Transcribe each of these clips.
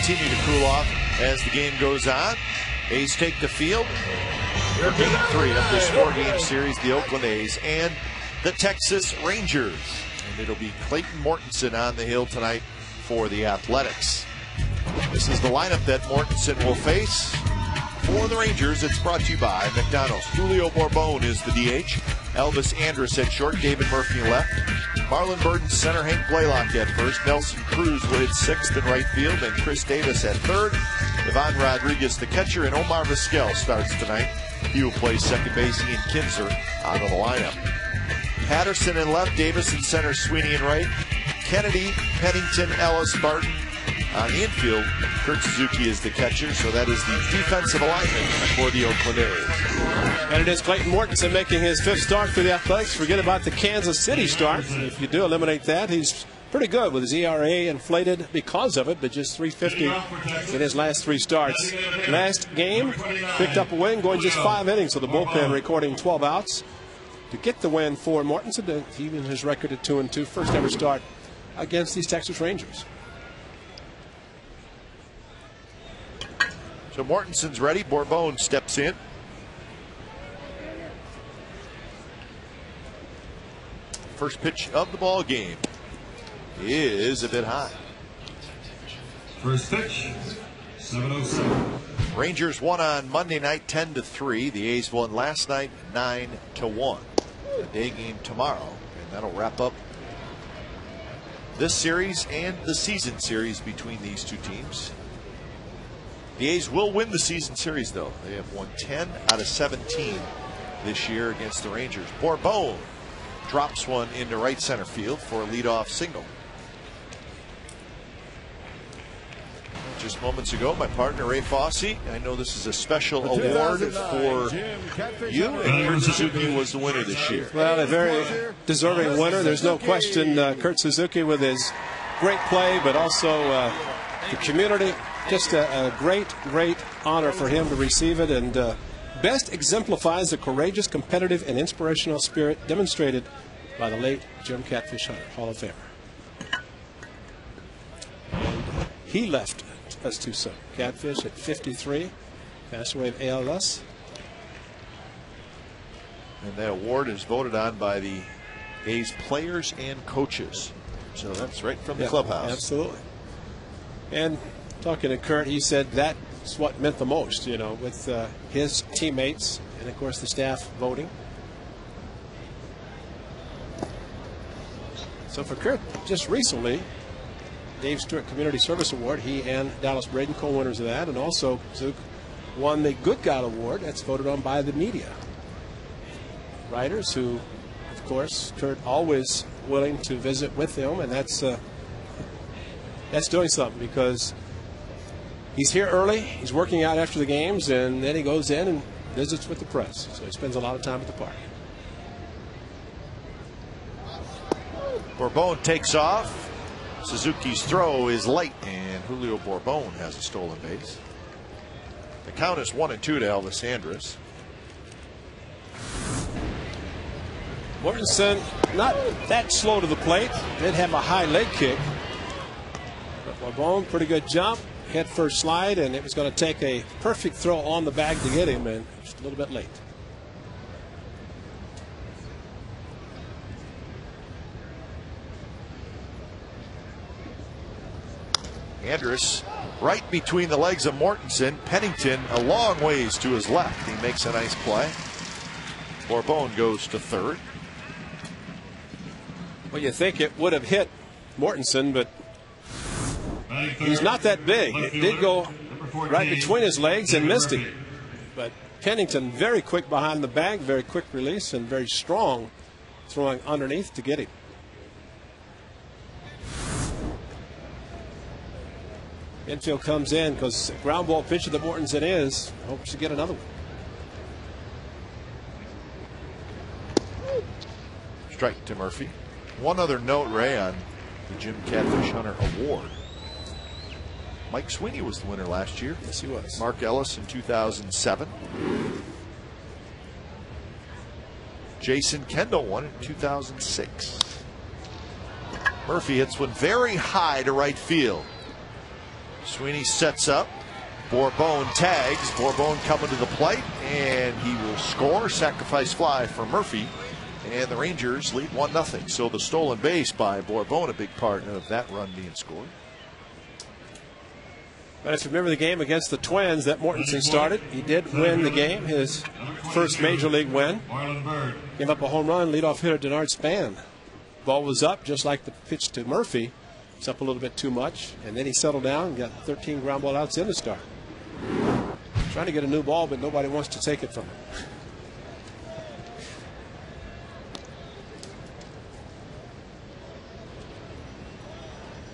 continue to cool off as the game goes on. A's take the field for Game 3 of this 4-game series, the Oakland A's and the Texas Rangers. And it'll be Clayton Mortensen on the hill tonight for the Athletics. This is the lineup that Mortensen will face for the Rangers. It's brought to you by McDonald's. Julio Bourbon is the DH. Elvis Andrus at short. David Murphy left. Marlon Burden center. Hank Blaylock at first. Nelson Cruz will hit sixth in right field. And Chris Davis at third. Ivan Rodriguez the catcher. And Omar Vizquel starts tonight. He will play second base. Ian Kinsler out of the lineup. Patterson in left. Davis in center. Sweeney in right. Kennedy, Pennington, Ellis, Barton on the infield. Kurt Suzuki is the catcher, so that is the defensive alignment for the Oakland A's. And it is Clayton Mortensen making his 5th start for the Athletics. Forget about the Kansas City start. If you do eliminate that, he's pretty good with his ERA inflated because of it, but just .350 in his last 3 starts. Last game, picked up a win, going just 5 innings with the bullpen, recording 12 outs to get the win for Mortensen to even his record at 2-2, first ever start against these Texas Rangers. So Mortensen's ready. Bourbon steps in. First pitch of the ball game is a bit high. First pitch, 7:07. Rangers won on Monday night 10-3. The A's won last night 9-1. A day game tomorrow, and that'll wrap up this series and the season series between these two teams. The A's will win the season series, though. They have won 10 out of 17 this year against the Rangers. Bourbon drops one into right center field for a leadoff single. Just moments ago, my partner Ray Fosse, I know this is a special award for you, and Kurt Suzuki was the winner this year. Well, a very deserving winner. There's no question. Kurt Suzuki with his great play, but also the community. Just a great honor for him to receive it, and best exemplifies the courageous, competitive, and inspirational spirit demonstrated by the late Jim Catfish Hunter, Hall of Famer. And he left us too soon. Catfish at 53, passed away of ALS. And that award is voted on by the A's players and coaches. So that's right from the clubhouse. Absolutely. And talking to Kurt, he said that's what meant the most, you know, with his teammates and, of course, the staff voting. So for Kurt, just recently, Dave Stewart Community Service Award, he and Dallas Braden co-winners of that, and also Zook won the Good God Award. That's voted on by the media. Writers who, of course, Kurt always willing to visit with them, and that's doing something, because he's here early, he's working out after the games, and then he goes in and visits with the press. So he spends a lot of time at the park. Bourbon takes off. Suzuki's throw is late, and Julio Bourbon has a stolen base. The count is 1-2 to Elvis Andrus. Mortensen not that slow to the plate. Did have a high leg kick. But Bourbon, pretty good jump. Head first slide, and it was going to take a perfect throw on the bag to get him, and just a little bit late. Andrus right between the legs of Mortensen. Pennington a long ways to his left. He makes a nice play. Bourbon goes to third. Well, you think it would have hit Mortensen, but he's not that big. It did go right between his legs and missed him. But Pennington very quick behind the bag, very quick release, and very strong throwing underneath to get him. Infield comes in because ground ball pitcher that Mortensen is, hopes to get another one. Strike to Murphy. One other note, Ray, on the Jim Catfish Hunter Award. Mike Sweeney was the winner last year. Yes, he was. Mark Ellis in 2007. Jason Kendall won in 2006. Murphy hits one very high to right field. Sweeney sets up. Bourbon tags. Bourbon coming to the plate, and he will score. Sacrifice fly for Murphy, and the Rangers lead 1-0. So the stolen base by Bourbon, a big part of that run being scored. But if you remember the game against the Twins that Mortensen started, he did win the game, his first major league win. Gave up a home run, leadoff hitter Denard Span. Ball was up, just like the pitch to Murphy. It's up a little bit too much, and then he settled down and got 13 ground ball outs in the start. Trying to get a new ball, but nobody wants to take it from him.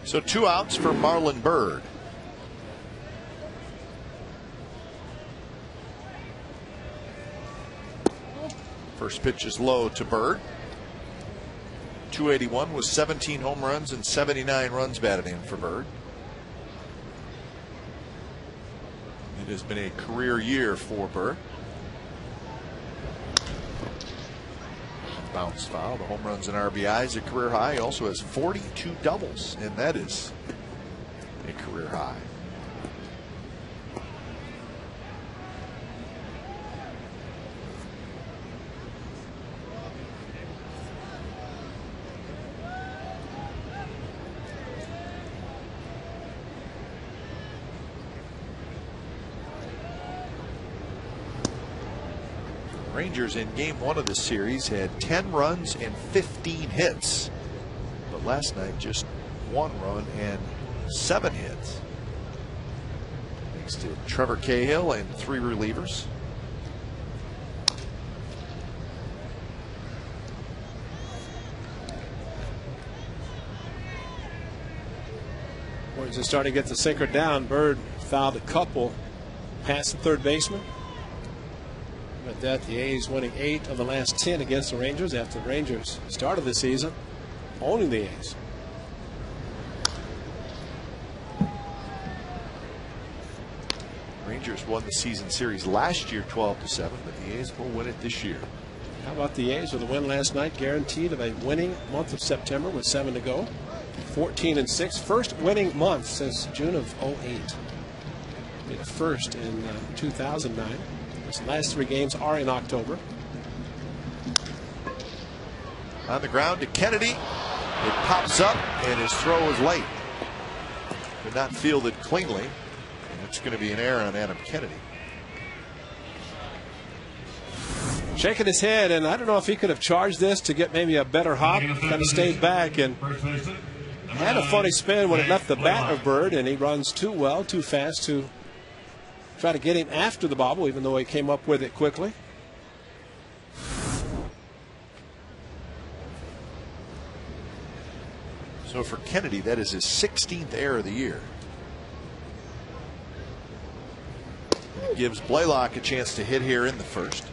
So 2 outs for Marlon Byrd. First pitch is low to Byrd. 281 with 17 home runs and 79 runs batted in for Byrd. It has been a career year for Byrd. Bounce foul. The home runs and RBIs a career high. He also has 42 doubles, and that is a career high. Rangers in game 1 of the series had 10 runs and 15 hits. But last night just 1 run and 7 hits. Thanks to Trevor Cahill and 3 relievers. Boys are starting to get the sinker down. Byrd fouled a couple past the third baseman. At that, the A's winning 8 of the last 10 against the Rangers after the Rangers started the season owning the A's. Rangers won the season series last year 12-7, but the A's will win it this year. How about the A's with a win last night, guaranteed of a winning month of September with 7 to go. 14-6, first winning month since June of 08. Made the first in 2009. His last 3 games are in October. On the ground to Kennedy. It pops up, and his throw is late. Could not field it cleanly. And it's going to be an error on Adam Kennedy. Shaking his head, and I don't know if he could have charged this to get maybe a better hop. Kind of stayed back and had a funny spin when it left the bat of Byrd, and he runs too well, too fast to try to get him after the bobble, even though he came up with it quickly. So for Kennedy, that is his 16th error of the year. It gives Blaylock a chance to hit here in the first.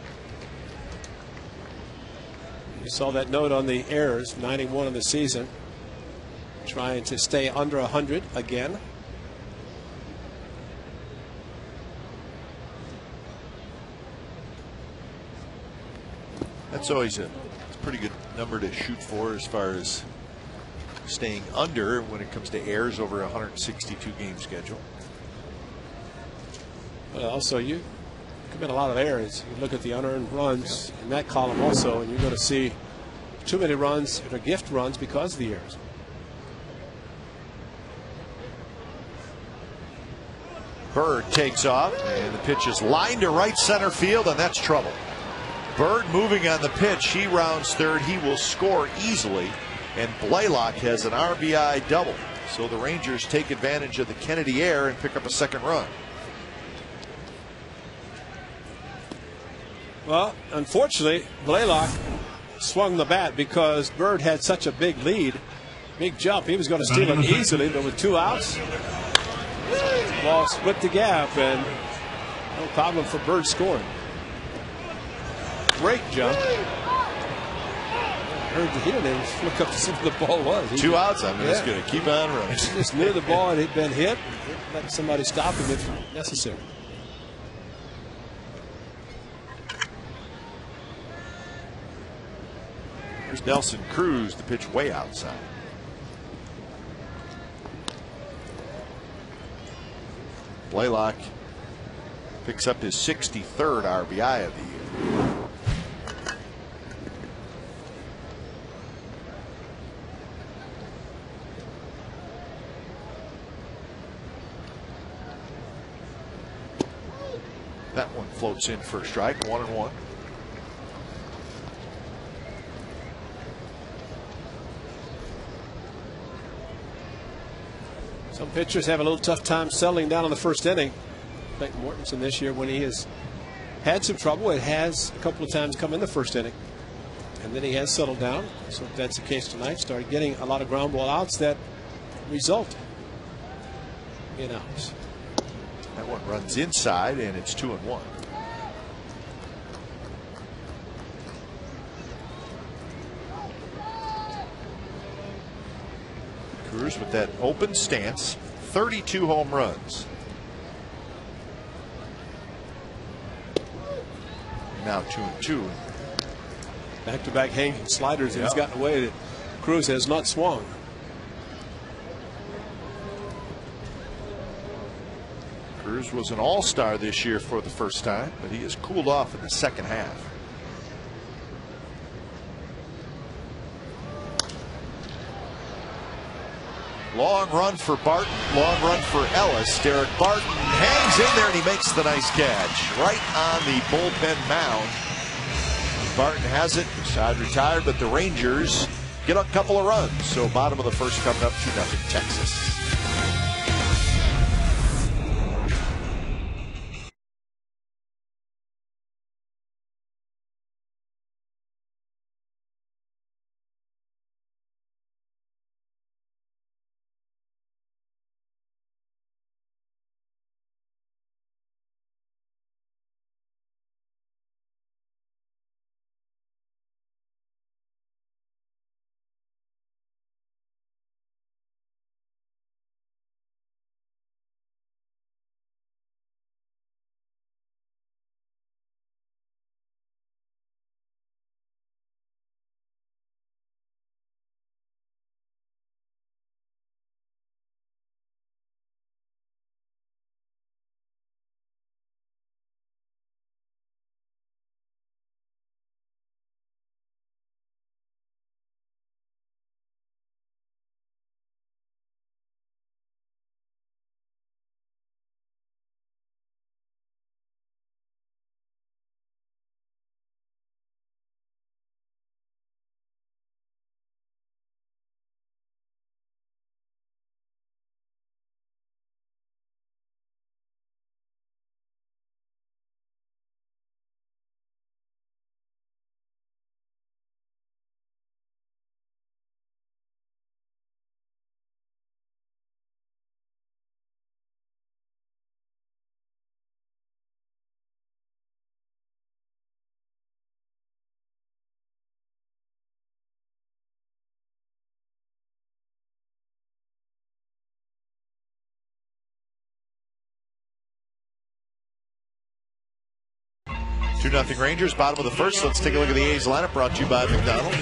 You saw that note on the errors, 91 in the season. Trying to stay under 100 again. That's always a pretty good number to shoot for as far as staying under when it comes to errors over a 162 game schedule. But also you commit a lot of errors. You look at the unearned runs in that column also, and you're going to see too many runs that are gift runs because of the errors. Byrd takes off, and the pitch is lined to right center field, and that's trouble. Byrd moving on the pitch. He rounds third. He will score easily, and Blaylock has an RBI double. So the Rangers take advantage of the Kennedy error and pick up a second run. Well, unfortunately, Blaylock swung the bat because Byrd had such a big lead, big jump. He was going to steal it easily, but with 2 outs, ball split the gap, and no problem for Byrd scoring. Great jump. He didn't even look up to see where the ball was. 2 outs. I'm just going to keep on running. He just knew the ball had been hit. Let somebody stop him if necessary. Here's Nelson Cruz, the pitch way outside. Blaylock picks up his 63rd RBI of the year. That one floats in for a strike, 1-1. Some pitchers have a little tough time settling down in the first inning. I think Mortensen this year, when he has had some trouble, it has a couple of times come in the first inning. And then he has settled down. So if that's the case tonight, started getting a lot of ground ball outs that result in outs. That one runs inside, and it's 2-1. Cruz with that open stance, 32 home runs. Now 2-2. Back-to-back hanging sliders, and he's gotten away that Cruz has not swung. Cruz was an all-star this year for the first time, but he has cooled off in the second half. Long run for Barton, long run for Ellis. Derek Barton hangs in there and he makes the nice catch right on the bullpen mound. Barton has it, side retired, but the Rangers get a couple of runs. So bottom of the first coming up, 2-0 Texas. Two-0 Rangers, bottom of the first. Let's take a look at the A's lineup brought to you by McDonald's.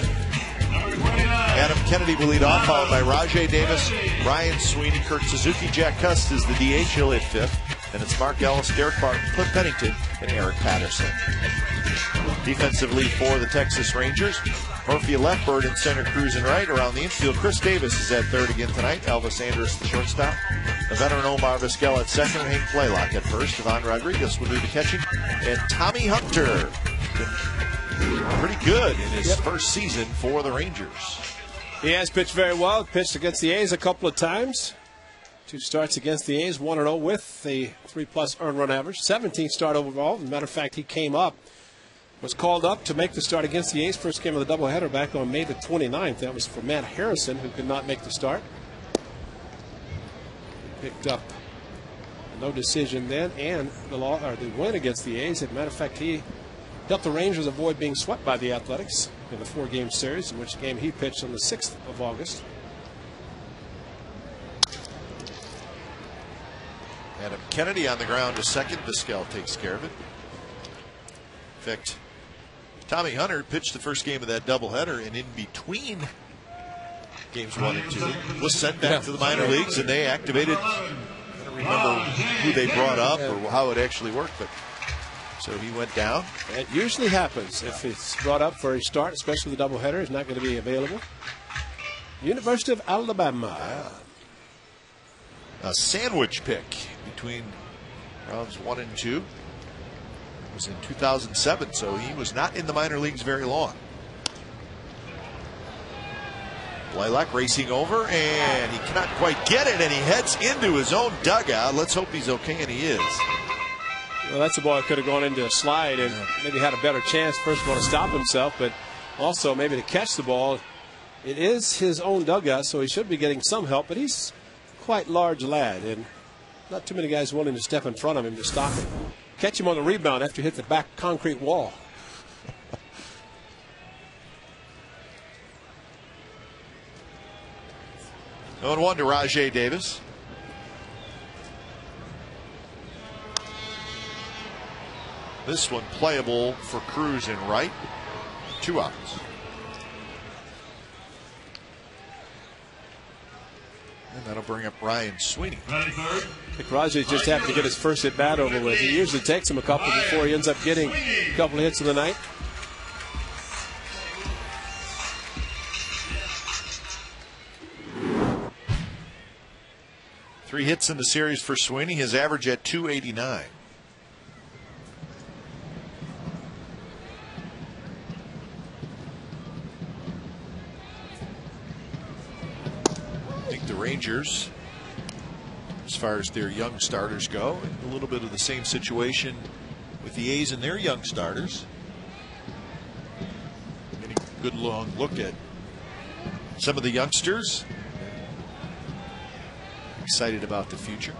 Adam Kennedy will lead off, followed by Rajay Davis, Ryan Sweeney, Kurt Suzuki, Jack Cust is the DH. He'll hit fifth. And it's Mark Ellis, Derek Barton, Cliff Pennington, and Eric Patterson. Defensively for the Texas Rangers, Murphy left, Bird in center, Cruz in right. Around the infield, Chris Davis is at third again tonight. Elvis Andrus, the shortstop. The veteran Omar Vizquel at second, and Hank Blaylock at first. Ivan Rodriguez will do the catching. And Tommy Hunter, pretty good in his first season for the Rangers. He has pitched very well. Pitched against the A's a couple of times. 2 starts against the A's, 1-0 with a 3+ earned run average. 17th start overall. As a matter of fact, he came up, was called up to make the start against the A's. First game of the doubleheader back on May the 29th. That was for Matt Harrison, who could not make the start. Picked up no decision then, and the win against the A's. As a matter of fact, he helped the Rangers avoid being swept by the Athletics in the 4-game series, in which game he pitched on the 6th of August. Adam Kennedy on the ground to second. Vizquel takes care of it. In fact, Tommy Hunter pitched the first game of that doubleheader, and in between games 1 and 2 was sent back to the minor leagues, and they activated, I don't remember who they brought up or how it actually worked, but so he went down. It usually happens if it's brought up for a start, especially the doubleheader. It's not going to be available. University of Alabama. A sandwich pick between rounds 1 and 2. It was in 2007, so he was not in the minor leagues very long. Blaylock racing over, and he cannot quite get it, and he heads into his own dugout. Let's hope he's okay, and he is. Well, that's a ball that could have gone into a slide and maybe had a better chance, first of all, to stop himself, but also maybe to catch the ball. It is his own dugout, so he should be getting some help, but he's quite large lad, and not too many guys willing to step in front of him to stop him. Catch him on the rebound after he hit the back concrete wall. 0-1 to Rajay Davis. This one playable for Cruz in right. 2 outs. And that'll bring up Ryan Sweeney. I think Rajay just happened to get his first at bat over with. He usually takes him a couple before he ends up getting a couple of hits of the night. Three hits in the series for Sweeney. His average at .289. I think the Rangers, as far as their young starters go, a little bit of the same situation with the A's and their young starters. Getting a good long look at some of the youngsters. Excited about the future.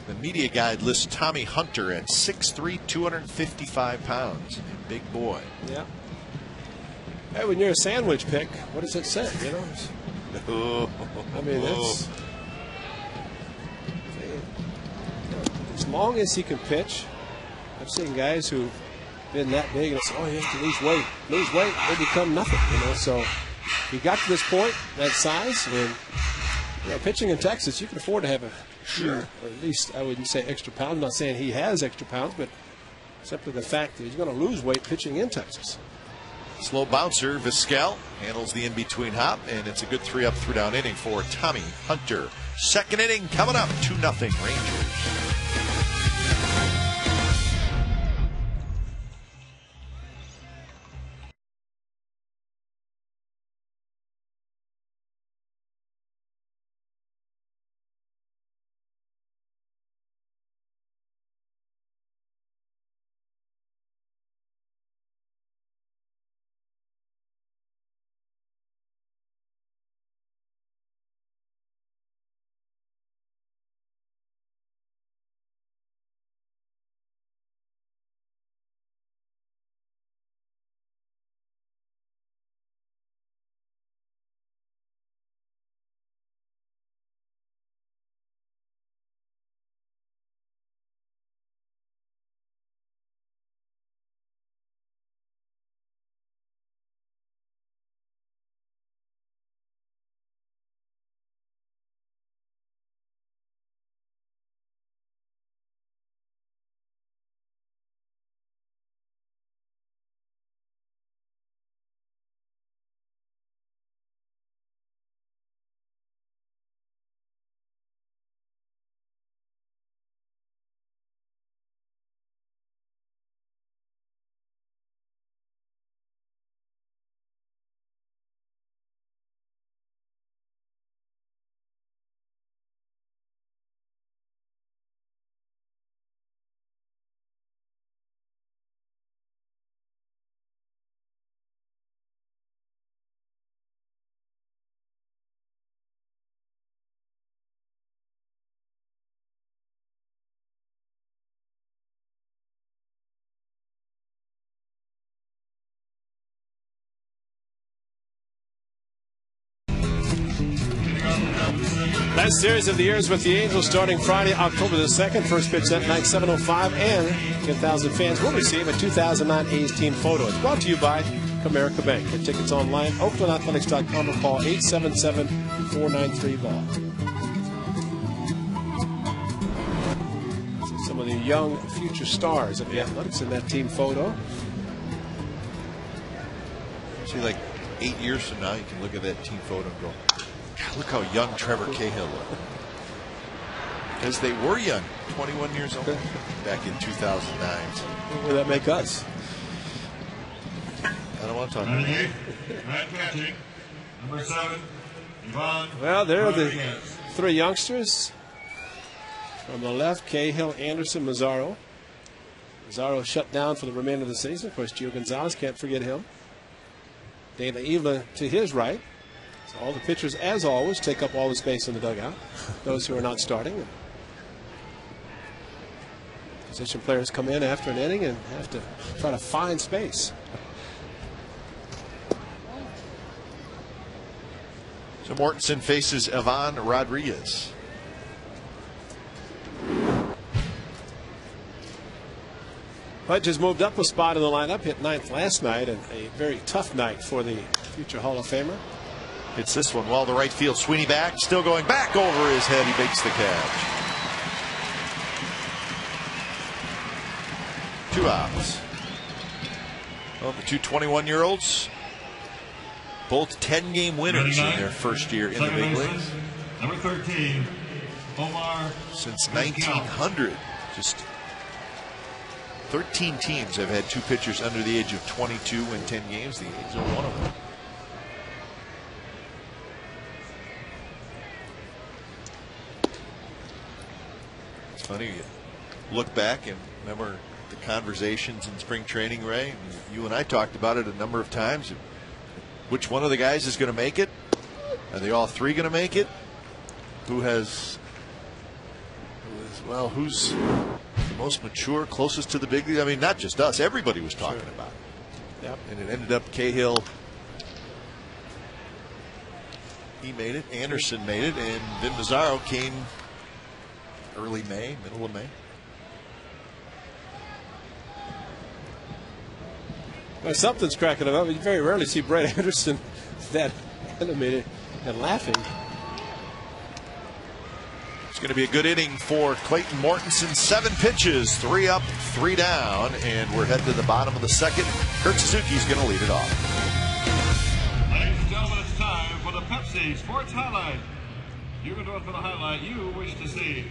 The media guide lists Tommy Hunter at 6'3", 255 pounds. Big boy. Yeah. Hey, when you're a sandwich pick, what does it say? You know, I mean, it's as long as he can pitch. I've seen guys who been that big and say, oh, he has to lose weight, they become nothing, you know. So he got to this point, that size, and you know, pitching in Texas, you can afford to have a few, or at least I wouldn't say extra pounds. I'm not saying he has extra pounds, but simply the fact that he's going to lose weight pitching in Texas. Slow bouncer, Vizquel handles the in-between hop, and it's a good 3-up, 3-down inning for Tommy Hunter. Second inning coming up, 2-0 Rangers. Last series of the years with the Angels starting Friday, October the 2nd. First pitch that night, 7:05, and 10,000 fans will receive a 2009 A's team photo. It's brought to you by America Bank. Get tickets online, OaklandAthletics.com, or call 877-493-BALL. Some of the young future stars of the Athletics in that team photo. See, like 8 years from now, you can look at that team photo and go, God, look how young Trevor Cahill looked. Because they were young, 21 years old back in 2009. What would that make us? I don't want to talk about it. Catching, number 7, Yvonne. Well, there are the three youngsters. From the left, Cahill, Anderson, Mazzaro. Mazzaro shut down for the remainder of the season. Of course, Gio Gonzalez, can't forget him. Dana Evla to his right. So all the pitchers, as always, take up all the space in the dugout. Those who are not starting. Position players come in after an inning and have to try to find space. So Mortensen faces Ivan Rodriguez. Pudge has moved up a spot in the lineup, hit 9th last night, and a very tough night for the future Hall of Famer. Hits this one while the right field. Sweeney back, still going back over his head. He makes the catch. 2 outs. Well, the two 21-year-olds, both 10-game winners in their first year in the big leagues. Number 13, Omar. Since 1900, just 13 teams have had 2 pitchers under the age of 22 in 10 games. The A's are one of them. It's funny, you look back and remember the conversations in spring training, Ray. You and I talked about it a number of times. Which one of the guys is going to make it? Are they all 3 going to make it? Who's the most mature, closest to the big league? I mean, not just us. Everybody was talking about it. Yep. And it ended up Cahill. He made it. Anderson made it. And then Mazzaro came early May, middle of May. Well, something's cracking him up. You very rarely see Brett Anderson that animated and laughing. It's going to be a good inning for Clayton Mortensen. 7 pitches, 3 up, 3 down, and we're headed to the bottom of the second. Kurt Suzuki's going to lead it off. Ladies and gentlemen, it's time for the Pepsi Sports Highlight. You can do it for the highlight you wish to see.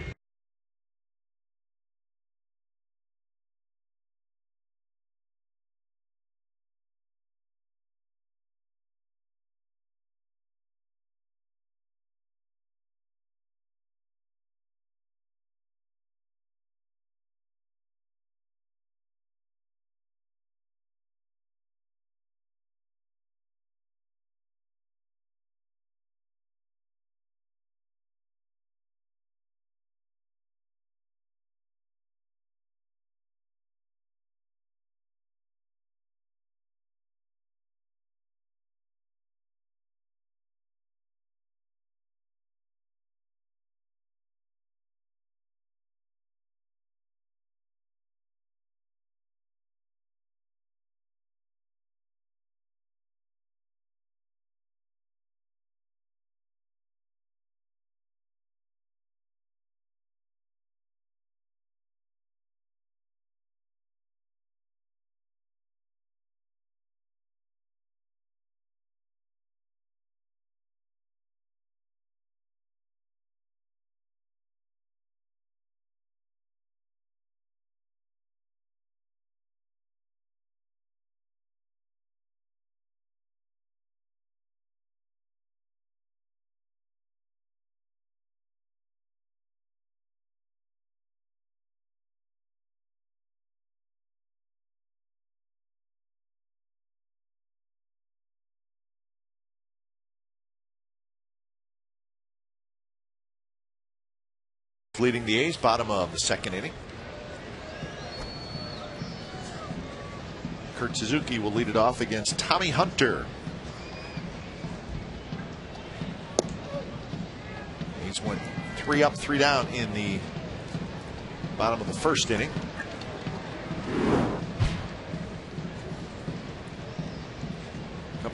Leading the A's, bottom of the second inning. Kurt Suzuki will lead it off against Tommy Hunter. He's went 3 up, 3 down in the bottom of the first inning.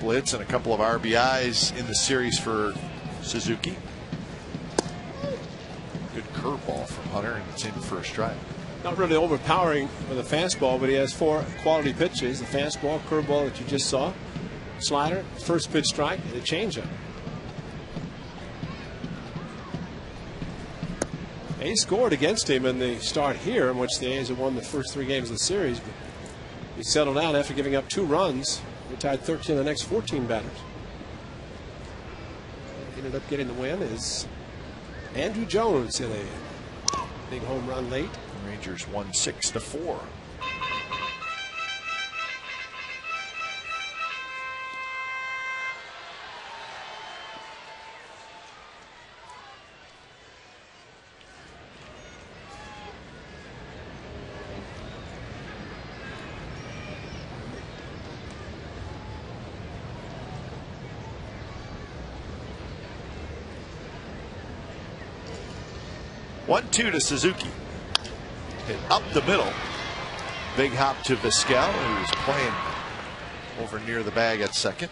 couple of hits and a couple of RBIs in the series for Suzuki. Good curveball from Hunter, and it's in for a strike. Not really overpowering with a fastball, but he has 4 quality pitches. The fastball, curveball that you just saw, slider, first pitch strike, and a changeup. A's scored against him in the start here, in which the A's have won the first 3 games of the series. But he settled down after giving up 2 runs. He tied 13 of the next 14 batters. Ended up getting the win is Andrew Jones in a big home run late. The Rangers won 6-4. One-two to Suzuki. Hit up the middle. Big hop to Vizquel, who was playing over near the bag at second.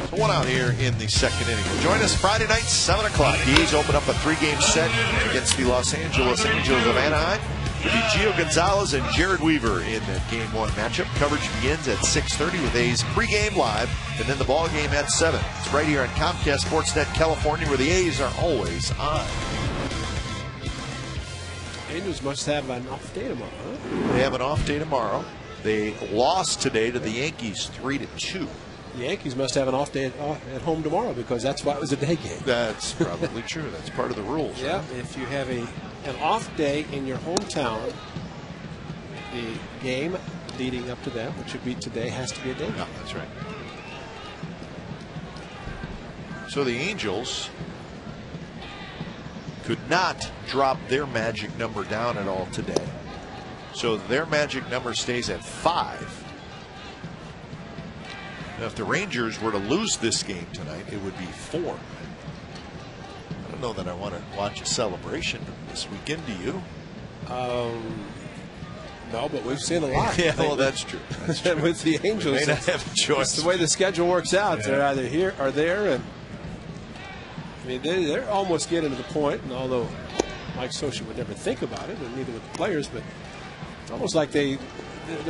So 1 out here in the second inning. Join us Friday night, 7 o'clock. The A's open up a 3-game set against the Los Angeles Angels of Anaheim. It'll be Gio Gonzalez and Jared Weaver in that Game 1 matchup. Coverage begins at 6:30 with A's pregame live, and then the ball game at 7. It's right here on Comcast Sportsnet California, where the A's are always on. Angels must have an off day tomorrow, huh? They have an off day tomorrow. They lost today to the Yankees 3-2. The Yankees must have an off day at home tomorrow, because that's why it was a day game. That's probably true. That's part of the rules. Yeah, right? if you have an off day in your hometown, the game leading up to that, which would be today, has to be a day game. Yeah, that's right. So the Angels could not drop their magic number down at all today. So their magic number stays at 5. Now, if the Rangers were to lose this game tonight, it would be 4. I don't know that I want to watch a celebration this weekend. Do you? No, but we've seen a lot. Yeah, well, that's true. That's true. With the Angels, we may not have a choice. It's the way the schedule works out. Yeah. They're either here or there, and I mean they're almost getting to the point. And although Mike Scioscia would never think about it, and neither would the players, but it's almost like they're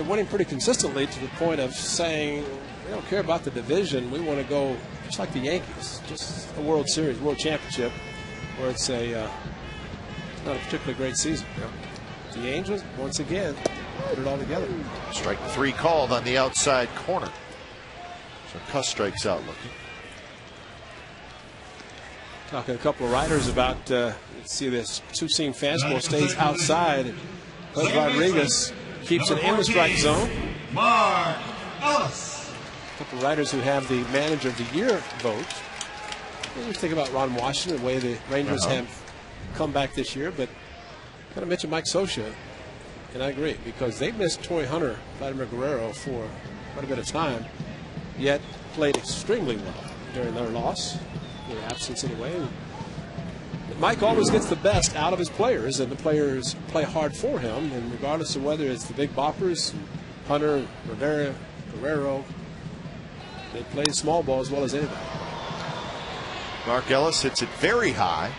winning pretty consistently to the point of saying, we don't care about the division. We want to go just like the Yankees, just a World Series, World Championship, where it's not a particularly great season. Yep. The Angels, once again, put it all together. Strike 3 called on the outside corner. So Cuss strikes out looking. Talking to a couple of writers about, let's see, this two-seam fastball stays outside. But Rodriguez keeps it in the strike zone. Mark Ellis. A couple of writers who have the Manager of the Year vote. You think about Ron Washington, the way the Rangers have come back this year, but kind of mention Mike Scioscia, and I agree, because they missed Toy Hunter, Vladimir Guerrero for quite a bit of time, yet played extremely well during their loss, their absence anyway. Mike always gets the best out of his players, and the players play hard for him, and regardless of whether it's the big boppers, Hunter, Rivera, Guerrero, they play small ball as well as anybody. Mark Ellis hits it very high.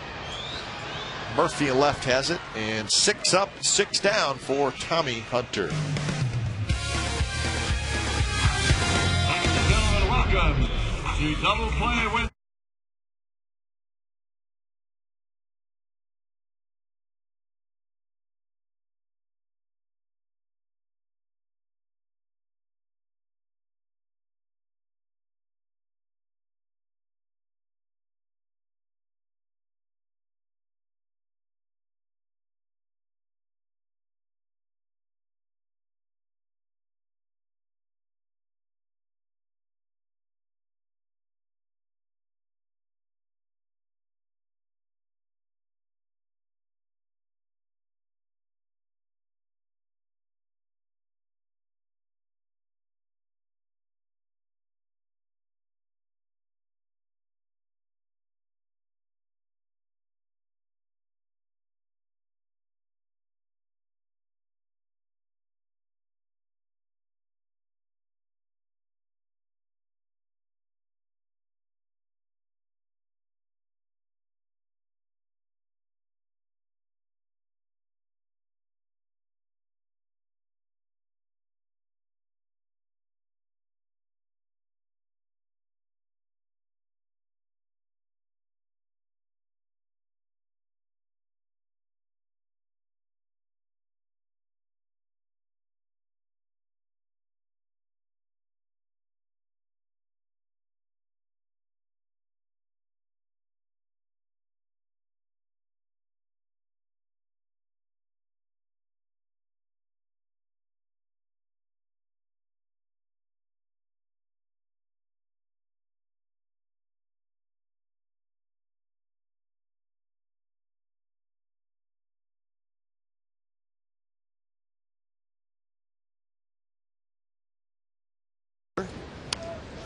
Murphy left has it, and 6 up, 6 down for Tommy Hunter. Ladies and gentlemen, welcome to Double Play with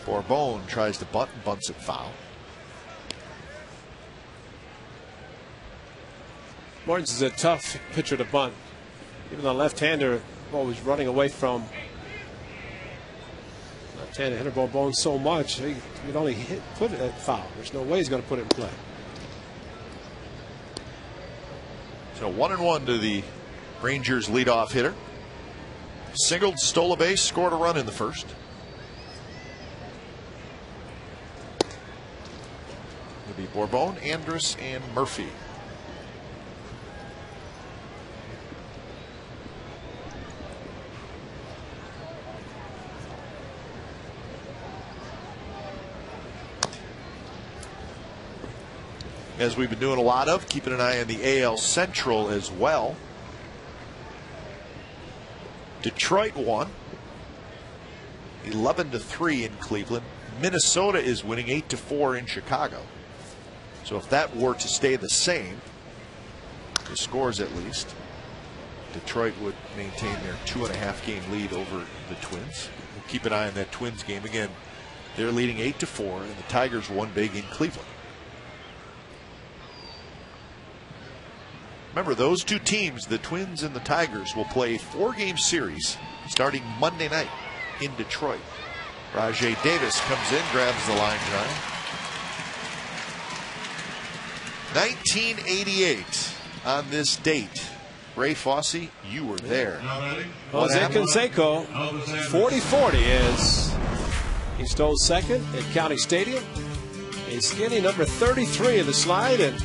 Bourbon tries to bunt and bunts it foul. Martins is a tough pitcher to bunt. Even the left-hander always running away from left-handed hitter Bourbon so much, he could only put it at foul. There's no way he's going to put it in play. So 1-1 to the Rangers leadoff hitter. Singled, stole a base, scored a run in the first. It'll be Bourbon, Andrus, and Murphy. As we've been doing a lot of, keeping an eye on the AL Central as well. Detroit won 11-3 in Cleveland. Minnesota is winning 8-4 in Chicago. So if that were to stay the same, the scores at least, Detroit would maintain their 2.5 game lead over the Twins. We'll keep an eye on that Twins game. Again, they're leading 8-4, and the Tigers won big in Cleveland. Remember, those two teams, the Twins and the Tigers, will play a 4-game series starting Monday night in Detroit. Rajay Davis comes in, grabs the line drive. 1988 on this date. Ray Fosse, you were there. Jose Canseco, 40-40 as he stole second at County Stadium. A skinny number 33 of the slide, and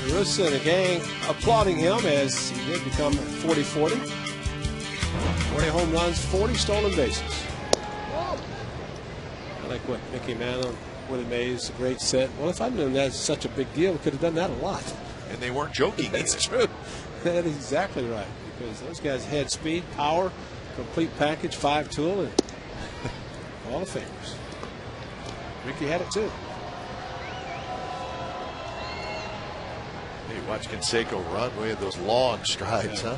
Russa and the gang applauding him as he did become 40-40. 40 home runs, 40 stolen bases. I like what Mickey Mantle, Willie Mays, a great set. Well, if I'd known that's such a big deal, we could have done that a lot. And they weren't joking. That's true. That is exactly right. Because those guys had speed, power, complete package, 5-tool, and Hall of Famers. Ricky had it too. Hey, watch Canseco run. We had those long strides, huh?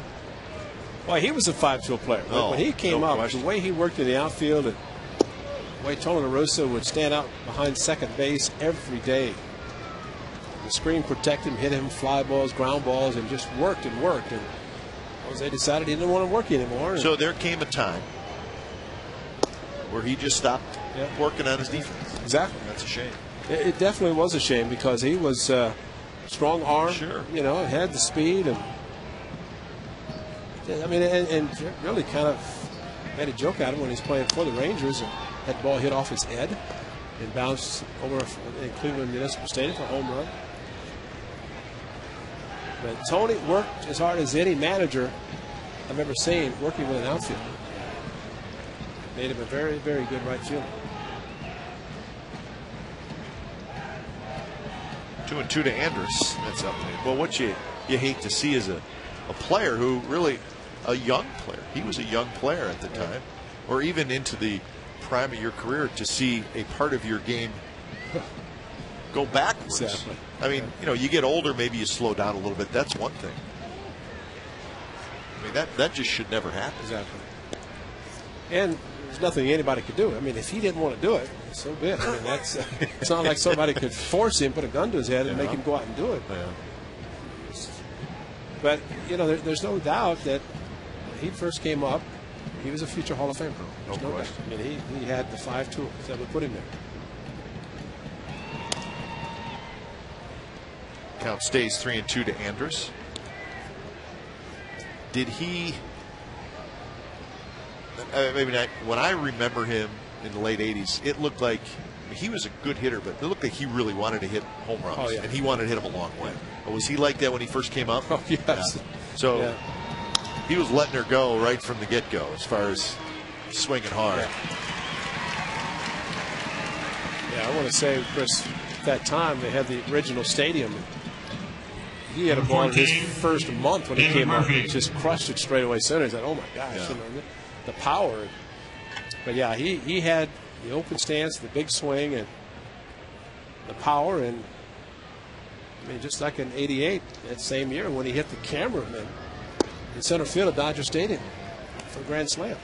Well, he was a 5-tool player. When he came up, the way he worked in the outfield, and the way Tony La Russa would stand out behind second base every day. The screen protected him, hit him fly balls, ground balls, and just worked and worked. And Jose decided he didn't want to work anymore. So there came a time where he just stopped working on his defense. Exactly. That's a shame. It definitely was a shame because he was strong arm. Sure. You know, had the speed, and I mean, and really kind of made a joke out of him when he's playing for the Rangers and had the ball hit off his head and bounced over in Cleveland Municipal Stadium for a home run. But Tony worked as hard as any manager I've ever seen working with an outfielder. Made him a very, very good right fielder. 2-2 to Andrus. That's up. Well, what you hate to see is a player who really a young player. He was a young player at the time, or even into the prime of your career, to see a part of your game go backwards. Exactly. I mean, you know, you get older, maybe you slow down a little bit. That's one thing. I mean, that just should never happen. Exactly. And there's nothing anybody could do. I mean, if he didn't want to do it, so be it. I mean, that's it's not like somebody could force him, put a gun to his head, and make him go out and do it. Yeah. But you know, there's no doubt that when he first came up, he was a future Hall of Fame pro. There's no doubt. I mean, he had the 5 tools that would put him there. Count stays 3-2 to Andrus. Did he? Maybe not. When I remember him in the late '80s, it looked like he was a good hitter, but it looked like he really wanted to hit home runs, oh, yeah. and he wanted to hit them a long way. But was he like that when he first came up? Oh, yes. Yeah. So he was letting her go right from the get-go as far as swinging hard. Yeah, I want to say, Chris, at that time they had the original stadium. He had a ball in his first month when he came up. He just crushed it straight away center. He said, oh, my gosh, you know, the power. But, yeah, he had the open stance, the big swing, and the power. And, I mean, just like in '88, that same year when he hit the cameraman in center field at Dodger Stadium for a grand slam.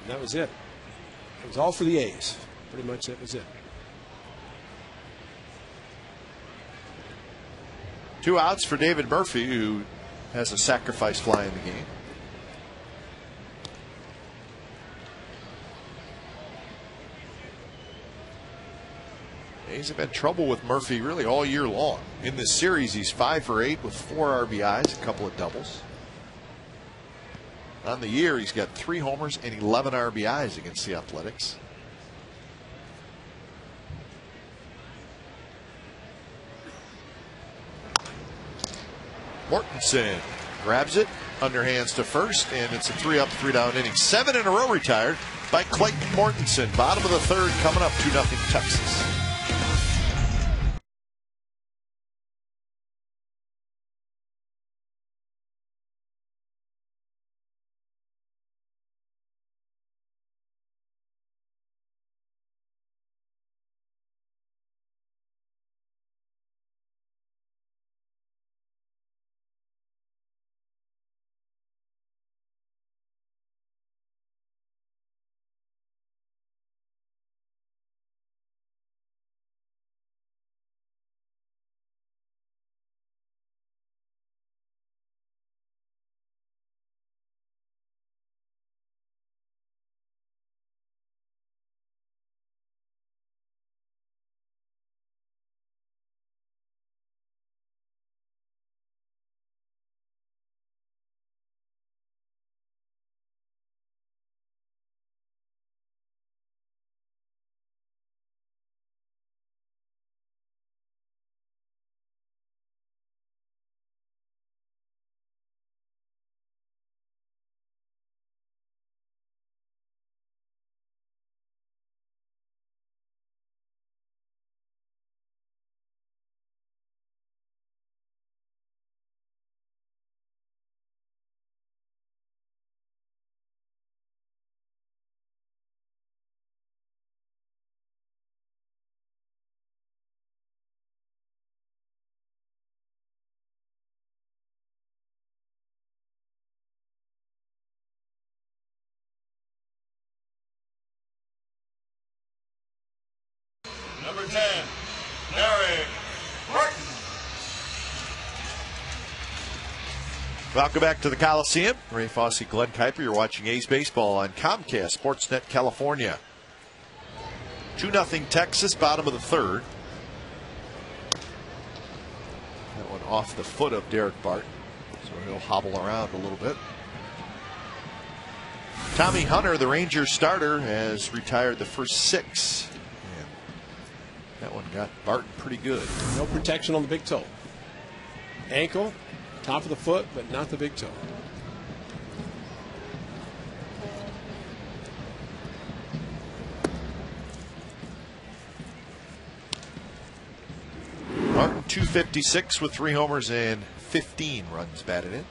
And that was it. It was all for the A's. Pretty much that was it. 2 outs for David Murphy, who has a sacrifice fly in the game. A's have had trouble with Murphy really all year long. In this series, he's 5 for 8 with 4 RBIs, a couple of doubles. On the year, he's got 3 homers and 11 RBIs against the Athletics. Mortensen grabs it, underhands to first, and it's a 3-up, 3-down inning. 7 in a row retired by Clayton Mortensen. Bottom of the third, coming up 2-0 Texas. Number 10, Eric Martin. Welcome back to the Coliseum. Ray Fosse, Glenn Kuiper. You're watching A's baseball on Comcast Sportsnet California. 2-0 Texas, bottom of the third. That one off the foot of Derek Barton, so he'll hobble around a little bit. Tommy Hunter, the Rangers starter, has retired the first 6. And that one got Barton pretty good. No protection on the big toe. Ankle, top of the foot, but not the big toe. Barton 256 with 3 homers and 15 runs batted in.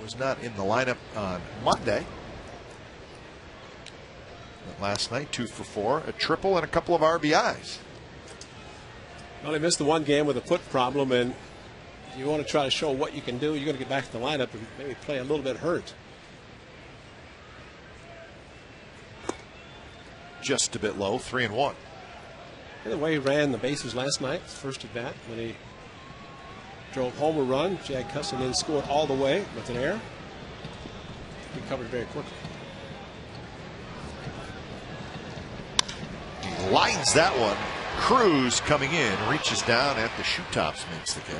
Was not in the lineup on Monday. But last night, 2 for 4, a triple and a couple of RBIs. Well, he missed the one game with a foot problem, and you want to try to show what you can do. You're going to get back to the lineup and maybe play a little bit hurt. Just a bit low, 3-1. And the way he ran the bases last night, first at bat, when he drove home a run, Jag Cusson then scored all the way with an error. He recovered very quickly. He lines that one. Cruz coming in, reaches down at the shoe tops, makes the catch.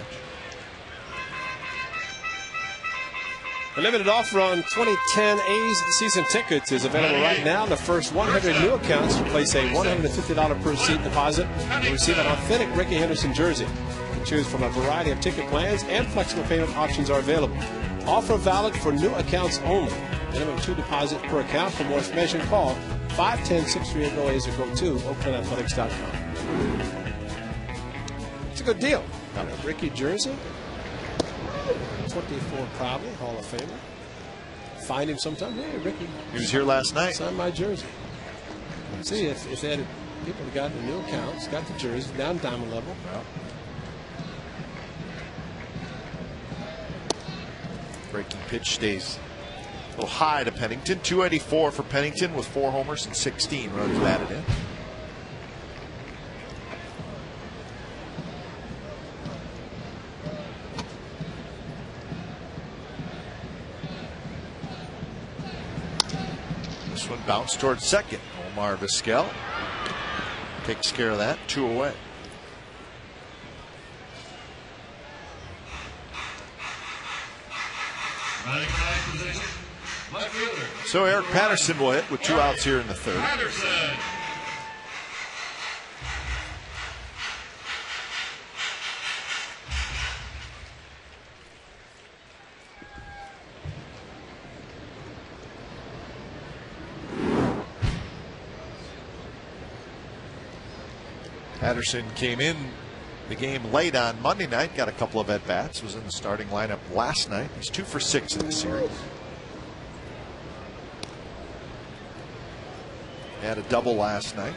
A limited offer on 2010 A's season tickets is available right now. The first 100 new accounts will place a $150 per seat deposit and receive an authentic Rickey Henderson jersey. You can choose from a variety of ticket plans, and flexible payment options are available. Offer valid for new accounts only. Minimum 2 deposits per account. For more information, call 510-638-A's or go to oaklandathletics.com. It's a good deal. Got a Rickey jersey. 24 probably, Hall of Famer. Find him sometime. Hey, Rickey. He was here last night. Sign my jersey. See, if they had people that got the new accounts, got the jersey, down diamond level. Well, breaking pitch stays A little high to Pennington. 284 for Pennington with 4 homers and 16 runs batted in. This one bounced towards second. Omar Vizquel takes care of that. 2 away. So Eric Patterson will hit with 2 outs here in the 3rd. Patterson came in the game late on Monday night, got a couple of at-bats, was in the starting lineup last night. He's 2 for 6 in the series. Had a double last night.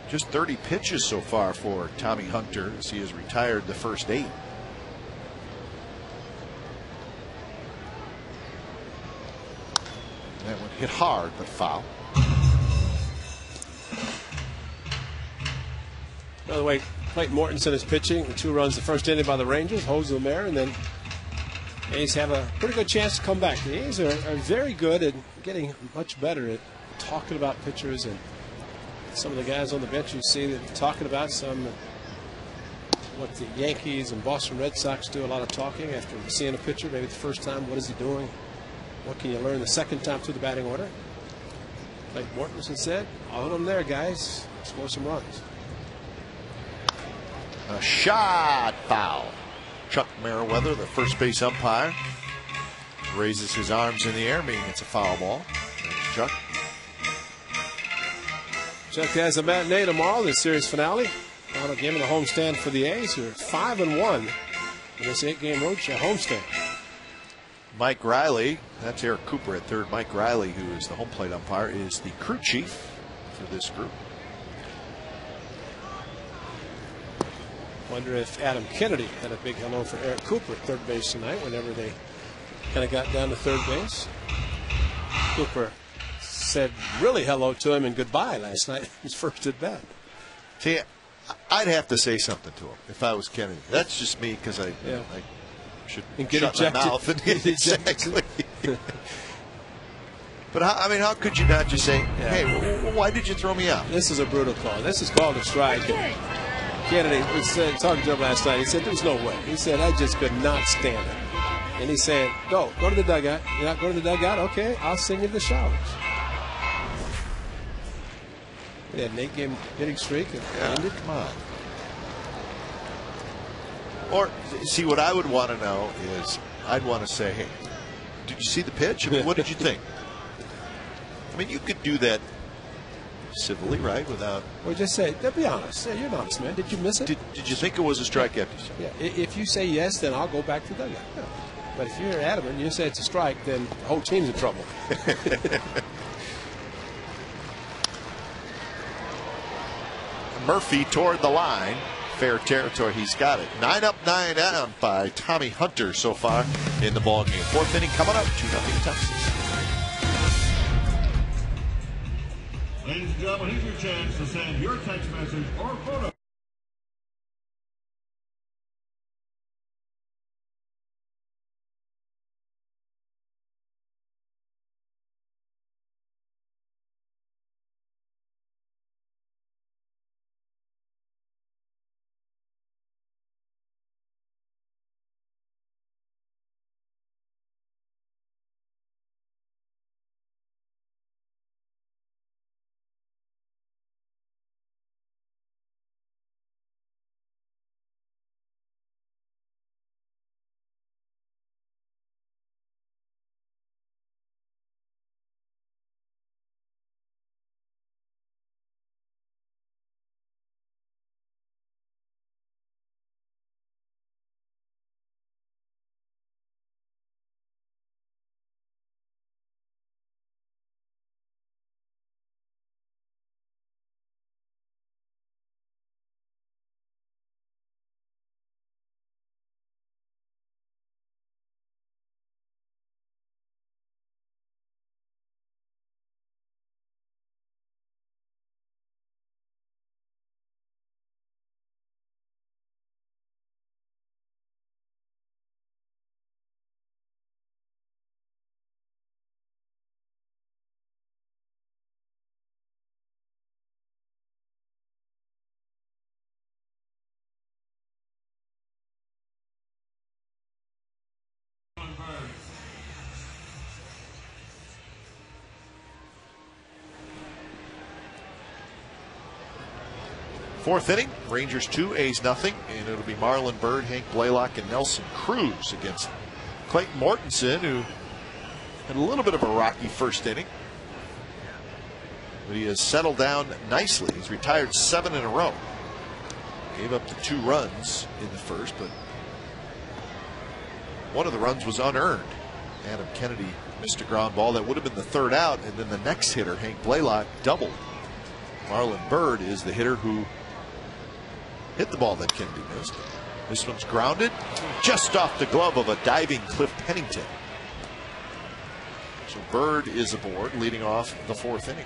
Just 30 pitches so far for Tommy Hunter as he has retired the first 8. That one hit hard but foul. By the way, Clayton Mortensen is pitching. 2 runs the first inning by the Rangers. Holds them there, and then A's have a pretty good chance to come back. The A's are very good at getting much better at talking about pitchers, and some of the guys on the bench you see that talking about what the Yankees and Boston Red Sox do, a lot of talking after seeing a pitcher maybe the first time. What is he doing? What can you learn the second time through the batting order? Like Mortensen said, all of them there, guys. Score some runs. A shot foul. Chuck Merriweather, the first base umpire, raises his arms in the air, meaning it's a foul ball. There's Chuck. Chuck has a matinee tomorrow, the series finale. Final game of the homestand for the A's, who are 5-1 in this 8-game road homestand. Mike Riley, that's Eric Cooper at third. Mike Riley, who is the home plate umpire, is the crew chief for this group. Wonder if Adam Kennedy had a big hello for Eric Cooper at third base tonight whenever they kind of got down to third base. Cooper said really hello to him and goodbye last night, his first at bat. See, I'd have to say something to him if I was Kennedy. That's just me because I should shut my mouth. Exactly. But how could you not just say, hey, why did you throw me out? This is a brutal call. This is called a strike. Kennedy was talking to him last night. He said there's no way. He said I just could not stand it. And he said, go to the dugout. You're not going to the dugout? Okay, I'll send you to the showers. They had an 8-game hitting streak and ended. Come on. Or, see, what I would want to know is, I'd want to say, hey, did you see the pitch? I mean, what did you think? I mean, you could do that civilly, right? Without. Or just say, be honest. Yeah, you're an honest man. Did you miss it? Did you think it was a strike after? Yeah. If you say yes, then I'll go back to the dugout. Yeah. But if you're adamant and you say it's a strike, then the whole team's in trouble. Murphy toward the line. Fair territory. He's got it. 9 up, 9 down by Tommy Hunter so far in the ballgame. 4th inning coming up. 2-0 Texas. Ladies and gentlemen, here's your chance to send your text message or photo. Fourth inning, Rangers 2, A's nothing, and it'll be Marlon Byrd, Hank Blaylock, and Nelson Cruz against Clayton Mortensen, who had a little bit of a rocky first inning. But he has settled down nicely. He's retired 7 in a row. Gave up the 2 runs in the first, but one of the runs was unearned. Adam Kennedy missed a ground ball that would have been the 3rd out, and then the next hitter, Hank Blaylock, doubled. Marlon Byrd is the hitter who hit the ball that Kennedy missed. This one's grounded just off the glove of a diving Cliff Pennington. So Byrd is aboard, leading off the 4th inning.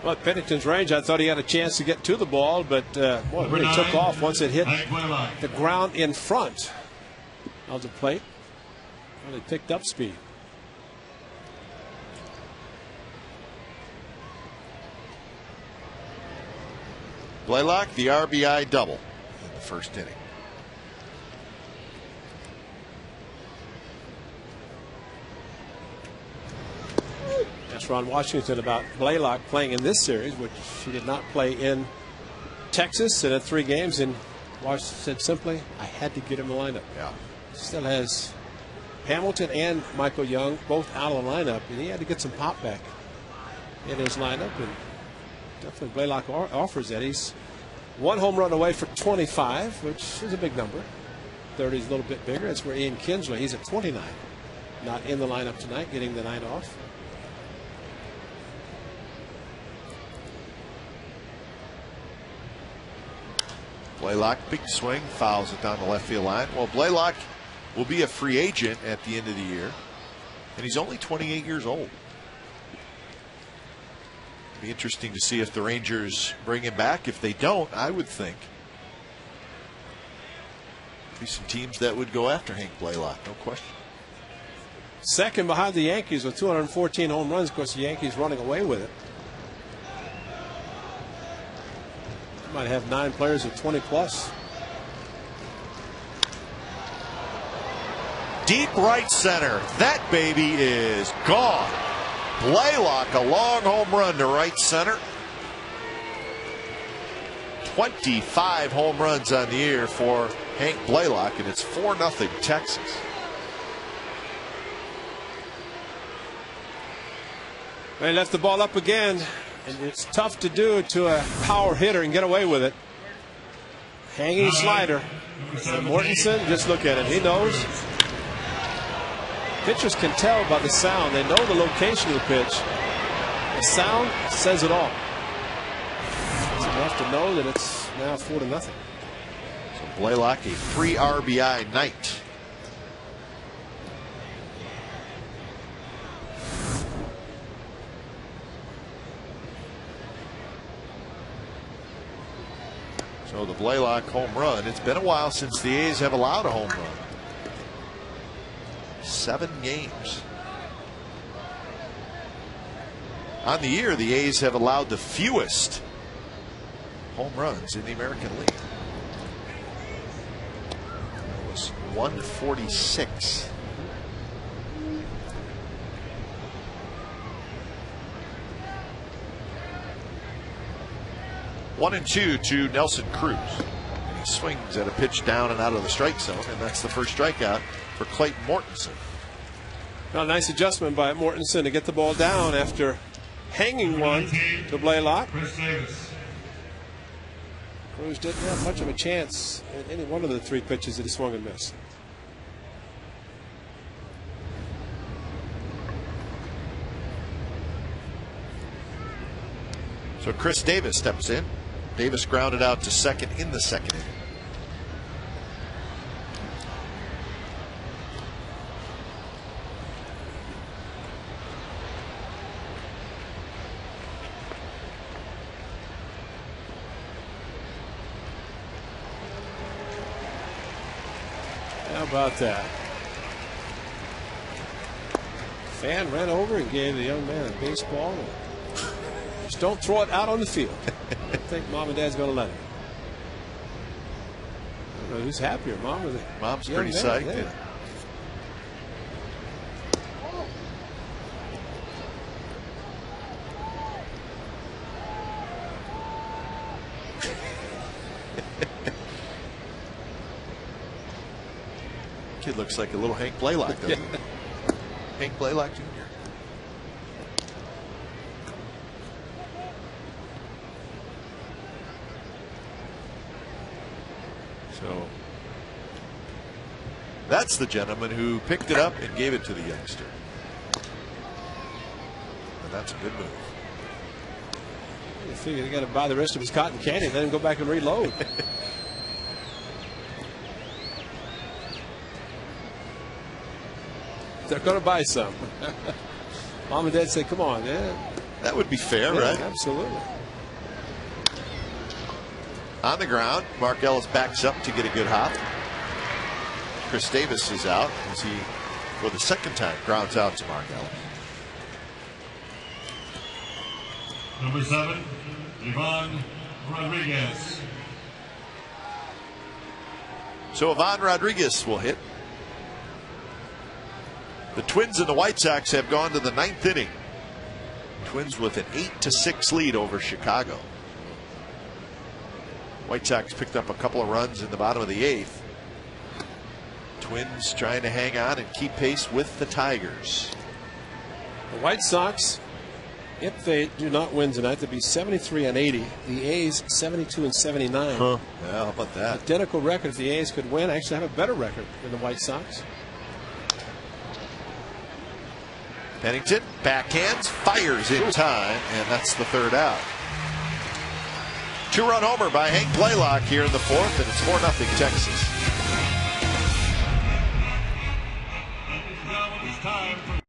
Well, at Pennington's range, I thought he had a chance to get to the ball, but boy, it really took off once it hit the ground in front of the plate. Really picked up speed. Blaylock, the RBI double in the first inning. That's Ron Washington about Blaylock playing in this series, which he did not play in Texas and at 3 games. And Washington said simply, I had to get him in the lineup. Yeah. Still has Hamilton and Michael Young both out of the lineup, and he had to get some pop back in his lineup. And definitely Blaylock offers that. He's 1 home run away for 25, which is a big number. 30 is a little bit bigger. That's where Ian Kinsley, he's at 29. Not in the lineup tonight, getting the night off. Blaylock, big swing, fouls it down the left field line. Well, Blaylock will be a free agent at the end of the year, and he's only 28 years old. Be interesting to see if the Rangers bring him back. If they don't, I would think be some teams that would go after Hank Blaylock, no question. Second behind the Yankees with 214 home runs. Of course, the Yankees running away with it. Might have 9 players with 20 plus. Deep right center. That baby is gone. Blaylock, a long home run to right center. 25 home runs on the year for Hank Blaylock, and it's 4-0 Texas. They left the ball up again, and it's tough to do to a power hitter and get away with it. Hanging slider. And Mortensen, just look at it. He knows. Pitchers can tell by the sound. They know the location of the pitch. The sound says it all. It's enough to know that it's now 4-0. So Blaylock, a 3 RBI night. So the Blaylock home run. It's been a while since the A's have allowed a home run. 7 games. On the year, the A's have allowed the fewest home runs in the American League. It was 146. One and 2 to Nelson Cruz. And he swings at a pitch down and out of the strike zone, and that's the first strikeout for Clayton Mortensen. Well, nice adjustment by Mortensen to get the ball down after hanging one to Blaylock. Cruz didn't have much of a chance in any one of the 3 pitches that he swung and missed. So Chris Davis steps in. Davis grounded out to second in the second inning. How about that? Fan ran over and gave the young man a baseball. Just don't throw it out on the field. I think Mom and Dad's going to let him. I don't know who's happier, Mom or the Mom's young pretty man. psyched. Yeah. Kid looks like a little Hank Blaylock, doesn't he? Hank Blaylock Jr. So that's the gentleman who picked it up and gave it to the youngster. And that's a good move. You figure they got to buy the rest of his cotton candy, let him go back and reload. They're going to buy some. Mom and Dad say, come on, man. That would be fair, Yeah, right? Absolutely. On the ground, Mark Ellis backs up to get a good hop. Chris Davis is out as he, for the second time, grounds out to Mark Ellis. Number 7, Ivan Rodriguez. So Ivan Rodriguez will hit. The Twins and the White Sox have gone to the 9th inning. Twins with an 8-6 lead over Chicago. White Sox picked up a couple of runs in the bottom of the 8th. Twins trying to hang on and keep pace with the Tigers. The White Sox, if they do not win tonight, they'll be 73-80. The A's 72-79. Huh. Yeah, how about that? Identical record. If the A's could win, actually have a better record than the White Sox. Pennington backhands, fires in time, and that's the 3rd out. 2-run homer by Hank Blaylock here in the 4th, and it's 4-0 Texas. It's time for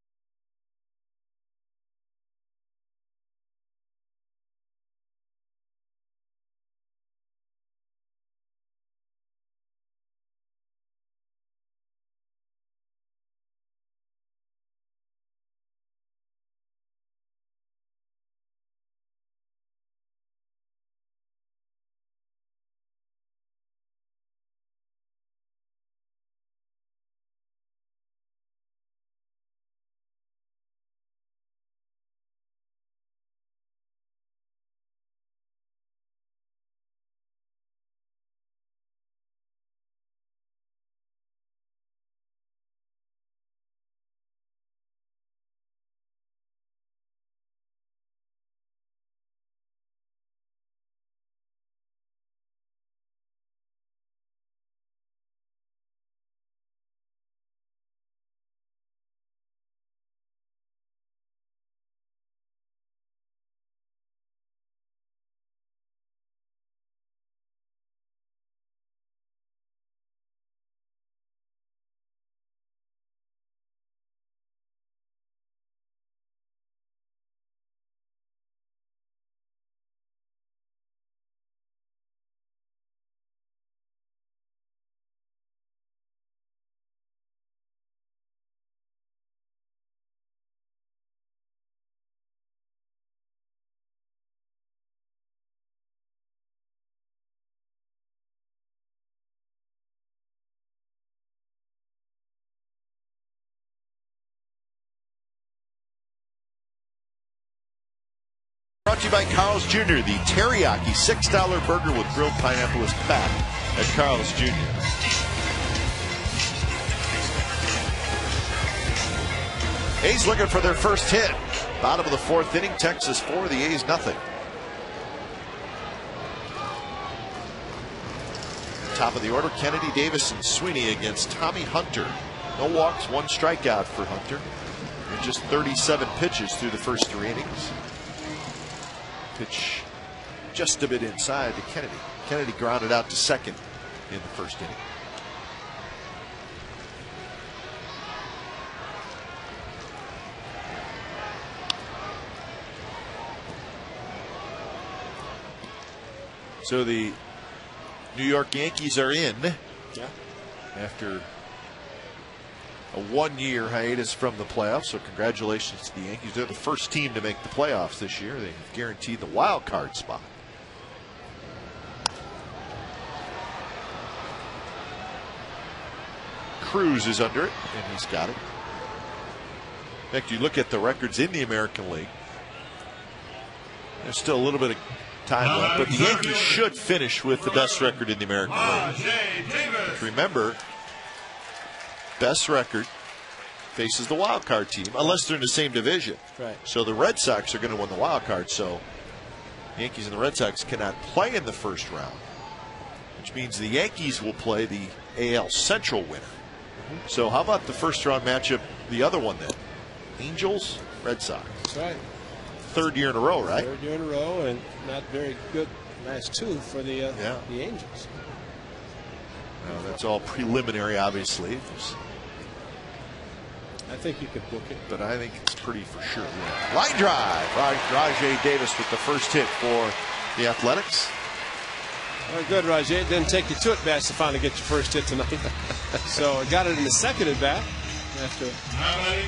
Brought to you by Carl's Jr., the teriyaki $6 burger with grilled pineapple is back at Carl's Jr. A's looking for their first hit. Bottom of the 4th inning, Texas 4, the A's nothing. Top of the order, Kennedy, Davis, and Sweeney against Tommy Hunter. No walks, 1 strikeout for Hunter. And just 37 pitches through the first 3 innings. Pitch just a bit inside to Kennedy. Kennedy grounded out to second in the first inning. So the New York Yankees are in after a 1-year hiatus from the playoffs. So congratulations to the Yankees. They're the first team to make the playoffs this year. They've guaranteed the wild card spot. Cruz is under it, and he's got it. In fact, you look at the records in the American League. There's still a little bit of time left, but the Yankees should finish with the best record in the American League. Remember, best record faces the wild card team, unless they're in the same division. Right. So the Red Sox are going to win the wild card. So the Yankees and the Red Sox cannot play in the first round, which means the Yankees will play the AL Central winner. So how about the first round matchup, the other one then? Angels, Red Sox. That's right. Third year in a row, right? Third year in a row, and not very good last two for the Angels. Well, that's all preliminary, obviously. I think you could book it. But I think it's pretty for sure. Yeah. Line drive. Rajai Davis with the first hit for the Athletics. Well, good, Rajai. It didn't take you two at bats to finally get your first hit tonight. So I got it in the second at bat after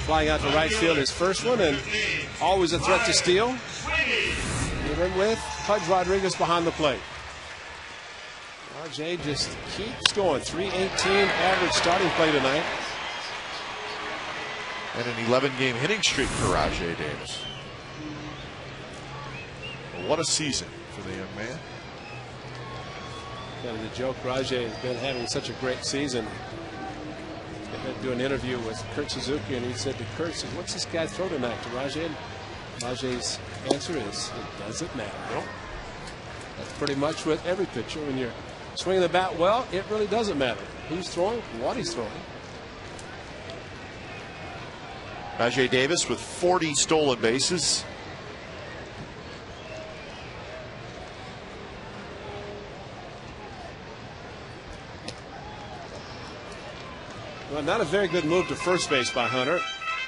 flying out to right field his first one, and always a threat to steal. Even with Pudge Rodriguez behind the plate. Rajai just keeps going. 318 average starting play tonight. And an 11-game hitting streak for Rajai Davis. Well, what a season for the young man. Kind of the joke, Rajai has been having such a great season. I had to do an interview with Kurt Suzuki, and he said to Kurt, "What's this guy throw tonight to Rajai?" Rajai's answer is, "It doesn't matter." Nope. That's pretty much with every pitcher. When you're swinging the bat well, it really doesn't matter who's throwing, what he's throwing. Rajai Davis with 40 stolen bases. Well, not a very good move to first base by Hunter.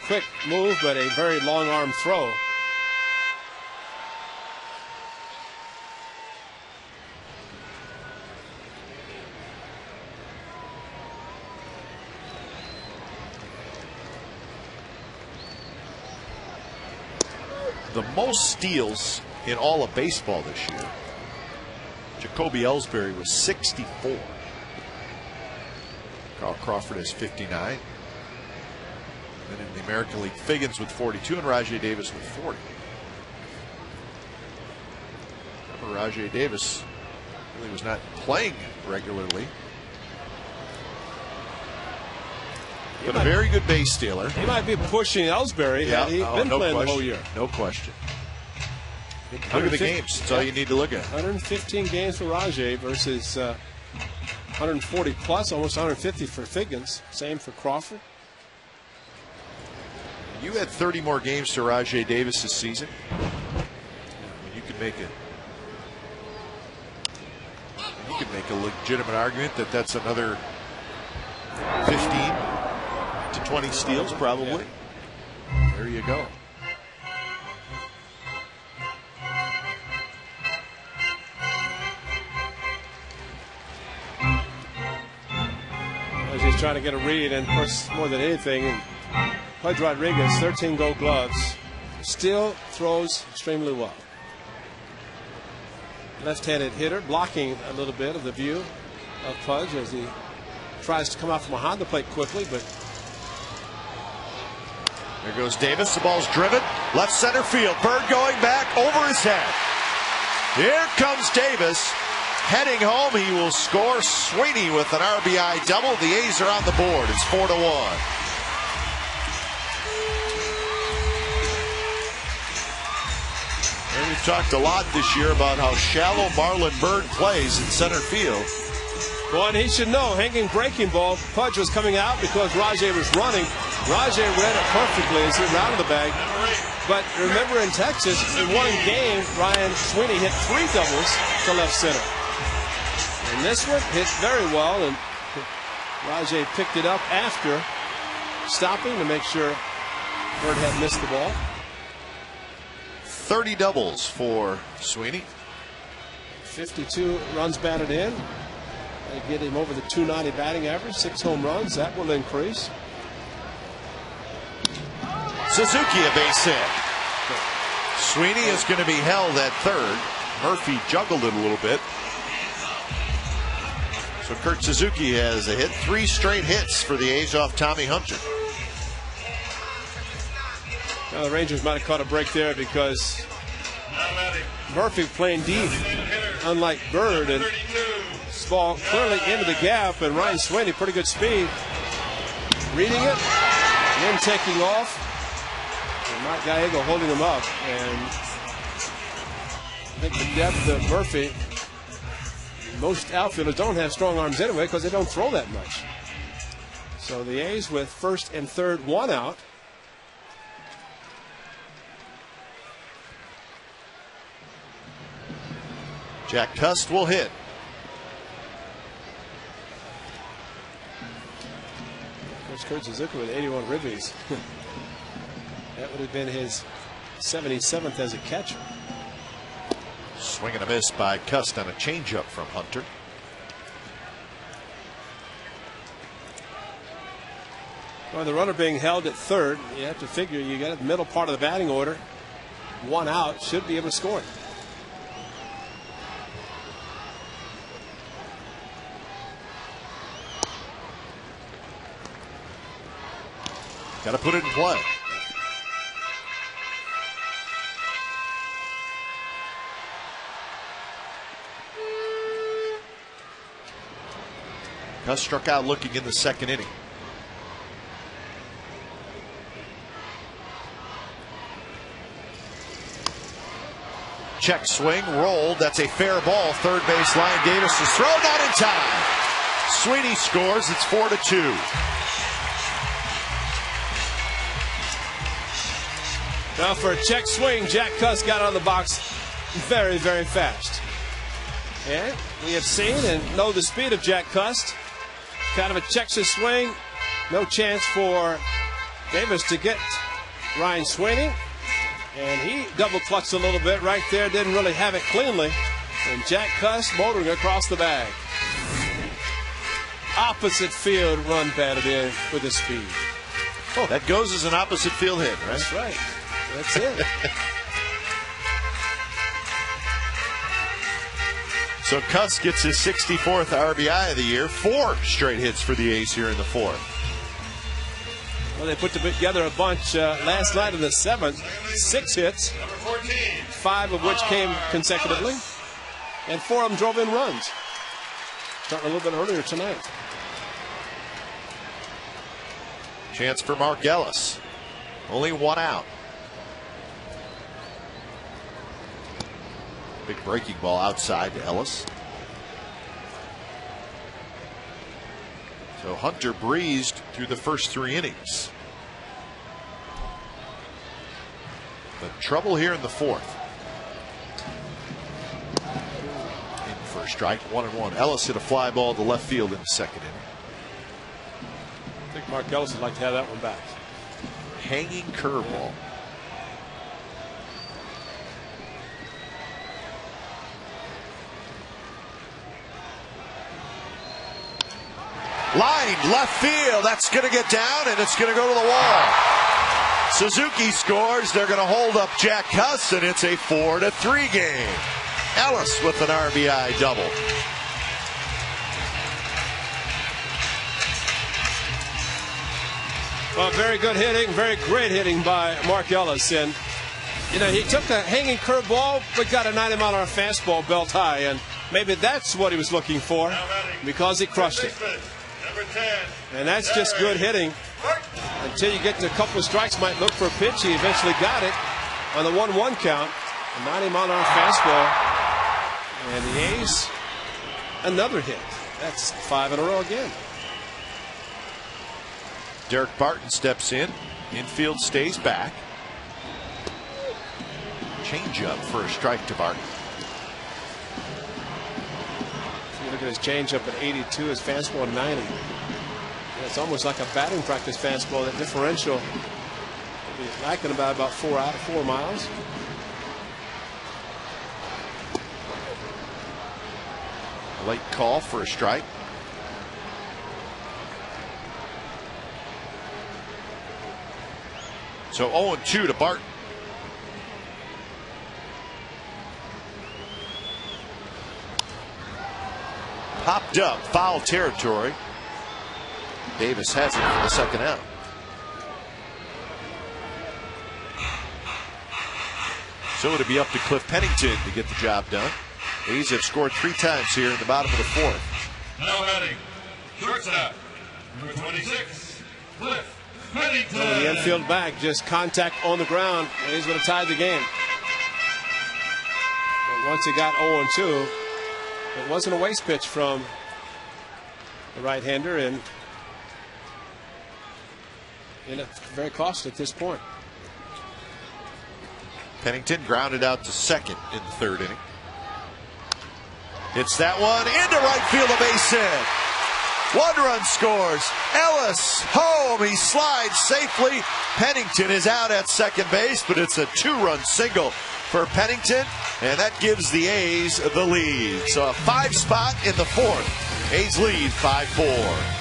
Quick move, but a very long arm throw. The most steals in all of baseball this year. Jacoby Ellsbury was 64. Carl Crawford has 59. And in the American League, Figgins with 42 and Rajai Davis with 40. Remember, Rajai Davis really was not playing regularly. But a very good base stealer. He might be pushing Ellsbury. Yeah, He's been no playing question. the whole year. No question. Look at the games. That's all you need to look at. 115 games for Rajai versus 140 plus, almost 150 for Figgins. Same for Crawford. You had 30 more games to Rajai Davis this season. You could make a legitimate argument that that's another 15 to 20 steals, probably. Yeah. There you go. As he's trying to get a read, and of course, more than anything, Pudge Rodriguez, 13 Gold Gloves, still throws extremely well. Left-handed hitter, blocking a little bit of the view of Pudge as he tries to come out from behind the plate quickly, but there goes Davis. The ball's driven left center field. Bird going back over his head. Here comes Davis heading home. He will score. Sweeney with an RBI double. The A's are on the board. It's 4-1. And we've talked a lot this year about how shallow Marlon Byrd plays in center field. Boy, and he should know, hanging breaking ball. Pudge was coming out because Rajai was running. Rajai read it perfectly as he rounded the bag. But remember, in Texas, in one game, Ryan Sweeney hit 3 doubles to left center. And this one hit very well, and Rajai picked it up after stopping to make sure Bird had missed the ball. 30 doubles for Sweeney. 52 runs batted in. They get him over the 290 batting average, 6 home runs. That will increase. Suzuki a base hit. Sweeney is going to be held at third. Murphy juggled it a little bit. So Kurt Suzuki has a hit. 3 straight hits for the A's off Tommy Hunter. Now the Rangers might have caught a break there because Murphy playing deep, unlike Bird, and this ball clearly into the gap, and Ryan Sweeney, pretty good speed. reading it, and then taking off. And Mike Gallego holding him up. And I think the depth of Murphy, most outfielders don't have strong arms anyway because they don't throw that much. So the A's with first and third, one out. Jack Cust will hit. Coach Kurt Suzuki with 81 ribbies. That would have been his 77th as a catcher. Swing and a miss by Cust on a changeup from Hunter. Well, the runner being held at third, you have to figure you got the middle part of the batting order. One out, should be able to score it. Got to put it in play. Cust struck out looking in the second inning. Check swing, rolled. That's a fair ball. Third base line. Davis is thrown out in time. Sweeney scores. It's 4-2. Now for a check swing, Jack Cust got out of the box very, very fast. And we have seen and know the speed of Jack Cust. Kind of a Texas swing. No chance for Davis to get Ryan Sweeney. And he double clutched a little bit right there. Didn't really have it cleanly. And Jack Cust motoring across the bag. Opposite field run batted in with his speed. Oh, that goes as an opposite field hit, right? That's right. That's it. So Cust gets his 64th RBI of the year. 4 straight hits for the A's here in the fourth. Well, they put together a bunch last night in the seventh. 6 hits, 5 of which came consecutively, and 4 of them drove in runs. Starting a little bit earlier tonight. Chance for Mark Ellis. Only 1 out. Big breaking ball outside to Ellis. So Hunter breezed through the first 3 innings. But trouble here in the fourth. In for a strike, 1-1. Ellis hit a fly ball to left field in the second inning. I think Mark Ellis would like to have that one back. Hanging curveball. Line left field. That's going to get down and it's going to go to the wall. Suzuki scores. They're going to hold up Jack Cust, and it's a 4-3 game. Ellis with an RBI double. Well, very good hitting, very great hitting by Mark Ellis. And, you know, he took a hanging curveball, but got a 90-mile-an-hour fastball belt high. And maybe that's what he was looking for because he crushed it. And that's just good hitting. Until you get to a couple of strikes, might look for a pitch. He eventually got it on the 1-1 count. A 90-mile-an-hour fastball. And the A's, another hit. That's 5 in a row again. Derek Barton steps in. Infield stays back. Changeup for a strike to Barton. You look at his changeup at 82, his fastball at 90. It's almost like a batting practice fastball. That differential will be lacking about 4 miles. Late call for a strike. So 0-2 to Barton. Popped up, foul territory. Davis has it for the second out. So it'll be up to Cliff Pennington to get the job done. A's have scored 3 times here in the bottom of the fourth. Now batting, shortstop, number 26, Pennington. So the infield back, just contact on the ground, and he's going to tie the game. But once he got 0-2, it wasn't a waste pitch from the right-hander, and it's very costly at this point. Pennington grounded out to second in the third inning. Hits that one into right field, a base hit. 1 run scores. Ellis home. He slides safely. Pennington is out at second base, but it's a 2-run single for Pennington, and that gives the A's the lead. So a 5 spot in the 4th. A's lead 5-4.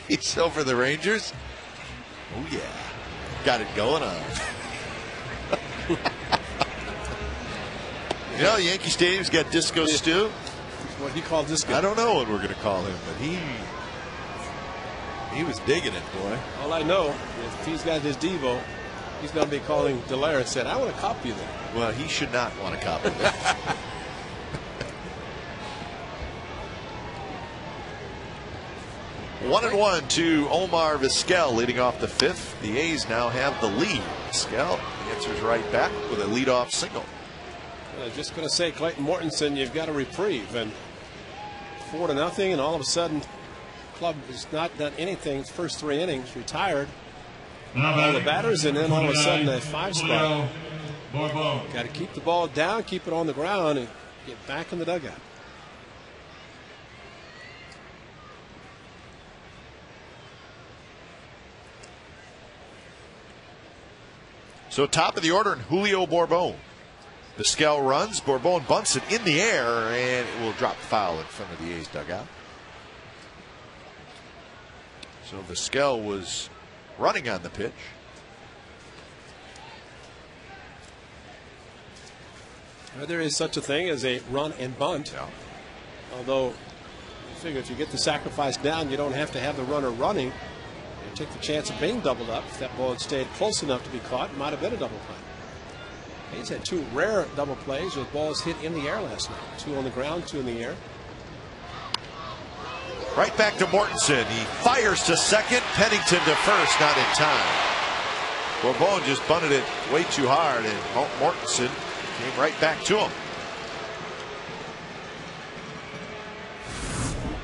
He's over the Rangers. Oh yeah, got it going on. You know, Yankee Stadium's got Disco Stew. What he called disco? I don't know what we're going to call him, but he was digging it, boy. All I know, if he's got his Devo, he's going to be calling Delaire and said, "I want to copy that." Well, he should not want to copy that. 1-1 to Omar Vizquel leading off the 5th. The A's now have the lead. Vizquel answers right back with a leadoff single. Just going to say, Clayton Mortensen, you've got a reprieve, and 4-0, and all of a sudden, the club has not done anything. Its first 3 innings, retired all the batters, and then all of a sudden, a 5 spot. Got to keep the ball down, keep it on the ground, and get back in the dugout. So top of the order, and Julio Bourbon. Vizquel runs, Bourbon bunts it in the air, and it will drop foul in front of the A's dugout. So Vizquel was running on the pitch. Well, there is such a thing as a run and bunt. Yeah. Although, you figure if you get the sacrifice down, you don't have to have the runner running. You take the chance of being doubled up. If that ball had stayed close enough to be caught, it might have been a double play. He's had 2 rare double plays with balls hit in the air last night. 2 on the ground, 2 in the air. Right back to Mortensen. He fires to second. Pennington to first, not in time. Bourbon just bunted it way too hard, and Mortensen came right back to him.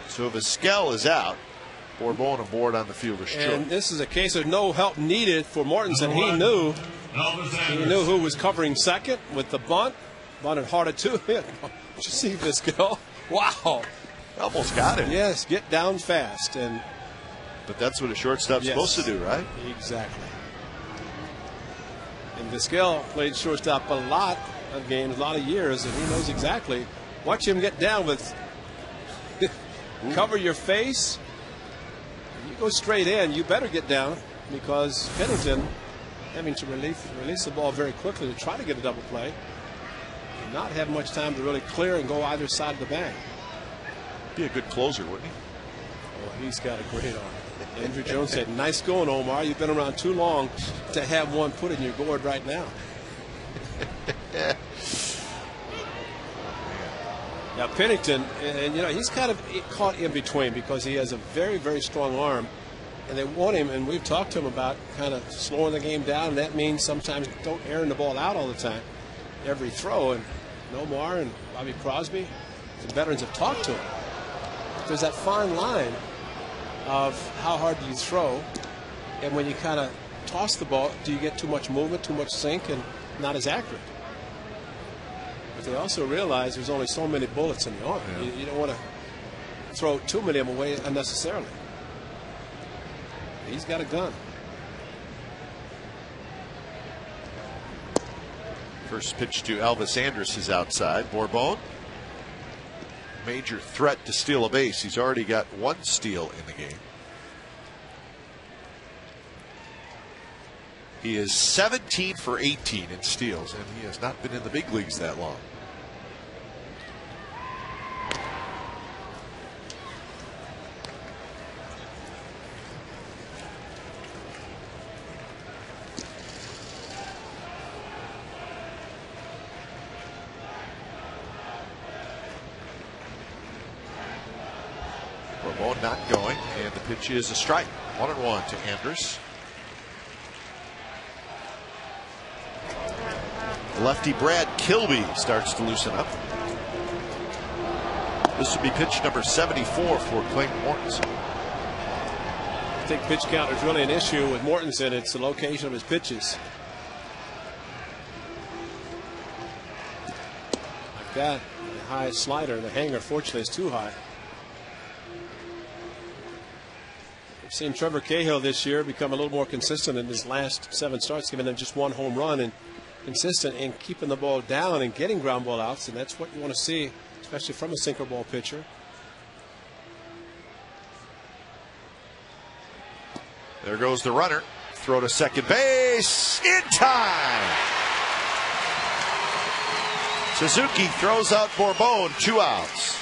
So Vizquel is out. Bourbon aboard on the fielder's choice. And this is a case of no help needed for Mortensen. He knew who was covering second with the bunt. Bunted harder to hit. Did you see Vizquel? Wow. Almost got it. Yes, get down fast. But that's what a shortstop's supposed to do, right? Exactly. And Vizquel played shortstop a lot of games, a lot of years, and he knows exactly. Watch him get down with cover your face. You go straight in, you better get down, because Pennington having to release the ball very quickly to try to get a double play. Not have much time to really clear and go either side of the bag. Be a good closer, wouldn't he? Oh, he's got a great arm. Andrew Jones said, "Nice going, Omar. You've been around too long to have one put in your gourd right now." Now Pennington, and you know, he's kind of caught in between because he has a very, very strong arm, and they want him, and we've talked to him about kind of slowing the game down, and that means sometimes don't airing the ball out all the time, every throw. And Omar and Bobby Crosby, the veterans, have talked to him. There's that fine line of how hard do you throw, and when you kind of toss the ball, do you get too much movement, too much sink, and not as accurate. But they also realize there's only so many bullets in the arm. Yeah. You don't want to throw too many of them away unnecessarily. He's got a gun. First pitch to Elvis Andrus is outside. Bourbon, major threat to steal a base. He's already got one steal in the game. He is 17 for 18 in steals, and he has not been in the big leagues that long. Bourbon not going, and the pitch is a strike. 1-1 to Andrus. Lefty Brad Kilby starts to loosen up. This would be pitch number 74 for Clayton Mortensen. I think pitch count is really an issue with Mortensen. It's the location of his pitches. Like that, the high slider, the hanger, fortunately, is too high. We've seen Trevor Cahill this year become a little more consistent in his last 7 starts, giving them just 1 home run, and consistent in keeping the ball down and getting ground ball outs, and that's what you want to see, especially from a sinker ball pitcher. There goes the runner. Throw to second base in time. Suzuki throws out Bourbon, 2 outs.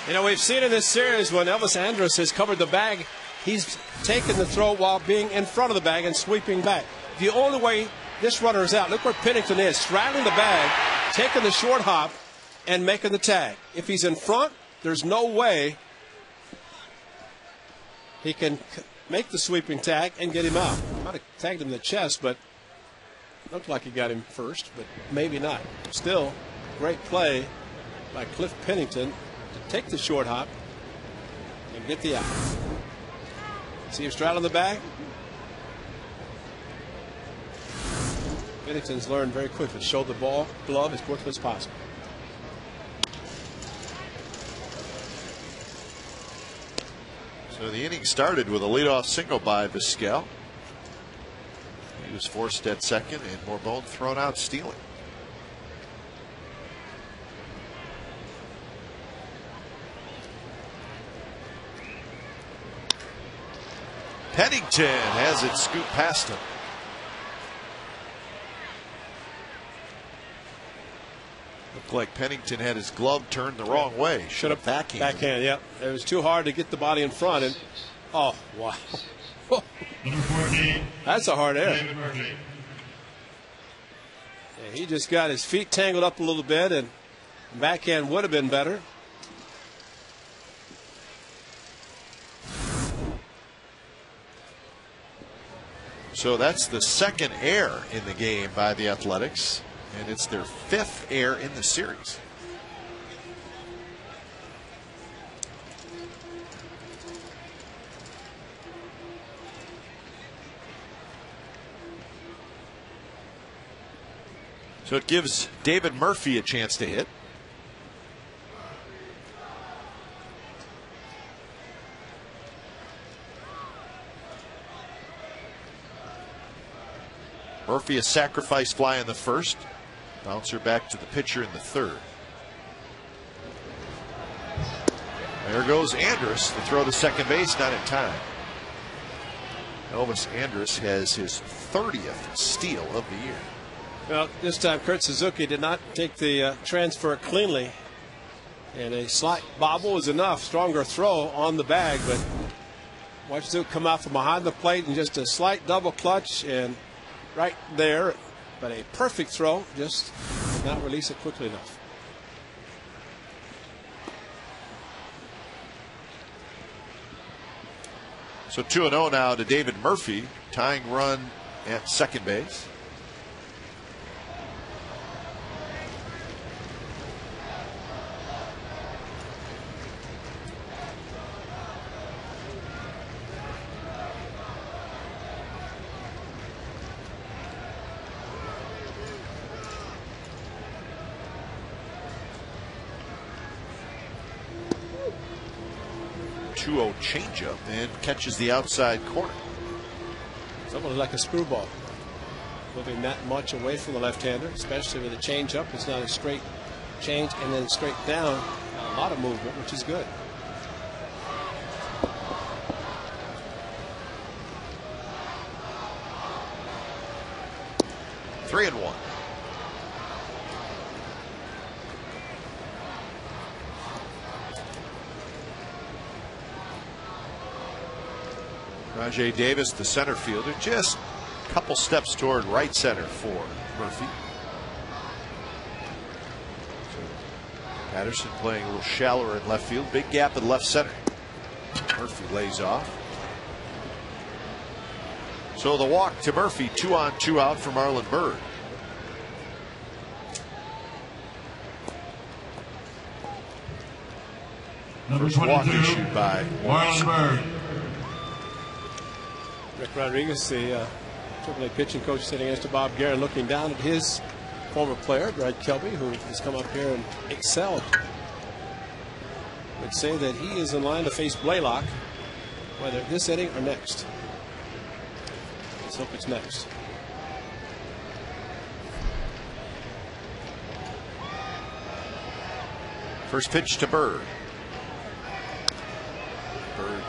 You know, we've seen in this series when Elvis Andrus has covered the bag, he's taken the throw while being in front of the bag and sweeping back. The only way this runner is out, look where Pennington is, straddling the bag, taking the short hop, and making the tag. If he's in front, there's no way he can make the sweeping tag and get him out. Might have tagged him in the chest, but looked like he got him first, but maybe not. Still, great play by Cliff Pennington to take the short hop and get the out. See him straddling the bag? Pennington's learned very quickly. Show the ball glove as quickly as possible. So the inning started with a leadoff single by Vizquel. He was forced at second, and Bourbon thrown out stealing. Pennington has it scooped past him. Looked like Pennington had his glove turned the wrong way. Should have backhand, yeah. It was too hard to get the body in front, and oh wow. Number 14. That's a hard error. David Murphy. Yeah, he just got his feet tangled up a little bit, and backhand would have been better. So that's the second error in the game by the Athletics, and it's their 5th error in the series. So it gives David Murphy a chance to hit. Murphy a sacrifice fly in the first. Bouncer back to the pitcher in the third. There goes Andrus to throw to second base, not in time. Elvis Andrus has his 30th steal of the year. Well, this time Kurt Suzuki did not take the transfer cleanly. And a slight bobble is enough. Stronger throw on the bag, but watch Suzuki come out from behind the plate and just a slight double clutch and right there. But a perfect throw, just did not release it quickly enough. So 2-0 now to David Murphy, tying run at second base. Changeup and catches the outside corner. It's almost like a screwball, moving that much away from the left-hander, especially with a changeup. It's not a straight change and then straight down. A lot of movement, which is good. Three and one. Rajay Davis, the center fielder, just a couple steps toward right center for Murphy. So Patterson playing a little shallower in left field. Big gap in left center. Murphy lays off. So the walk to Murphy, 2 on 2 out for Marlon Byrd. Number First walk 22, issued by Marlon Byrd. Rick Rodriguez, the AAA pitching coach, sitting next to Bob Guerin, looking down at his former player, Brad Kelby, who has come up here and excelled. Would say that he is in line to face Blaylock, whether this inning or next. Let's hope it's next. First pitch to Byrd. Byrd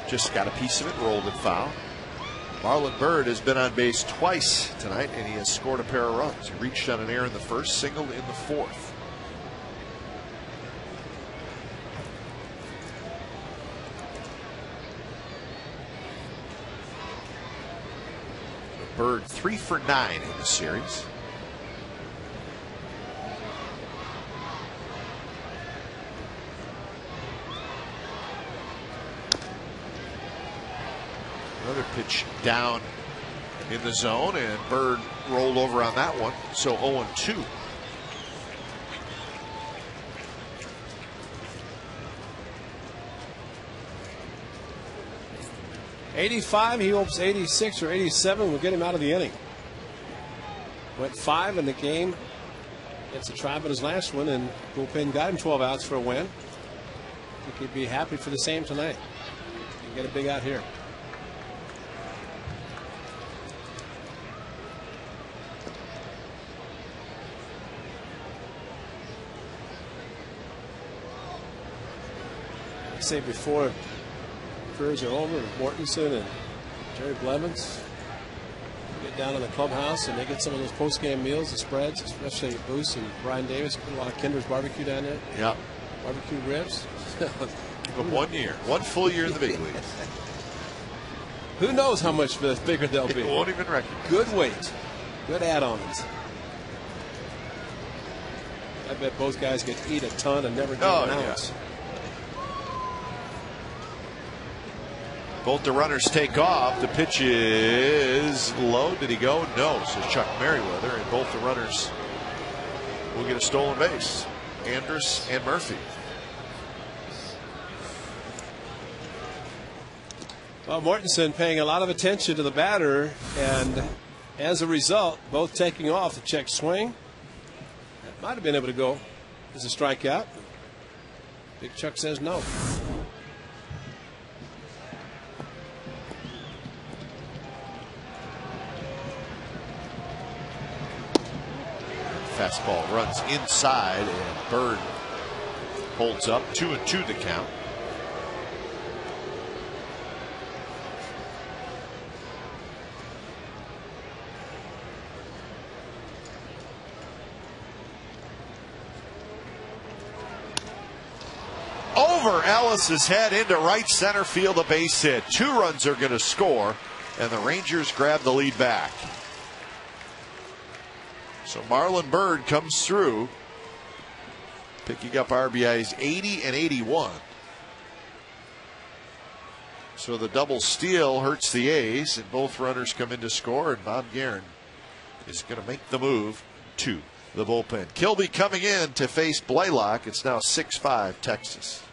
just got a piece of it, rolled it foul. Marlon Byrd has been on base twice tonight, and he has scored a pair of runs. He reached on an error in the first, singled in the fourth. Byrd 3 for 9 in the series. Another pitch down in the zone, and Byrd rolled over on that one. So 0-2. '85. He hopes 86 or 87 will get him out of the inning. Went 5 in the game against the Tribe in his last one, and bullpen got him 12 outs for a win. I think he'd be happy for the same tonight. He can get a big out here. I say before careers are over, Mortensen and Jerry Blevins get down in the clubhouse and they get some of those post-game meals, the spreads, especially Boos and Brian Davis. Put a lot of Kinder's barbecue down there. Yeah. Barbecue ribs. Give them 1 year, 1 full year in the big leagues. Who knows how much bigger they'll be? Won't even recognize. Good weight, good add-ons. I bet both guys could eat a ton and never get an ounce. Both the runners take off. The pitch is low. Did he go? No, says Chuck Merriweather. And both the runners will get a stolen base. Andrus and Murphy. Well, Mortensen paying a lot of attention to the batter, and as a result, both taking off the check swing. That might have been able to go as a strikeout. Big Chuck says no. fastball runs inside, and Bird holds up. 2-2 to count. Over Ellis's head into right center field, a base hit. 2 runs are going to score, and the Rangers grab the lead back. So Marlon Byrd comes through, picking up RBIs 80 and 81. So the double steal hurts the A's, and both runners come in to score, and Bob Guerin is going to make the move to the bullpen. Kilby coming in to face Blaylock. It's now 6-5 Texas.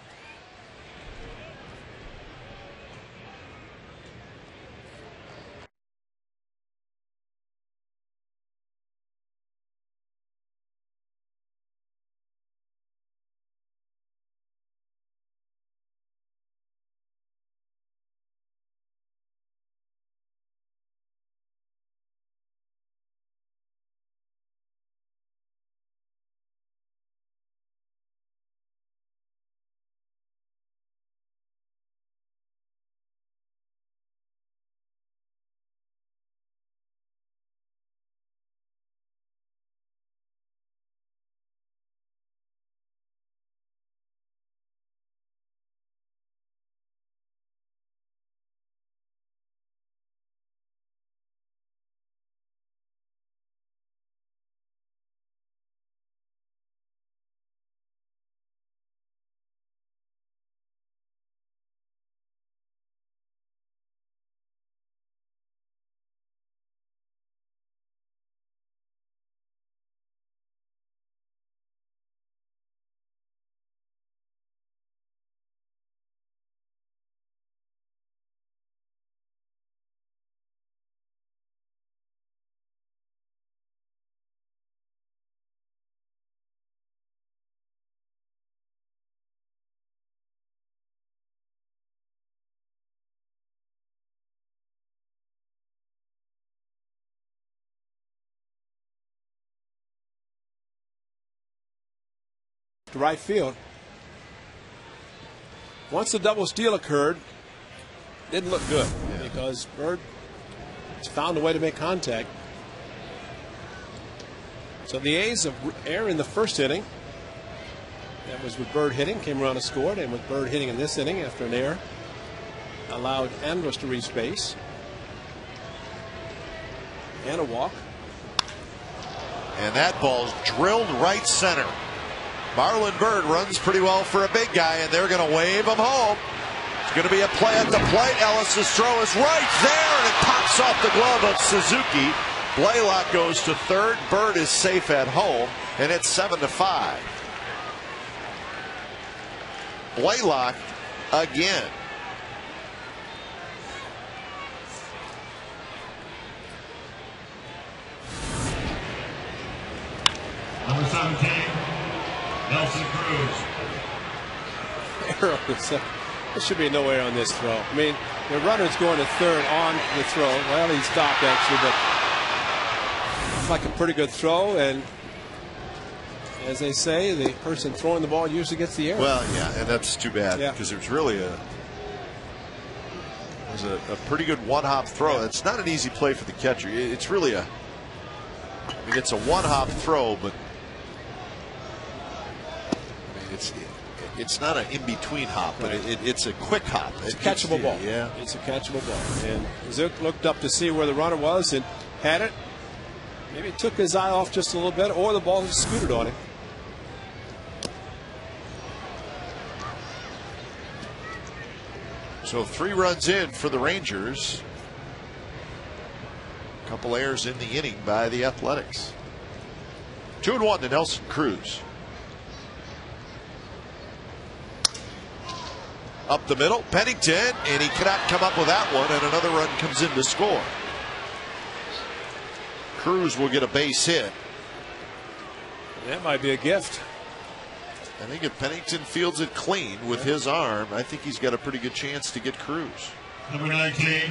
To right field. Once the double steal occurred, didn't look good because Bird has found a way to make contact. So the A's have error in the first inning. That was with Bird hitting, came around and scored, and with Bird hitting in this inning after an error, allowed Andrus to reach base. And a walk. And that ball's drilled right center. Marlon Byrd runs pretty well for a big guy, and they're going to wave him home. It's going to be a play at the plate. Ellis's throw is right there, and it pops off the glove of Suzuki. Blaylock goes to third. Byrd is safe at home, and it's 7-5. Blaylock again. Number 17. Nelson Cruz. Error on this. There should be no error on this throw. I mean, the runner's going to third on the throw. Well, he stopped actually, but it's like a pretty good throw. And as they say, the person throwing the ball usually gets the error. Well, yeah, and that's too bad because it was really a pretty good one-hop throw. It's not an easy play for the catcher. It's really I mean, it's a one-hop throw, but it's not an in-between hop, but it's a quick hop. It's a catchable ball. Yeah, it's a catchable ball. And Zook looked up to see where the runner was and had it. Maybe took his eye off just a little bit, or the ball just scooted on him. So 3 runs in for the Rangers. A couple errors in the inning by the Athletics. 2-1 to Nelson Cruz. Up the middle, Pennington, and he cannot come up with that one, and another run comes in to score. Cruz will get a base hit. That might be a gift. I think if Pennington fields it clean with his arm, I think he's got a pretty good chance to get Cruz. Number 19.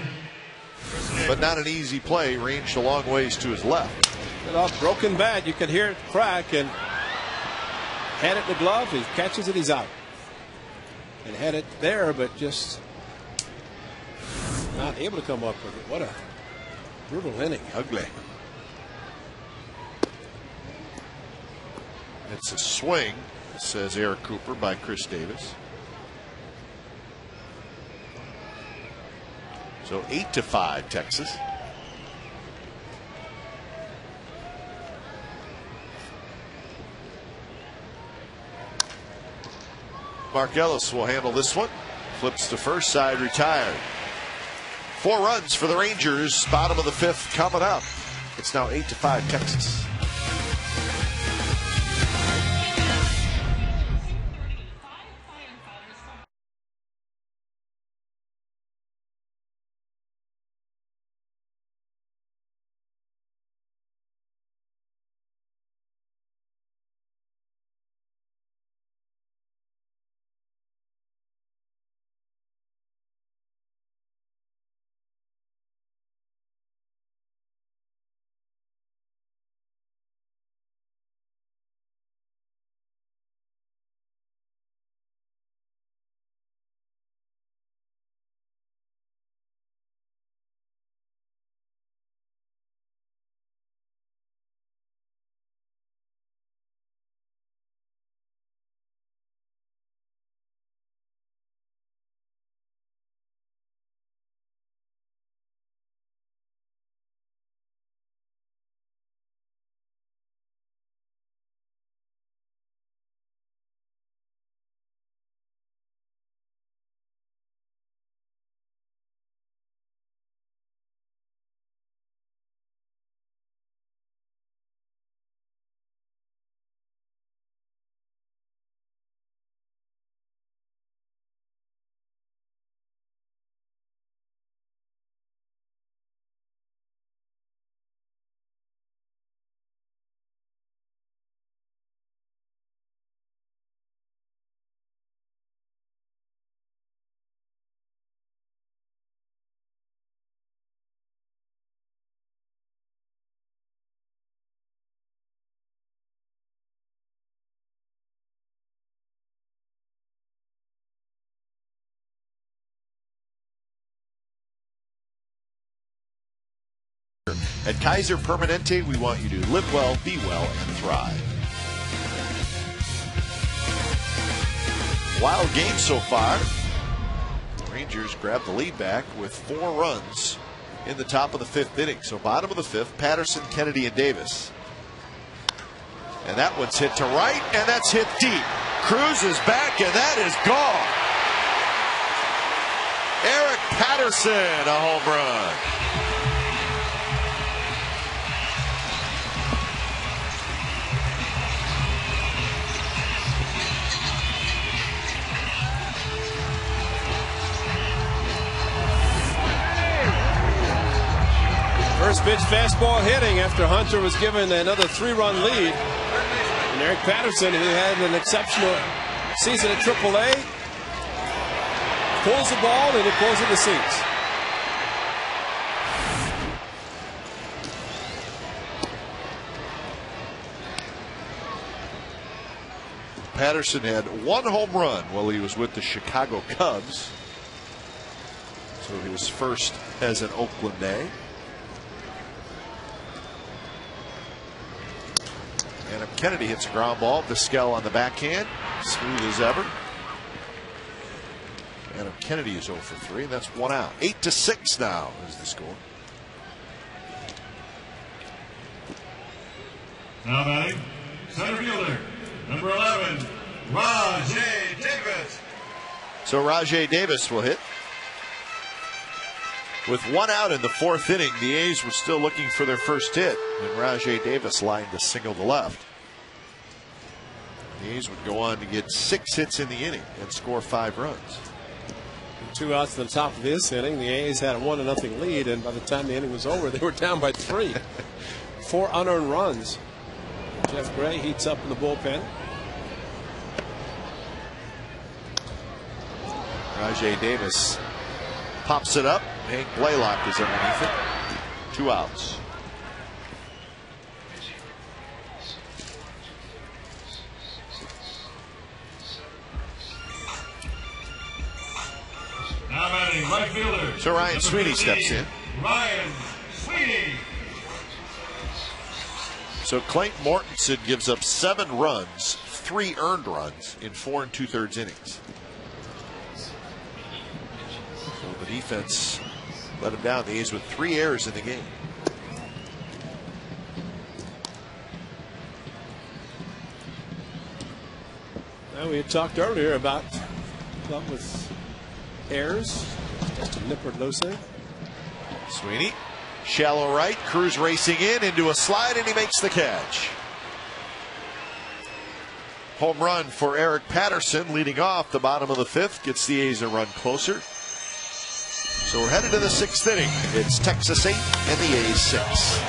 But not an easy play, ranged a long ways to his left. With a broken bat, you could hear it crack, and had it in the glove. He catches it, he's out. And had it there, but just not able to come up with it. What a brutal inning. Ugly. It's a swing, says Eric Cooper by Chris Davis. So 8-5 Texas. Mark Ellis will handle this one. Flips to first, side retired. 4 runs for the Rangers. Bottom of the 5th coming up. It's now 8-5 Texas. At Kaiser Permanente, we want you to live well, be well, and thrive. Wild game so far. The Rangers grab the lead back with 4 runs in the top of the 5th inning. So bottom of the 5th, Patterson, Kennedy, and Davis. And that one's hit to right, and that's hit deep. Cruz is back, and that is gone. Eric Patterson, a home run. First pitch fastball hitting after Hunter was given another 3-run lead. And Eric Patterson, who had an exceptional season at AAA, pulls the ball and it pulls in the seats. Patterson had 1 home run while he was with the Chicago Cubs. So his first as an Oakland A. And Kennedy hits a ground ball. Vizquel on the backhand. Smooth as ever. And Kennedy is 0 for 3. That's 1 out. 8-6 now is the score. Now batting, center fielder, number 11, Rajay Davis. So Rajay Davis will hit. With 1 out in the 4th inning, the A's were still looking for their first hit, and Rajay Davis lined to single to left. The A's would go on to get 6 hits in the inning and score 5 runs. 2 outs in the top of this inning. The A's had a 1-0 lead, and by the time the inning was over, they were down by 3. 4 unearned runs. Jeff Gray heats up in the bullpen. Rajay Davis pops it up. Hank Blaylock is underneath it. 2 outs. playing right fielder. So Ryan Sweeney steps in. Ryan Sweeney. So Clayton Mortensen gives up 7 runs, 3 earned runs in 4 2/3 innings. So the defense let him down. The A's with 3 errors in the game. Well, we had talked earlier about with errors, just a nipper loose thing. Sweeney, shallow right, Cruz racing in into a slide, and he makes the catch. Home run for Eric Patterson, leading off the bottom of the 5th, gets the A's a run closer. So we're headed to the 6th inning. It's Texas 8 and the A's 6.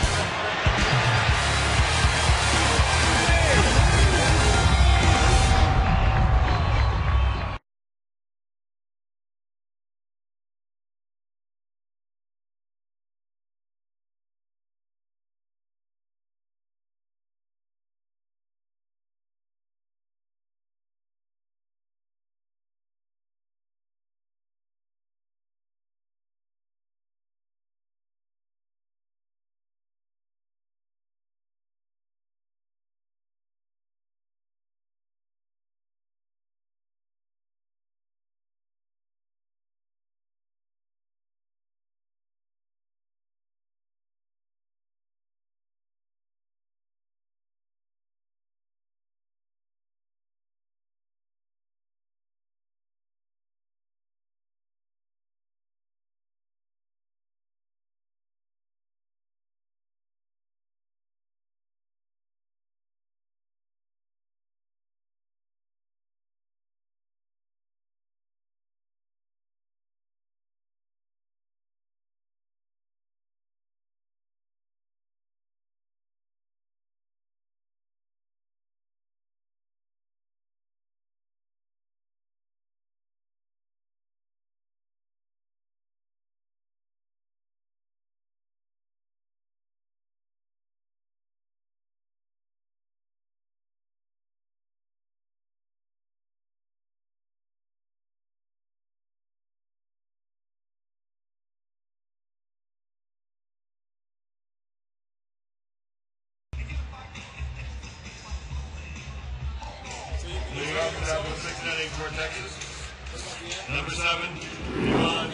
Number 7.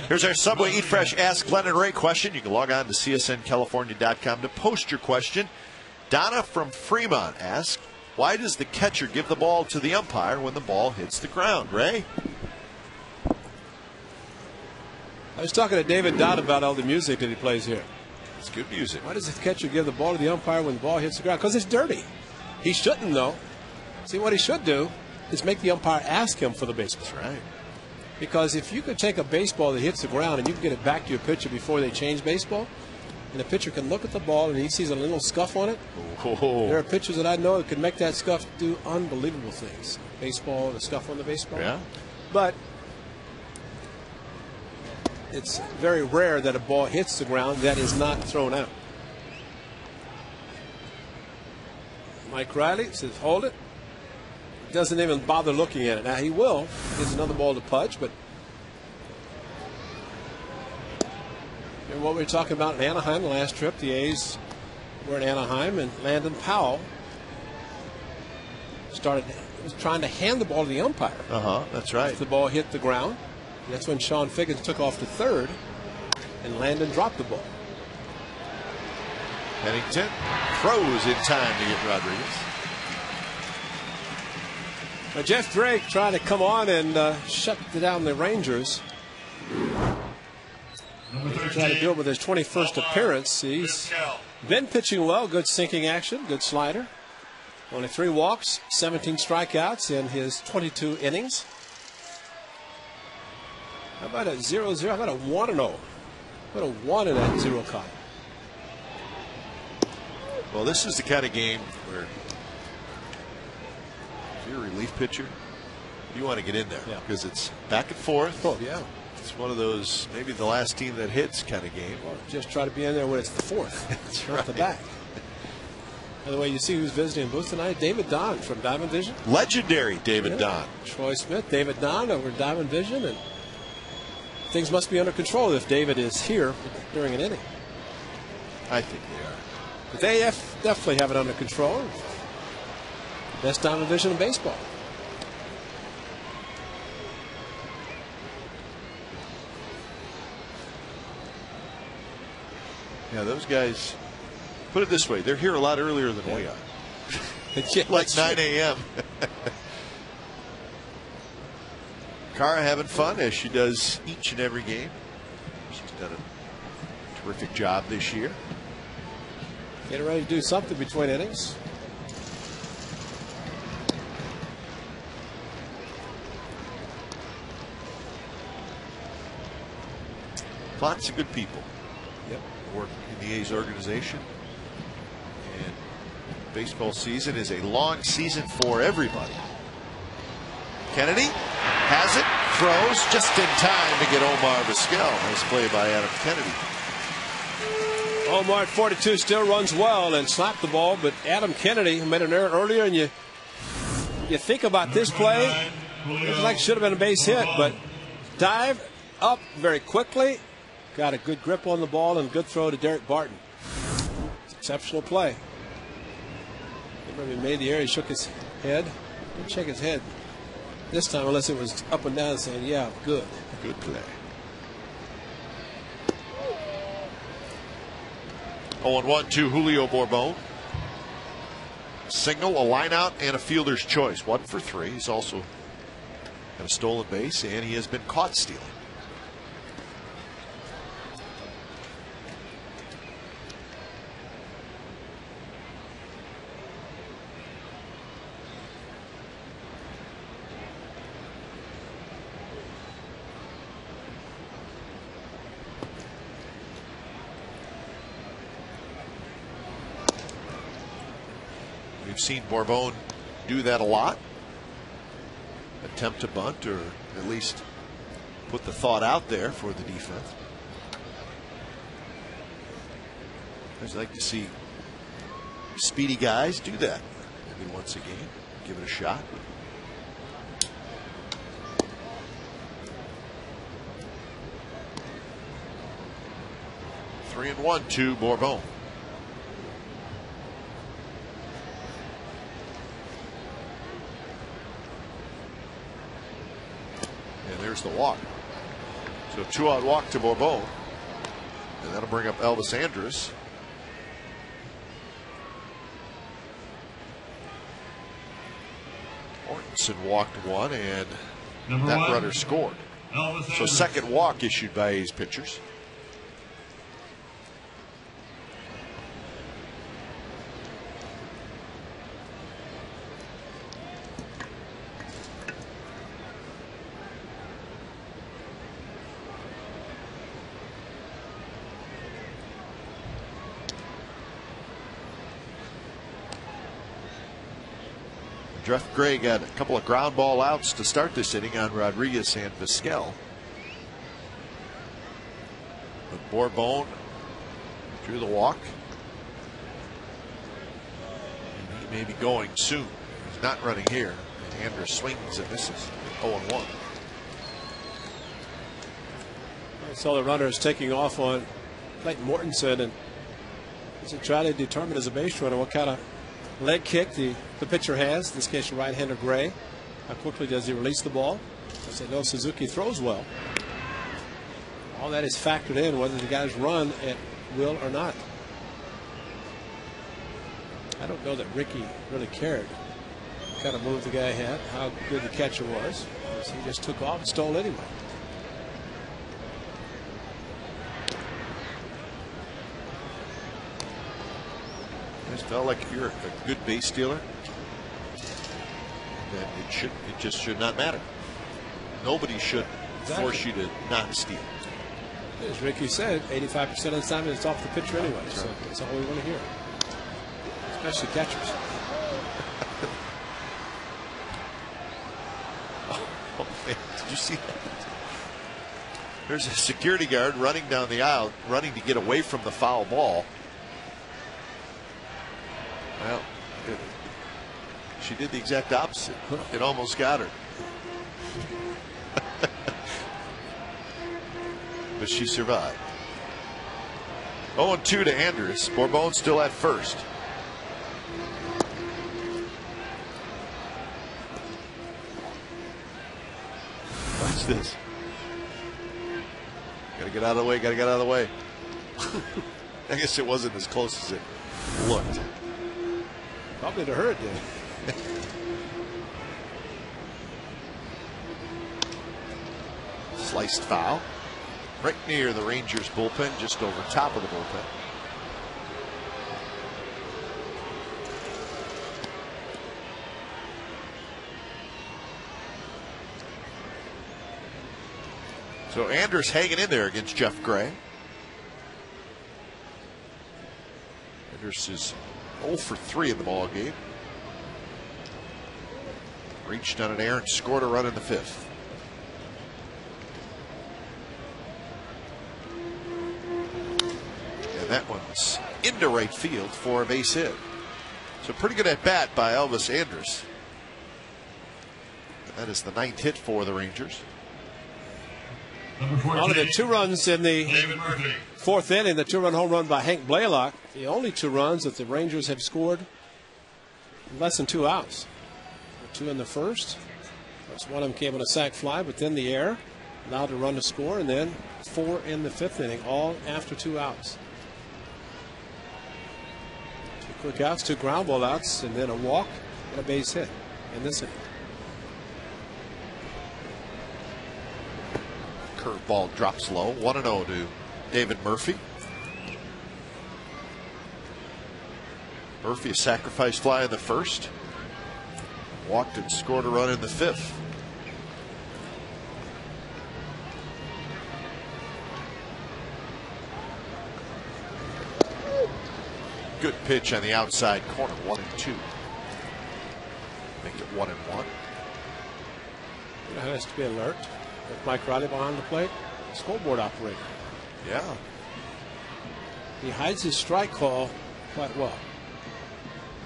Here's our Subway Eat Fresh Ask Glenn and Ray question. You can log on to csncalifornia.com to post your question. Donna from Fremont asks, why does the catcher give the ball to the umpire when the ball hits the ground? Ray? I was talking to David Dodd about all the music that he plays here. It's good music. Why does the catcher give the ball to the umpire when the ball hits the ground? Because it's dirty. He shouldn't, though. See, what he should do is make the umpire ask him for the baseball. That's right. Because if you could take a baseball that hits the ground and you can get it back to your pitcher before they change baseball, and the pitcher can look at the ball and he sees a little scuff on it. Oh. There are pitchers that I know that can make that scuff do unbelievable things. Baseball, the scuff on the baseball. Yeah. But it's very rare that a ball hits the ground that is not thrown out. Mike Riley says, hold it. Doesn't even bother looking at it. Now he will. Gets another ball to punch, but and what we were talking about in Anaheim the last trip, the A's were in Anaheim, and Landon Powell was trying to hand the ball to the umpire. That's right. The ball hit the ground. That's when Sean Figgins took off to third, and Landon dropped the ball. Pennington throws in time to get Rodriguez. Now Jeff Drake trying to come on and shut down the Rangers. Trying to do it with his 21st appearance. He's been pitching well. Good sinking action. Good slider. Only 3 walks, 17 strikeouts in his 22 innings. How about a 0-0? How about a 1-0? How about a 1 in that 0 column? Well, this is the kind of game where if you're a relief pitcher, you want to get in there because it's back and forth. Oh, yeah. It's one of those maybe the last team that hits kind of game. Or just try to be in there when it's the 4th. That's right. At the back. By the way, you see who's visiting booth tonight? David Don from Diamond Vision. Legendary David Don. Troy Smith, David Don over at Diamond Vision, and things must be under control if David is here during an inning. I think they are. But they definitely have it under control. Best down division in baseball. Yeah, those guys, put it this way, they're here a lot earlier than we are. Like 9 a.m. Cara having fun as she does each and every game. She's done a terrific job this year. Getting ready to do something between innings. Lots of good people. Yep. Work in the A's organization. And baseball season is a long season for everybody. Kennedy has it, throws just in time to get Omar Vizquel. Nice play by Adam Kennedy. Omar at 42 still runs well and slapped the ball, but Adam Kennedy made an error earlier, and you think about this play, it's like it should have been a base hit, but dive up very quickly, got a good grip on the ball, and a good throw to Derek Barton. It's an exceptional play. Remember, he made the error, he shook his head. Didn't shake his head this time unless it was up and down saying, yeah, good. Good play. 0-1 to Julio Bourbon. Single, a line out, and a fielder's choice. 1 for 3. He's also got a stolen base, and he has been caught stealing. We've seen Bourbon do that a lot. Attempt to bunt, or at least put the thought out there for the defense. I'd like to see speedy guys do that maybe once a game. Give it a shot. Three and 1 to Bourbon. There's the walk. So 2-out walk to Bourbon. And that'll bring up Elvis Andrus. Mortensen walked 1, and that runner scored. So second walk issued by A's pitchers. Jeff Gray got a couple of ground ball outs to start this inning on Rodriguez and Vizquel. But Bourbon drew the walk. And he may be going soon. He's not running here. And Andrus swings and misses. 0-1. I saw the runner is taking off on Clayton Mortensen, and as he tried to determine as a base runner what kind of leg kick the pitcher has, in this case right-hander Gray. How quickly does he release the ball? As I know, Suzuki throws well. All that is factored in whether the guys run at will or not. I don't know that Ricky really cared what kind of move the guy had, how good the catcher was. He just took off and stole anyway. Just felt like if you're a good base stealer, then it just should not matter. Nobody should force you to not steal. As Ricky said, 85% of the time it's off the pitcher anyway. So that's all we want to hear, especially catchers. Oh man, did you see that? There's a security guard running down the aisle, running to get away from the foul ball. Well, she did the exact opposite. It almost got her. but she survived. 0-2 to Andrus. Bourbon still at first. Watch this. Gotta get out of the way, gotta get out of the way. I guess it wasn't as close as it looked. Probably to her it did. Sliced foul. Right near the Rangers bullpen, just over top of the bullpen. So Andrus hanging in there against Jeff Gray. Andrus is 0 for 3 in the ball game. Reached on an error and scored a run in the 5th. And that one's into right field for a base hit. So pretty good at bat by Elvis Andrus. And that is the 9th hit for the Rangers. Out of the 2 runs in the 4th inning, the 2-run home run by Hank Blaylock, the only 2 runs that the Rangers have scored in less than 2 outs. 2 in the first. One of them came on a sac fly, but then the error allowed the run to score, and then 4 in the 5th inning, all after 2 outs. 2 quick outs, 2 ground ball outs, and then a walk and a base hit in this inning. Curveball drops low. 1-0 to David Murphy. Murphy a sacrifice fly in the 1st. Walked and scored a run in the 5th. Good pitch on the outside corner. 1-2. Make it 1-1. It has to be alert. With Mike Riley behind the plate, scoreboard operator. Yeah. He hides his strike call quite well.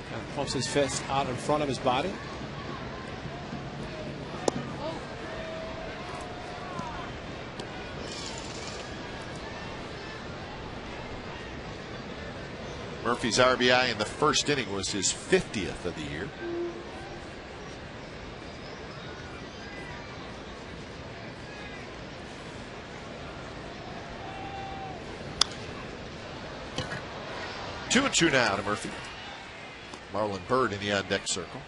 Kind of pumps his fist out in front of his body. Murphy's RBI in the 1st inning was his 50th of the year. Two and 2 now to Murphy. Marlon Byrd in the on-deck circle.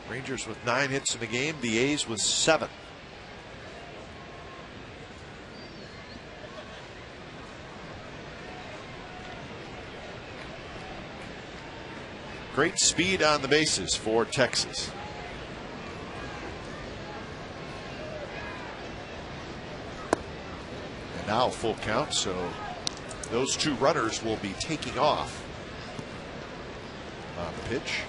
Rangers with 9 hits in the game. The A's with 7. Great speed on the bases for Texas. Now full count, so those 2 runners will be taking off on the pitch.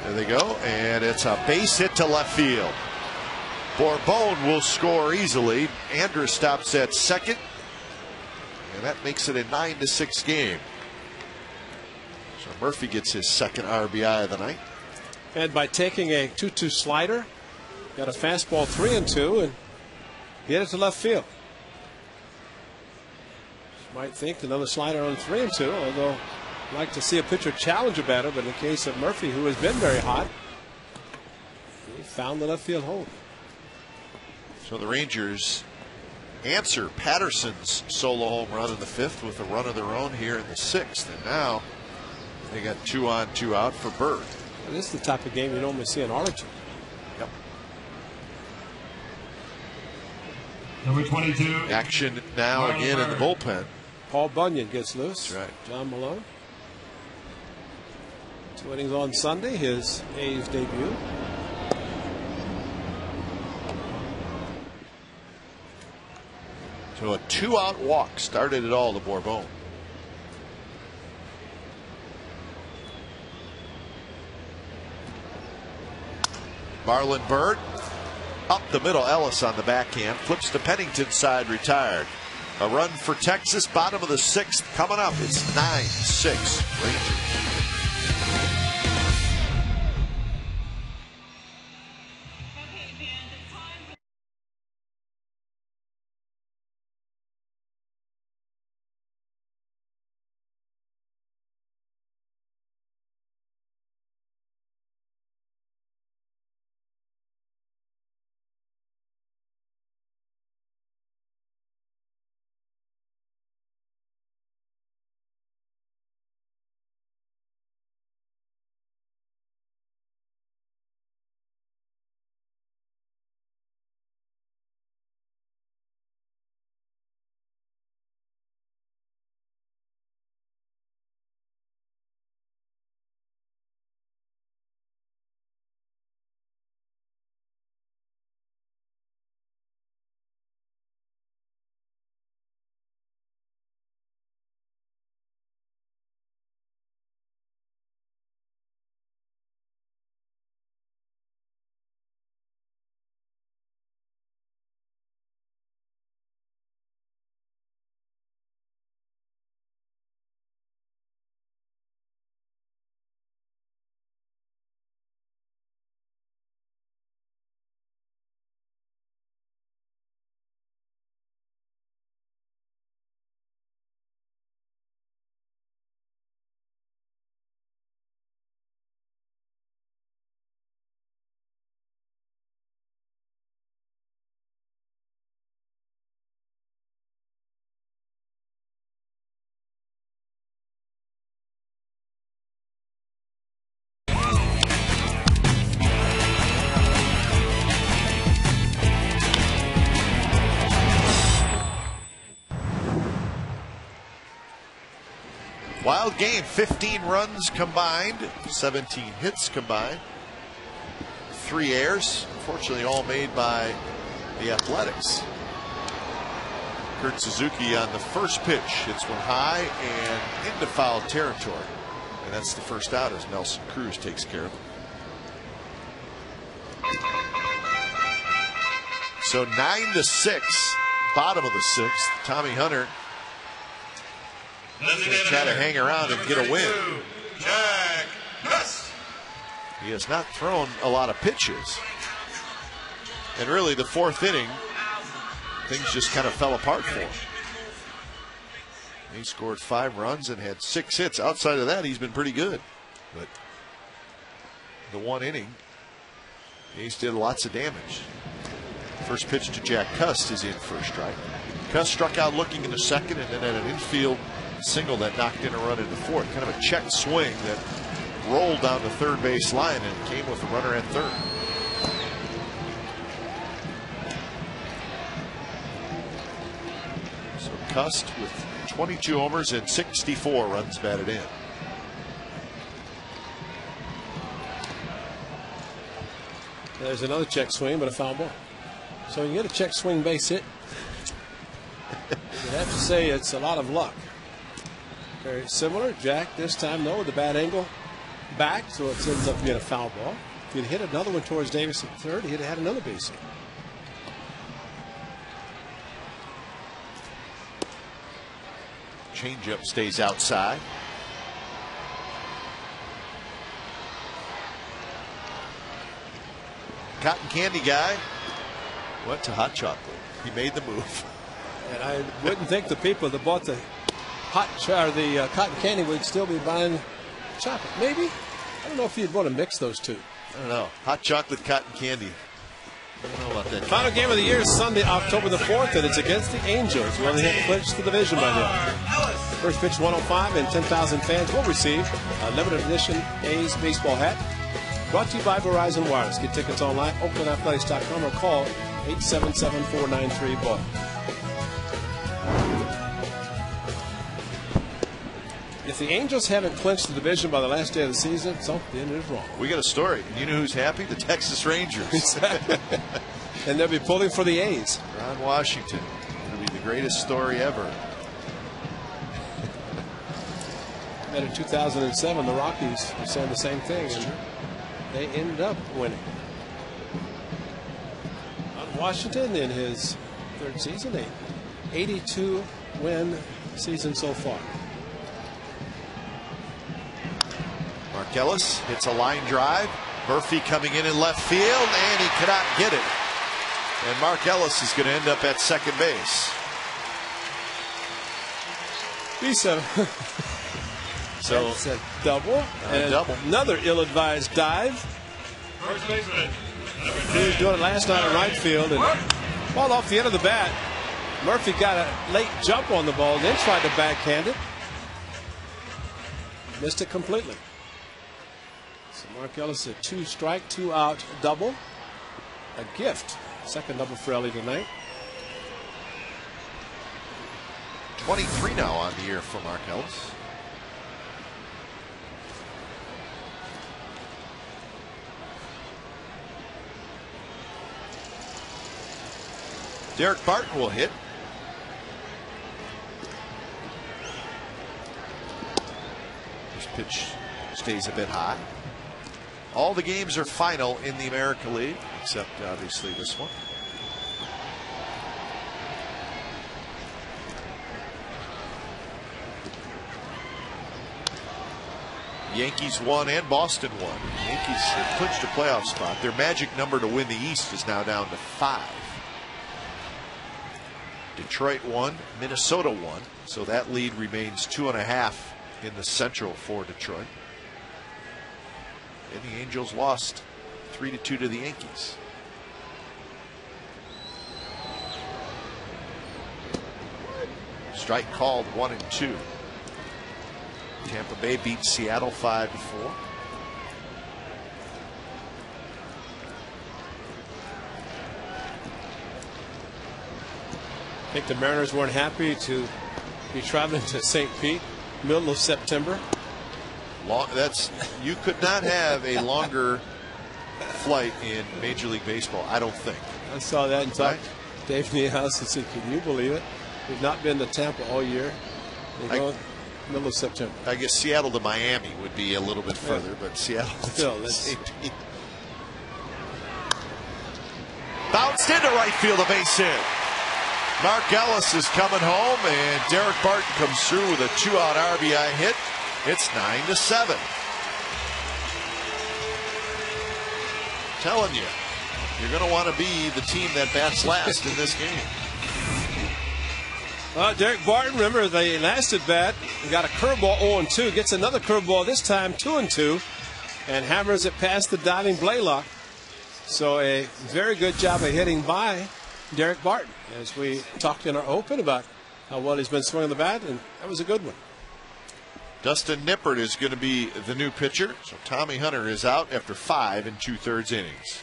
There they go, and it's a base hit to left field. Bourbon will score easily. Andrus stops at second. And that makes it a 9-6 game. So Murphy gets his 2nd RBI of the night. And by taking a 2-2 slider, got a fastball 3-2 and get it to left field. You might think another slider on 3-2, although I'd like to see a pitcher challenge a batter, but in the case of Murphy, who has been very hot, he found the left field hole. So the Rangers answer Patterson's solo home run in the 5th with a run of their own here in the 6th. And now they got 2 on, 2 out for Byrd. Well, this is the type of game you normally see in Arlington. Yep. Number 22. Action now again in the bullpen. Paul Bunyan gets loose. That's right. John Malone. 2 innings on Sunday, his A's debut. So a 2-out walk started it all to Bourbon. Marlon Byrd Up the middle, Ellis on the backhand. Flips to Pennington's side, retired. A run for Texas, bottom of the 6th coming up. It's 9-6 Rangers. Wild game, 15 runs combined, 17 hits combined, 3 errors, unfortunately all made by the Athletics. Kurt Suzuki on the first pitch hits one high and into foul territory, and that's the first out as Nelson Cruz takes care of it. So 9-6, bottom of the 6th. Tommy Hunter try to hang around and get a win. He has not thrown a lot of pitches. And really the 4th inning, things just kind of fell apart for him. He scored 5 runs and had 6 hits. Outside of that, he's been pretty good. But the 1 inning, he's did lots of damage. First pitch to Jack Cust is in for a strike. Cust struck out looking in the 2nd and then had an infield single that knocked in a run in the 4th. Kind of a check swing that rolled down the 3rd base line and came with a runner at 3rd. So Cust with 22 homers and 64 runs batted in. There's another check swing, but a foul ball. So you get a check swing base hit. You have to say it's a lot of luck. Very similar. Jack this time though with the bad angle back, so it ends up being a foul ball. If he'd hit another one towards Davis at 3rd, he'd have had another base hit. Changeup stays outside. Cotton candy guy went to hot chocolate. He made the move. And I wouldn't think the people that bought the cotton candy would still be buying chocolate. Maybe. I don't know if you'd want to mix those two. I don't know. Hot chocolate, cotton candy. I don't know about that. Final game of the year is Sunday, October the 4th, and it's against the Angels. We only have clinched the division by now. First pitch 105, and 10,000 fans will receive a limited edition A's baseball hat. Brought to you by Verizon Wireless. Get tickets online, OaklandAthletics.com, or call 877-493-BALL. If the Angels haven't clinched the division by the last day of the season, something is wrong. We got a story. You know who's happy? The Texas Rangers. And they'll be pulling for the A's. Ron Washington. It'll be the greatest story ever. And in 2007, the Rockies were saying the same thing. And they ended up winning. Washington in his third season, a 82 win season so far. Marcellus hits a line drive. Murphy coming in left field, and he cannot get it. And Marcellus is going to end up at second base. So that's a double. And double. Another ill-advised dive. First baseman. He was doing it last night in right field and ball off the end of the bat. Murphy got a late jump on the ball, then tried to backhand it. Missed it completely. So Marcellus a 2-strike, 2-out double. A gift. Second double for Ellie tonight. 23 now on the year for Marcellus. Derek Barton will hit. This pitch stays a bit high. All the games are final in the American League, except obviously this one. Yankees won and Boston won. The Yankees have clinched a playoff spot. Their magic number to win the East is now down to 5. Detroit won, Minnesota won, so that lead remains 2.5 in the Central for Detroit. And the Angels lost 3-2 to the Yankees. Strike called 1-2. Tampa Bay beat Seattle 5-4. I think the Mariners weren't happy to be traveling to St. Pete middle of September. You could not have a longer flight in Major League Baseball, I don't think. I saw that and talked to Dave Niehaus and said, can you believe it? We've not been to Tampa all year. They go middle of September. I guess Seattle to Miami would be a little bit further, but Seattle to St. Pete. Bounced into right field, a base hit. Marcellus is coming home, and Derek Barton comes through with a 2-out RBI hit. It's 9-7. Telling you, you're going to want to be the team that bats last in this game. Derek Barton, remember the last at bat, got a curveball 0-2, gets another curveball this time 2-2, and hammers it past the diving Blaylock. So a very good job of hitting by Derek Barton, as we talked in our open about how well he's been swinging the bat, and that was a good one. Dustin Nippert is going to be the new pitcher. So Tommy Hunter is out after 5 2/3 innings.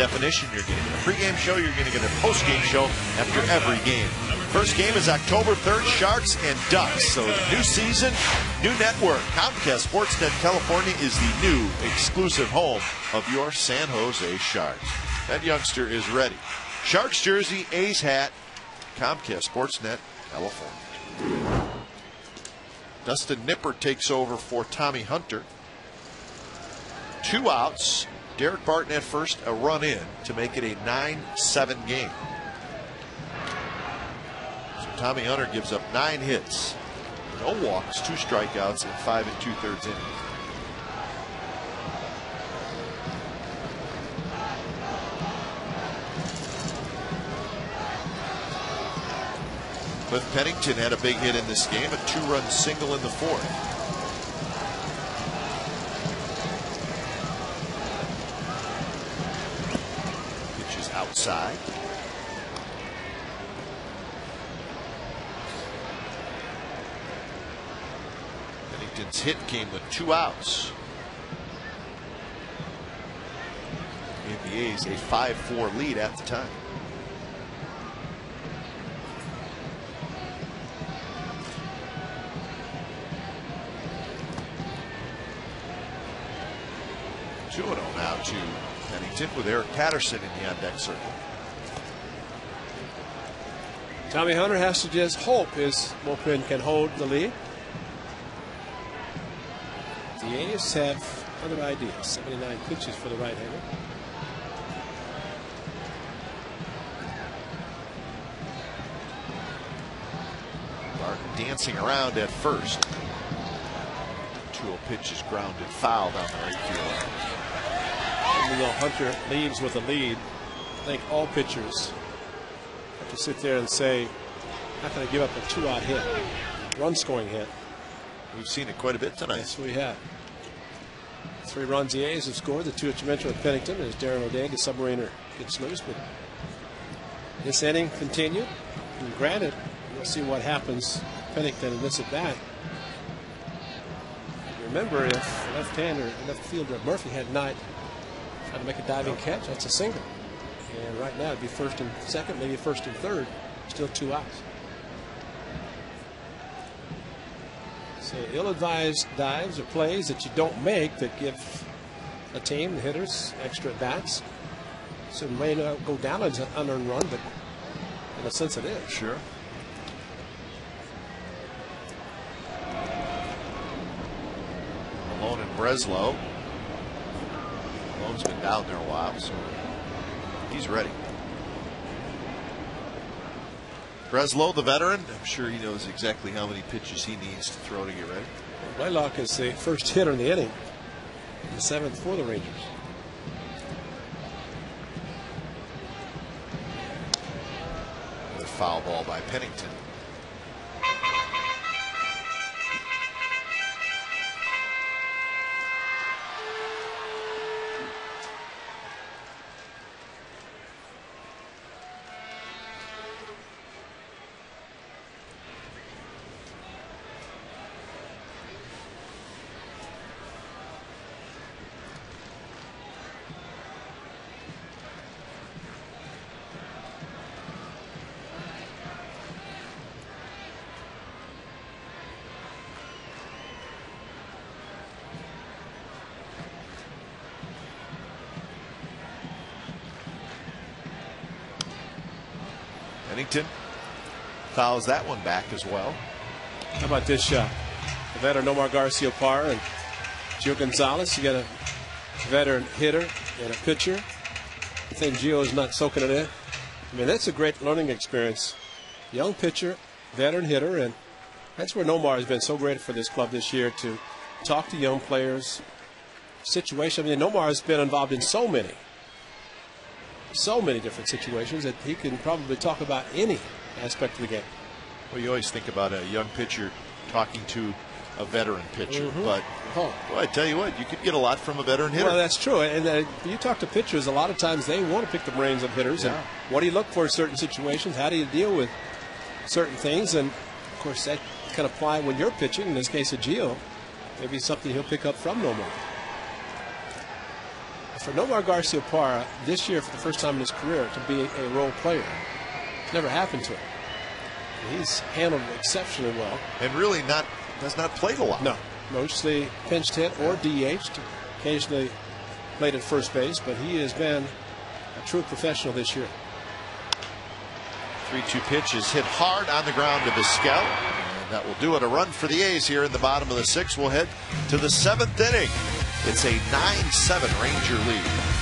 definition, you're getting a pregame show, you're going to get a postgame show after every game. First game is October 3rd, Sharks and Ducks. So new season, new network. Comcast Sportsnet California is the new exclusive home of your San Jose Sharks. That youngster is ready. Sharks jersey, A's hat, Comcast Sportsnet California. Dustin Nipper takes over for Tommy Hunter. 2 outs. Derek Barton at first, a run in to make it a 9-7 game. So Tommy Hunter gives up 9 hits, no walks, 2 strikeouts in 5 2/3 innings. Cliff Pennington had a big hit in this game, a 2-run single in the 4th. Pitches outside. Pennington's hit came with 2 outs. Gave the A's a 5-4 lead at the time. Now to Pennington with Eric Patterson in the on-deck circle. Tommy Hunter has to just hope his bullpen can hold the lead. The A's have other ideas. 79 pitches for the right-hander. Barton dancing around at first. 2-0 pitch is grounded foul down the right field. Even though Hunter leaves with a lead, I think all pitchers have to sit there and say, how can I give up a 2-out hit, run-scoring hit? We've seen it quite a bit tonight. Yes, we have. 3 runs the A's have scored. The 2 that you mentioned with Pennington as Darren O'Day, the submariner, gets loose. But this inning continued. And granted, we'll see what happens. Pennington in this at bat. Remember, if left-hander, left fielder Murphy had not tried to make a diving catch, that's a single. And right now it'd be first and second, maybe first and third, still 2 outs. So ill-advised dives or plays that you don't make that give a team, the hitters, extra at-bats. So it may not go down as an unearned run, but in a sense it is. Sure. Malone and Breslow. Malone's been down there a while, so he's ready. Breslow, the veteran, I'm sure he knows exactly how many pitches he needs to throw to get ready. Blaylock is the first hitter in the inning, the 7th for the Rangers. Another foul ball by Pennington. Pennington fouls that one back as well. How about this shot? The veteran Nomar Garcia Parr and Gio Gonzalez. You got a veteran hitter and a pitcher. I think Gio's not soaking it in. I mean, that's a great learning experience. Young pitcher, veteran hitter, and that's where Nomar has been so great for this club this year, to talk to young players. Situation. I mean, Nomar has been involved in so many different situations that he can probably talk about any aspect of the game. Well, you always think about a young pitcher talking to a veteran pitcher, but well, I tell you what, you could get a lot from a veteran hitter. Well, that's true. And you talk to pitchers, a lot of times they want to pick the brains of hitters. Yeah. And what do you look for in certain situations? How do you deal with certain things? And, of course, that can apply when you're pitching. In this case of Gio, maybe something he'll pick up from Nomar. for Nomar Garciaparra this year, for the first time in his career, to be a role player. It's never happened to him. He's handled it exceptionally well. And really has not played a lot. No, mostly pinched hit or DH'd. Occasionally played at first base, but he has been a true professional this year. 3-2 pitch is hit hard on the ground to Vizquel. And that will do it. A run for the A's here in the bottom of the 6th. We'll head to the 7th inning. It's a 9-7 Ranger lead.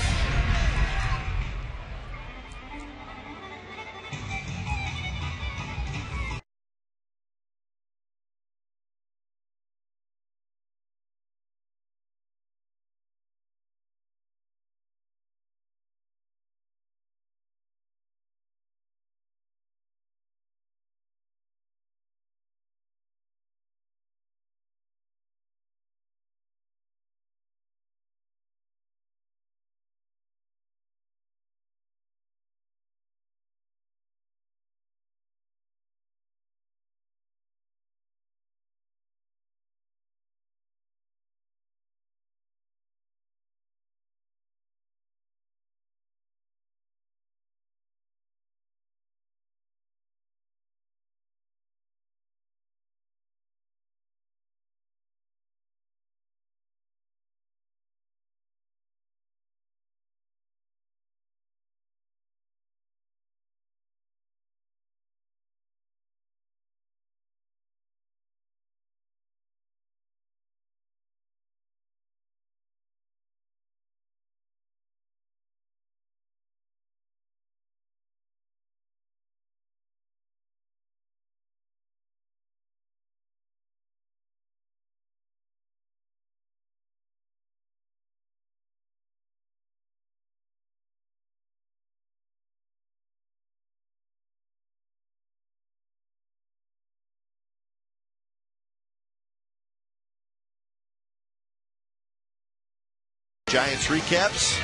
Giants recaps.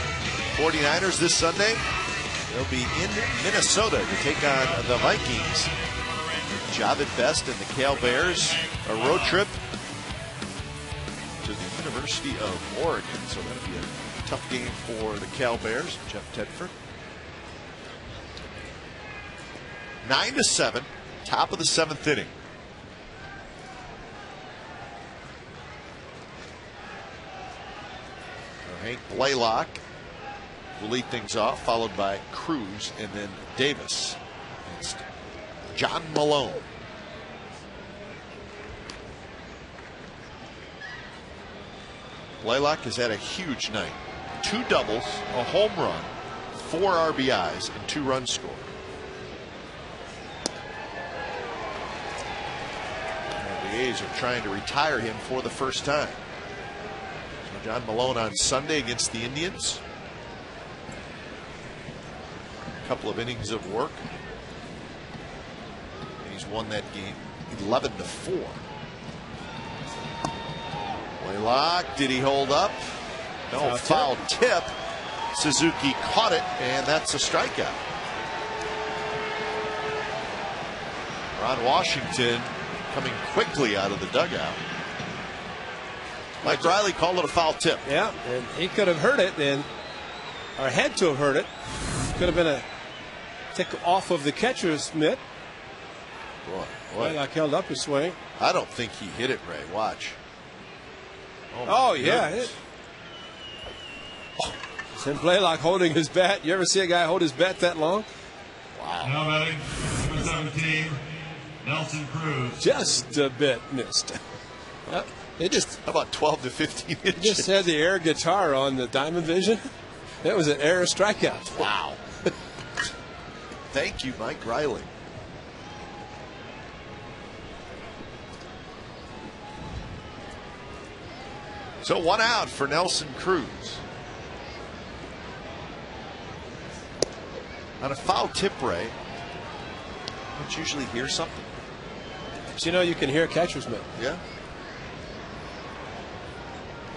49ers this Sunday. They'll be in Minnesota to take on the Vikings. Javid Best and the Cal Bears. A road trip to the University of Oregon. So that'll be a tough game for the Cal Bears. Jeff Tedford. 9-7. Top of the 7th inning. Hank Blaylock will lead things off, followed by Cruz and then Davis against John Malone. Blaylock has had a huge night. 2 doubles, a home run, 4 RBIs, and 2 runs scored. And the A's are trying to retire him for the first time. John Malone on Sunday against the Indians. A couple of innings of work. And he's won that game 11-4. Blaylock, did he hold up? No, foul tip. Suzuki caught it, and that's a strikeout. Ron Washington coming quickly out of the dugout. Mike Riley called it a foul tip. Yeah, and he could have heard it, or had to have heard it. Could have been a tick off of the catcher's mitt. Blaylock held up his swing. I don't think he hit it, Ray. Watch. Oh yeah. And Blaylock holding his bat. You ever see a guy hold his bat that long? Wow. Now batting, number 17, Nelson Cruz. Just a bit missed. It just about 12 to 15 inches. Just had the air guitar on the Diamond Vision. That was an air strikeout. Wow. Thank you, Mike Riley. So 1 out for Nelson Cruz. On a foul tip, Ray, don't you usually hear something? So, you know, you can hear a catcher's mitt. Yeah.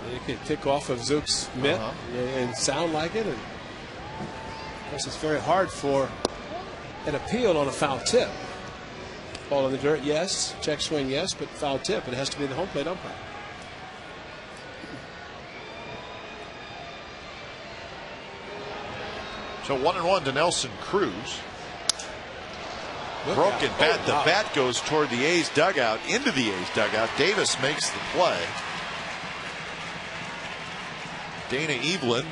You can tick off of Zook's mitt and sound like it. And of course, it's very hard for an appeal on a foul tip. Ball in the dirt, yes. Check swing, yes. But foul tip, it has to be the home plate umpire. So 1-1 to Nelson Cruz. Broken bat. The bat goes toward the A's dugout, into the A's dugout. Davis makes the play. Dana Evelyn.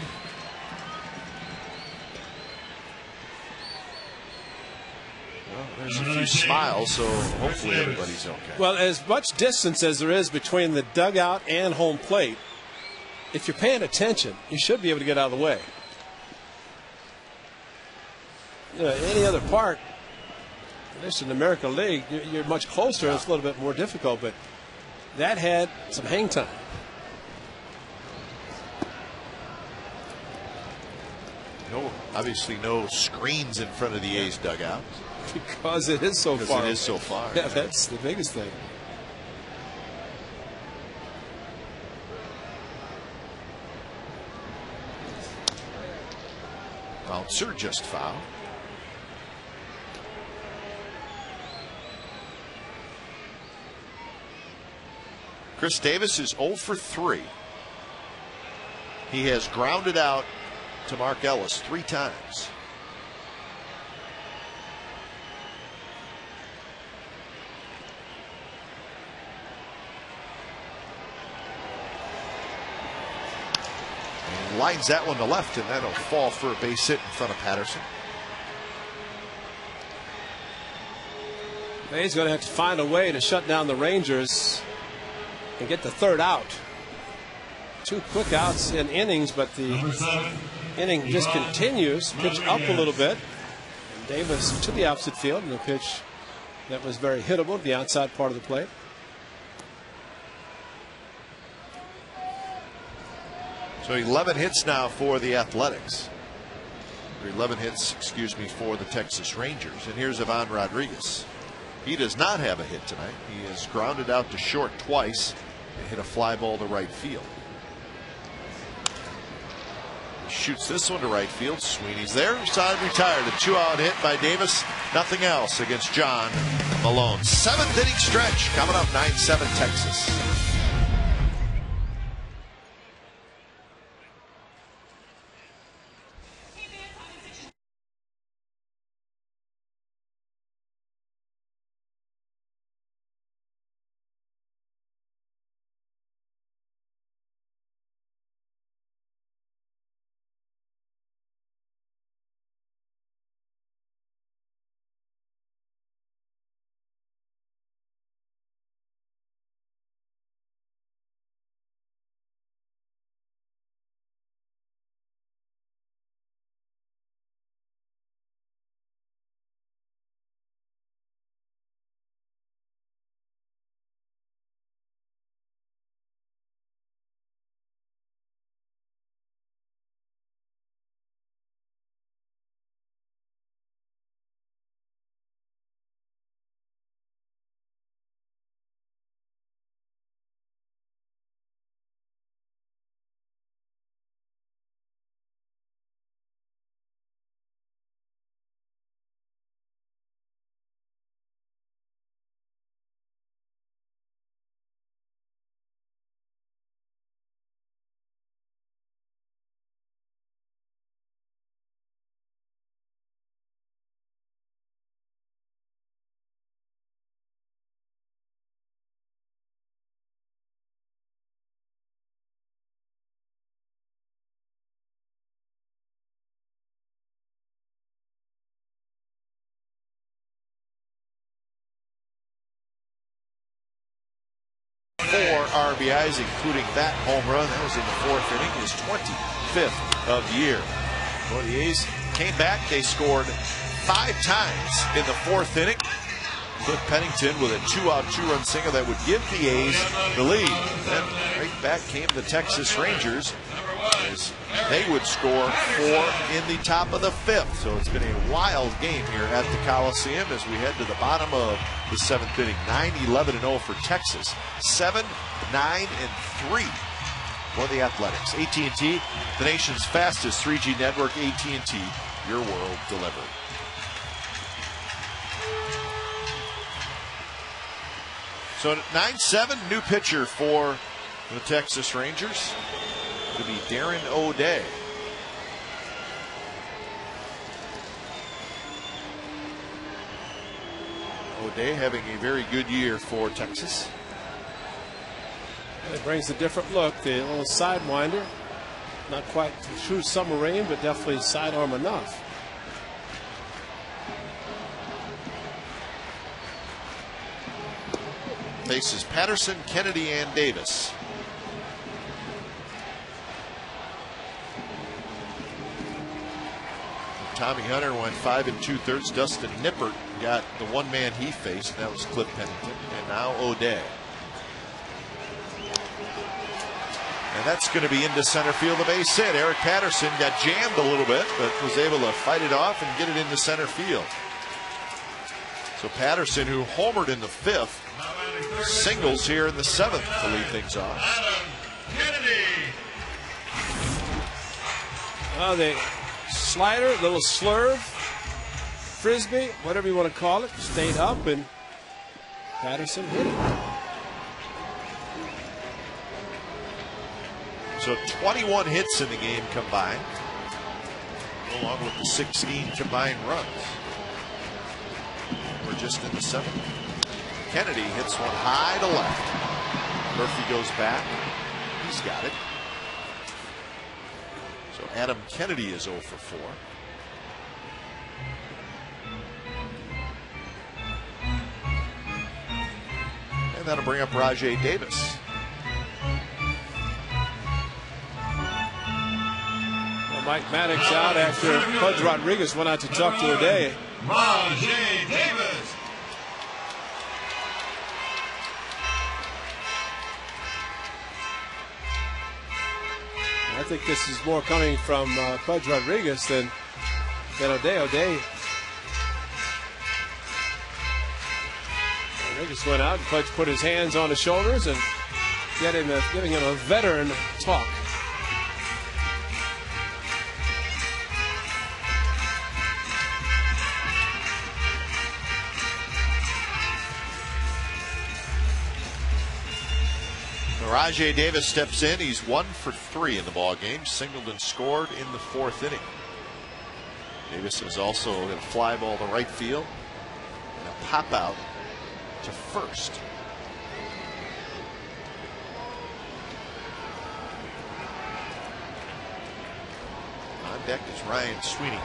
Well, there's a few smiles, so hopefully everybody's okay. Well, as much distance as there is between the dugout and home plate, if you're paying attention, you should be able to get out of the way. Any other part, at least in the American League, you're much closer. It's a little bit more difficult, but that had some hang time. Obviously no screens in front of the A's dugout. Because it is so far. It is so far. Yeah, that's the biggest thing. Bouncer just fouled. Chris Davis is 0 for 3. He has grounded out to Mark Ellis 3 times. And he lines that one to left, and that'll fall for a base hit in front of Patterson. He's going to have to find a way to shut down the Rangers and get the third out. 2 quick outs in innings, but the inning just continues. Pitch up a little bit. And Davis to the opposite field, and a pitch that was very hittable, the outside part of the plate. So 11 hits now for the Athletics. Or 11 hits, excuse me, for the Texas Rangers. And here's Ivan Rodriguez. He does not have a hit tonight. He is grounded out to short twice and hit a fly ball to right field. He shoots this one to right field. Sweeney's there. Side retired. A 2-out hit by Davis. Nothing else against John Malone. 7th inning stretch coming up. 9-7 Texas. RBIs, including that home run. That was in the 4th inning, his 25th of the year. Well, the A's came back. They scored 5 times in the 4th inning. Cliff Pennington with a 2-out, 2-run single that would give the A's the lead. Then right back came the Texas Rangers as they would score 4 in the top of the 5th. So it's been a wild game here at the Coliseum as we head to the bottom of the 7th inning. 9-11-0 for Texas. 7-9-3 for the Athletics. AT&T, the nation's fastest 3G network. AT&T, your world delivered. So 9-7, new pitcher for the Texas Rangers. It'll be Darren O'Day. O'Day having a very good year for Texas. It brings a different look. The little sidewinder, not quite true submarine, but definitely sidearm enough. Faces Patterson, Kennedy, and Davis. Tommy Hunter went 5 2/3. Dustin Nippert got the one man he faced, and that was Cliff Pennington. And now O'Day. And that's going to be into center field. The base hit. Eric Patterson got jammed a little bit, but was able to fight it off and get it into center field. So Patterson, who homered in the 5th, singles here in the 7th to lead things off. The slider, little slurve, frisbee, whatever you want to call it, stayed up, and Patterson hit it. So 21 hits in the game combined, along with the 16 combined runs. We're just in the 7th. Kennedy hits one high to left. Murphy goes back. He's got it. So Adam Kennedy is 0 for 4. And that'll bring up Rajai Davis. Well, Mike Maddox out after Pudge Rodriguez went out to talk to O'Day. Rajai Davis. I think this is more coming from Pudge Rodriguez than O'Day. Rodriguez went out, and Pudge put his hands on his shoulders and giving him a veteran talk. Rajai Davis steps in. He's 1 for 3 in the ball game. Singled and scored in the 4th inning. Davis is also going to fly ball to right field and a pop out to first. On deck is Ryan Sweeney.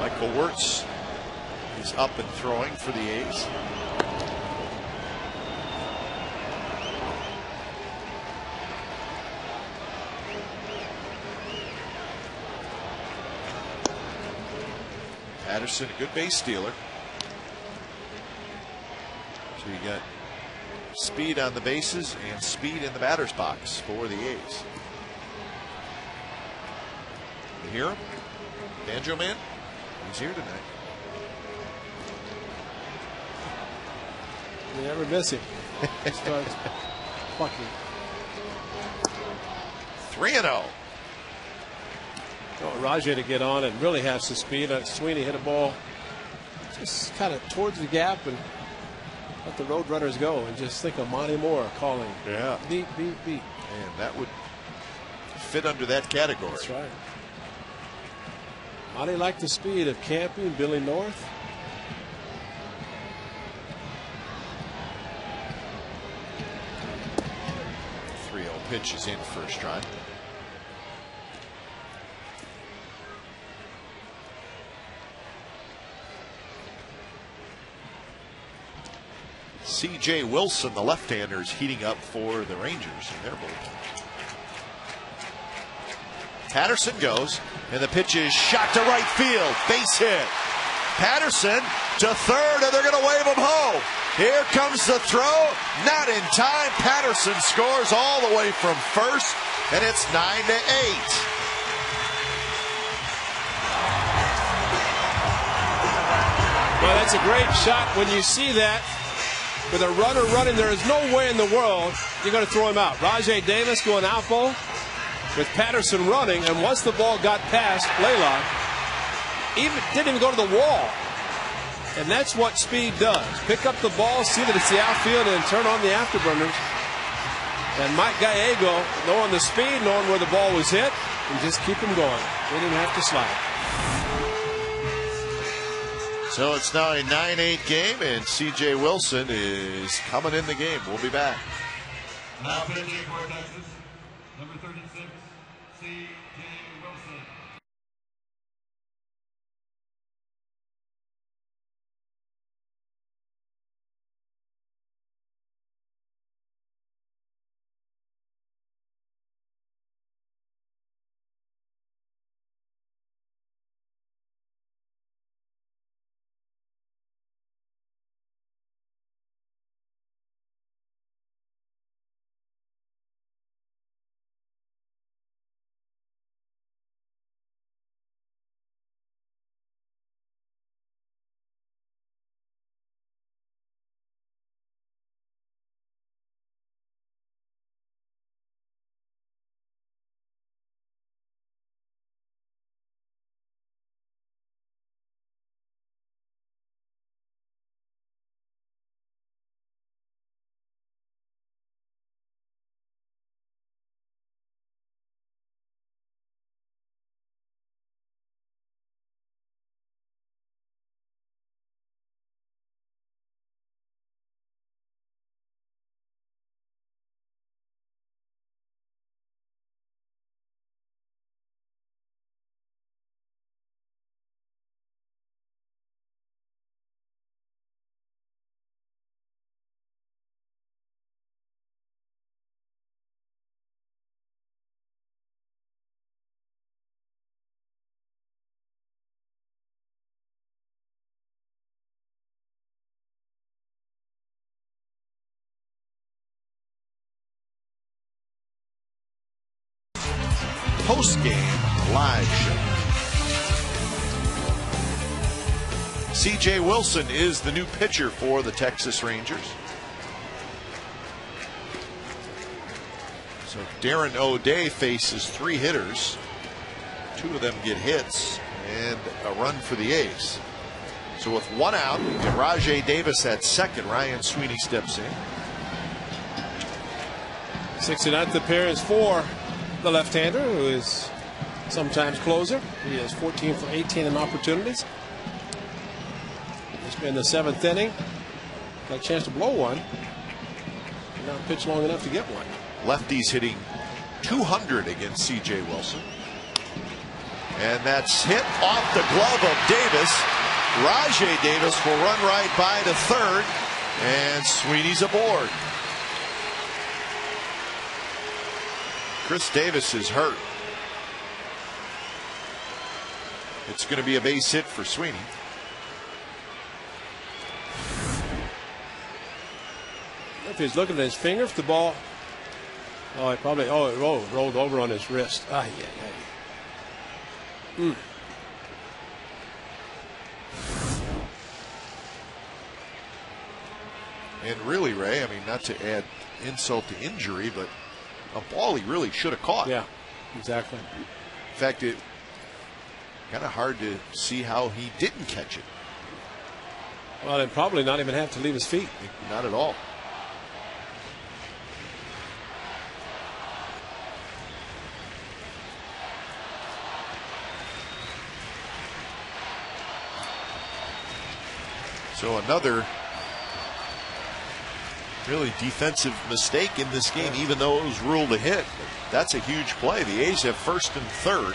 Michael Wirtz is up and throwing for the A's. Patterson, a good base stealer. So you got speed on the bases and speed in the batter's box for the A's. You hear him? Banjo Man? He's here tonight. You never miss him. He starts fucking. 3-0. Rajai to get on and really have some speed. Sweeney hit a ball just kind of towards the gap and let the road runners go, and just think of Monty Moore calling. Yeah. Beat, beat, beat. And that would fit under that category. That's right. Monty liked the speed of Campy and Billy North. The 3-0 pitch is in first strike. C.J. Wilson, the left-hander, is heating up for the Rangers in their bullpen. Patterson goes, and the pitch is shot to right field. Base hit. Patterson to third, and they're going to wave him home. Here comes the throw. Not in time. Patterson scores all the way from first, and it's 9-8. Well, that's a great shot. When you see that with a runner running, there is no way in the world you're going to throw him out. Rajai Davis going out ball with Patterson running, and once the ball got past Blaylock, didn't even go to the wall. And that's what speed does. Pick up the ball, see that it's the outfield, and turn on the afterburners. And Mike Gallego, knowing the speed, knowing where the ball was hit, and just keep him going. They didn't have to slide. So it's now a 9-8 game, and C.J. Wilson is coming in the game. We'll be back. Now pitching for Texas, number 36, C.J. Wilson. Post-game live show. C.J. Wilson is the new pitcher for the Texas Rangers. So Darren O'Day faces 3 hitters. 2 of them get hits and a run for the A's. So with 1 out and Rajay Davis at second, Ryan Sweeney steps in. 69th appearance for the left-hander, who is sometimes closer. He is 14 for 18 in opportunities. Just in the 7th inning, got a chance to blow one. Did not pitch long enough to get one. Lefties hitting 200 against C.J. Wilson. And that's hit off the glove of Davis. Rajay Davis will run right by to third, and Sweeney's aboard. Chris Davis is hurt. It's going to be a base hit for Sweeney. If he's looking at his finger, if the ball, it probably, it rolled over on his wrist. And really, Ray, I mean, not to add insult to injury, but a ball he really should have caught. Yeah, exactly. In fact, it kind of hard to see how he didn't catch it. Well, and probably not even have to leave his feet. Not at all. So another really defensive mistake in this game, even though it was ruled a hit. That's a huge play. The A's have first and third,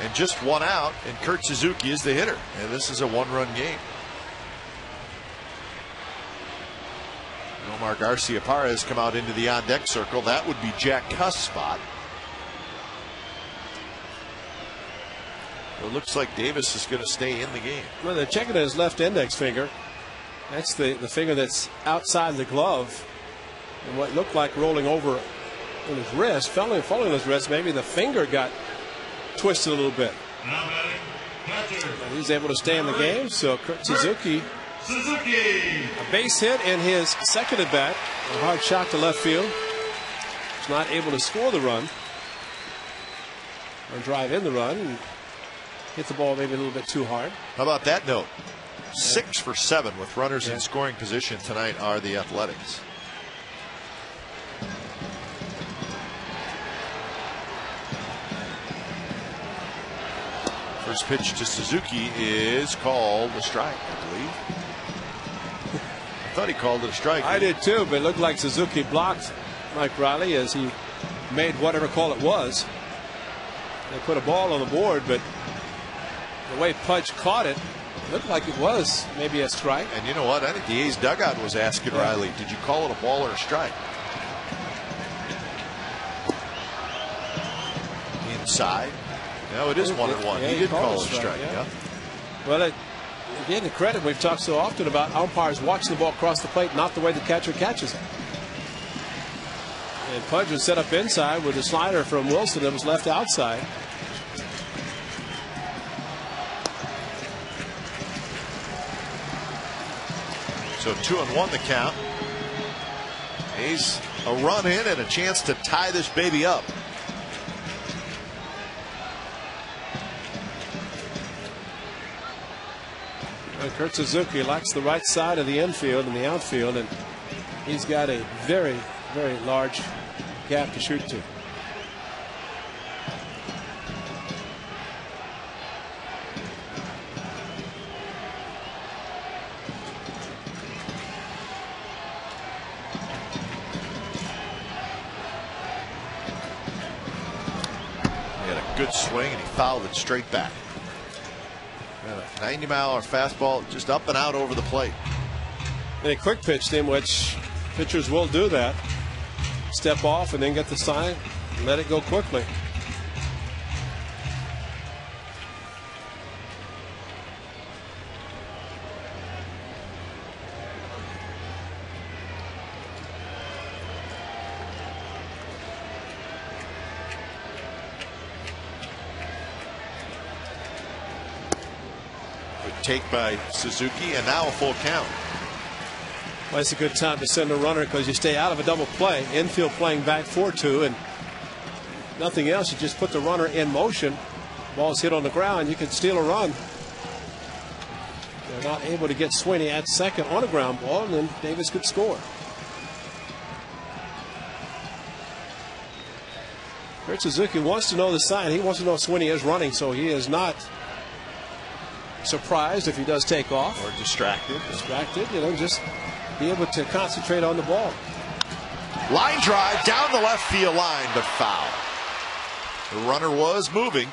and just 1 out, and Kurt Suzuki is the hitter. And this is a 1-run game. Omar Garcia-Parra has come out into the on-deck circle. That would be Jack Cuss' spot. It looks like Davis is going to stay in the game. Well, they're checking his left index finger. That's the finger that's outside the glove. And what looked like rolling over on his wrist, falling on his wrist, maybe the finger got twisted a little bit. And he's able to stay in the game. So Kurt Suzuki, a base hit in his second at bat. A hard shot to left field. He's not able to score the run or drive in the run. And hit the ball maybe a little bit too hard. How about that note? 6 for 7 with runners in scoring position tonight are the Athletics. First pitch to Suzuki is called a strike, I believe. I thought he called it a strike. I did too, but it looked like Suzuki blocked Mike Riley as he made whatever call it was. They put a ball on the board, but the way Pudge caught it, looked like it was maybe a strike. And you know what? I think the A's dugout was asking Riley, did you call it a ball or a strike? Inside. No, it is 1-1. Yeah, he did call it a strike. Yeah. Yeah. Well, again, the credit we've talked so often about umpires watching the ball cross the plate, not the way the catcher catches it. And Pudge was set up inside with a slider from Wilson that was left outside. So 2-1 the count. A's a run in and a chance to tie this baby up. Kurt Suzuki likes the right side of the infield and the outfield, and he's got a very, very large gap to shoot to. He had a good swing and he fouled it straight back. 90-mile-an-hour fastball just up and out over the plate. And a quick pitched him, which pitchers will do that. Step off and then get the sign and let it go quickly. Take by Suzuki, and now a full count. Well, it's a good time to send a runner because you stay out of a double play. Infield playing back 4-2, and nothing else. You just put the runner in motion. Ball's hit on the ground. You can steal a run. They're not able to get Sweeney at second on a ground ball, and then Davis could score. Kurt Suzuki wants to know the sign. He wants to know if Sweeney is running, so he is not surprised if he does take off. Or distracted. You know, just be able to concentrate on the ball. Line drive down the left field line, but foul. The runner was moving.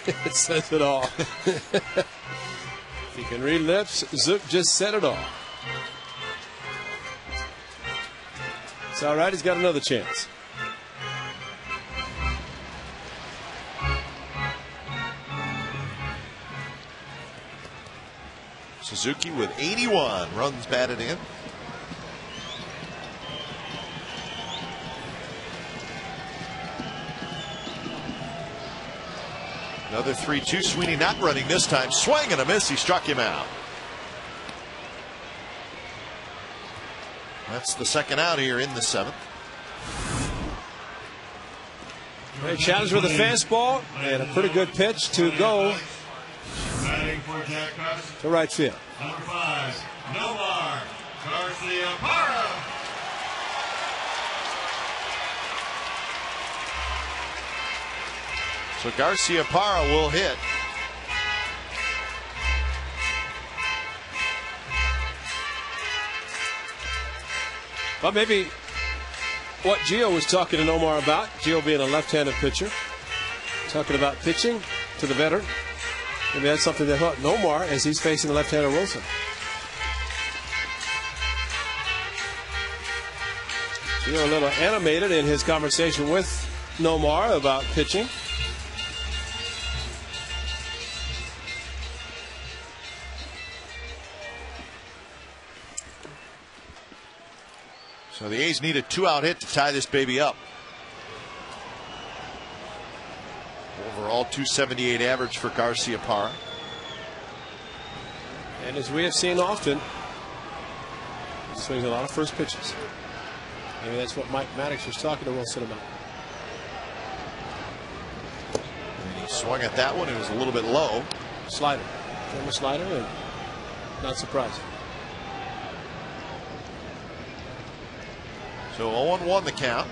It says it all. If you can read lips, Zook just said it all. It's all right. He's got another chance. Suzuki with 81 runs batted in. Another 3-2. Sweeney not running this time. Swing and a miss. He struck him out. That's the second out here in the seventh. Great challenge with a fastball and a pretty good pitch to go to right field. Number 5, Nomar Garciaparra. So Garciaparra will hit. Well, maybe what Gio was talking to Nomar about, Gio being a left-handed pitcher, talking about pitching to the veteran. Maybe that's something that helped Nomar as he's facing the left-hander Wilson. Gio a little animated in his conversation with Nomar about pitching. So the A's need a 2-out hit to tie this baby up. Overall, 278 average for Garciaparra. And as we have seen often, he swings a lot of first pitches. Maybe that's what Mike Maddox was talking to Wilson about. And he swung at that one. It was a little bit low. Slider. Former slider, and not surprising. So 0-1 the count.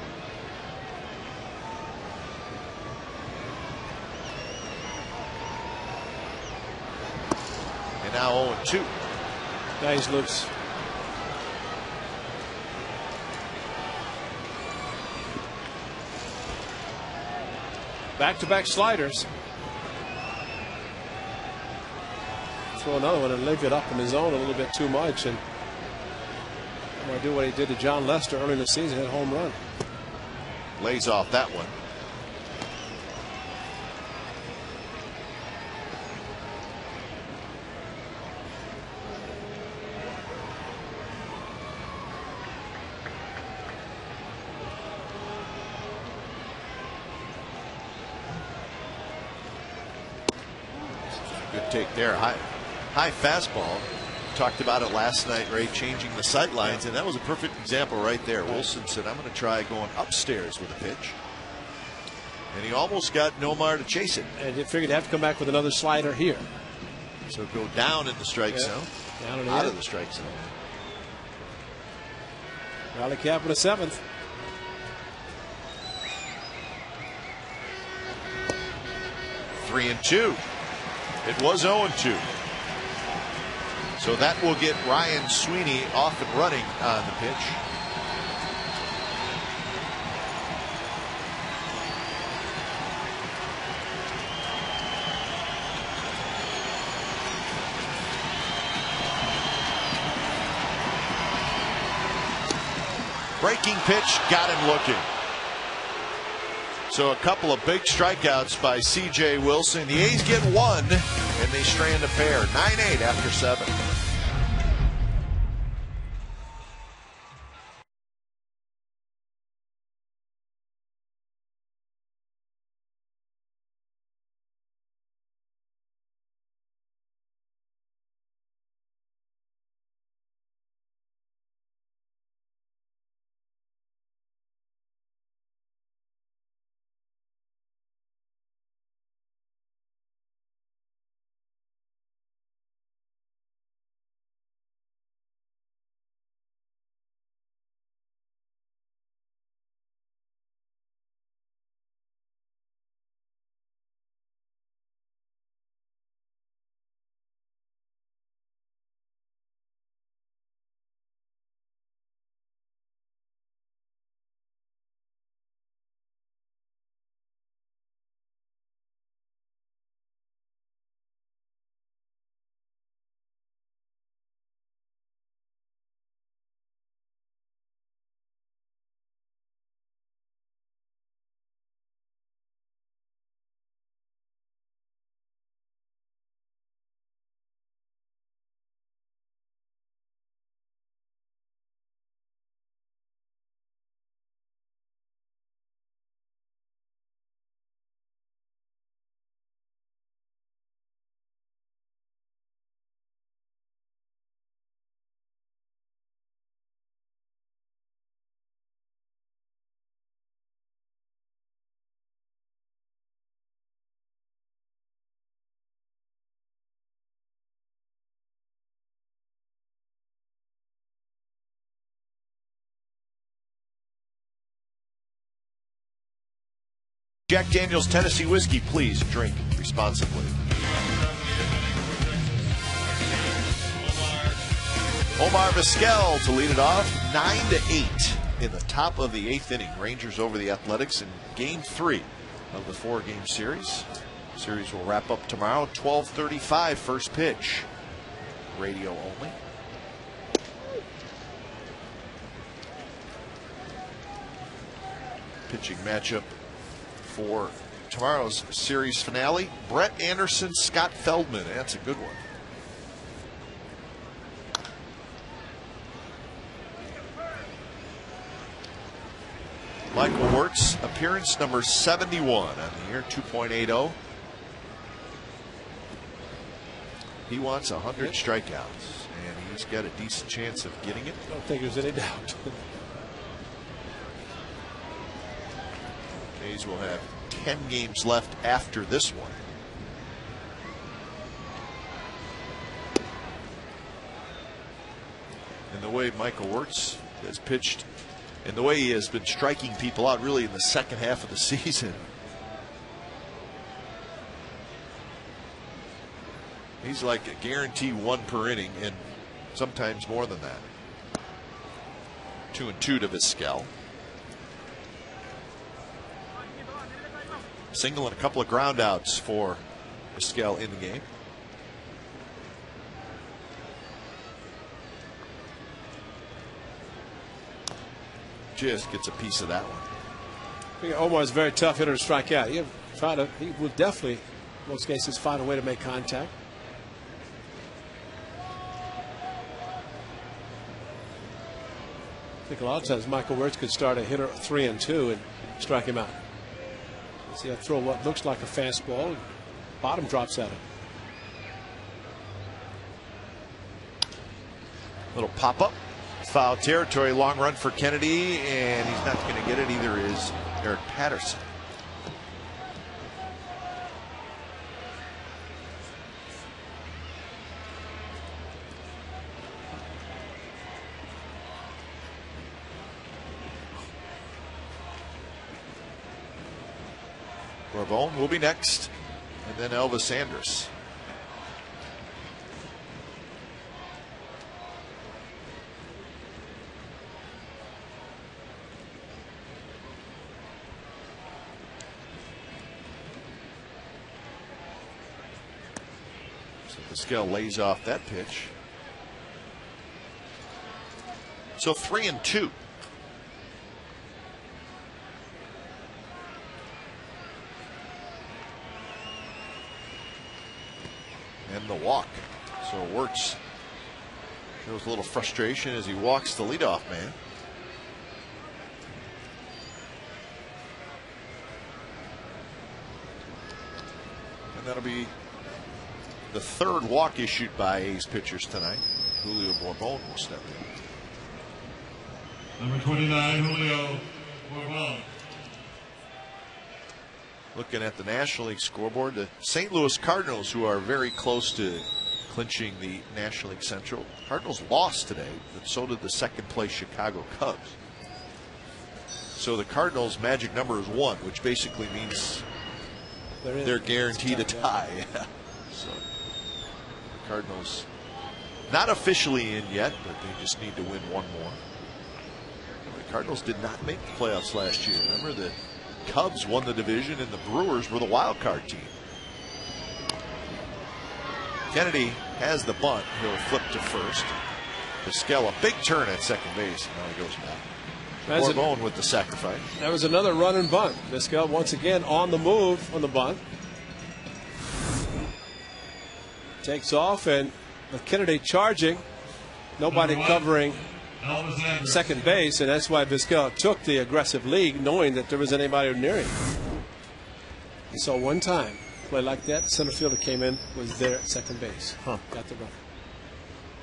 And now 0-2. Now he's loose. Back-to-back sliders. Throw another one and leave it up in the zone a little bit too much, and I'm going to do what he did to John Lester early in the season, hit a home run. Lays off that one. Good take there. High fastball. Talked about it last night, Ray, changing the sight lines, and that was a perfect example right there. Wilson said, I'm going to try going upstairs with a pitch. And he almost got Nomar to chase it. And he figured he'd have to come back with another slider here. So go down in the strike zone. Down out of the strike zone. Rally cap in the 7th. Three and 2. It was 0-2. So that will get Ryan Sweeney off and running on the pitch. Breaking pitch, got him looking. So a couple of big strikeouts by C.J. Wilson. The A's get one, and they strand a pair. 9-8 after 7. Jack Daniel's Tennessee Whiskey, please drink responsibly. Omar Vizquel to lead it off, 9-8 in the top of the 8th inning. Rangers over the Athletics in Game 3 of the 4-game series. Series will wrap up tomorrow, 12:35 first pitch. Radio only. Pitching matchup for tomorrow's series finale, Brett Anderson, Scott Feldman. That's a good one. Michael Wirtz, appearance number 71 on the year, 2.80. He wants 100 strikeouts, and he's got a decent chance of getting it. I don't think there's any doubt. A's will have 10 games left after this one. And the way Michael Wirtz has pitched, and the way he has been striking people out really in the second half of the season. He's like a guarantee 1 per inning, and sometimes more than that. 2-2 to Vizquel. Single and a couple of ground outs for Vizquel in the game. Just gets a piece of that one. I think Omar's a very tough hitter to strike out. He will definitely, in most cases, find a way to make contact. I think a lot of times Michael Wirtz could start a hitter 3-2 and strike him out. See, I throw what looks like a fastball, and bottom drops at him. Little pop up, foul territory, long run for Kennedy, and he's not going to get it. Either is Eric Patterson. Bourbon will be next, and then Elvis Andrus. So Vizquel lays off that pitch. So 3-2. And the walk. So Wirtz shows a little frustration as he walks the leadoff man. And that'll be the 3rd walk issued by A's pitchers tonight. Julio Bourbon will step in. Number 29, Julio Bourbon. Looking at the National League scoreboard, the St. Louis Cardinals, who are very close to clinching the National League Central. Cardinals lost today, but so did the 2nd place Chicago Cubs. So the Cardinals' magic number is 1, which basically means they're guaranteed a tie. Yeah. So the Cardinals not officially in yet, but they just need to win 1 more. The Cardinals did not make the playoffs last year. Remember, the Cubs won the division and the Brewers were the wild card team. Kennedy has the bunt. He'll flip to first. Vizquel, a big turn at second base, and now he goes back. Bourbon with the sacrifice. That was another run and bunt. Vizquel once again on the move on the bunt. Takes off, and with Kennedy charging, nobody covering second base, and that's why Vizquel took the aggressive lead, knowing that there was anybody near him. He saw one time play like that. Center fielder came in, was there at second base. Got the run.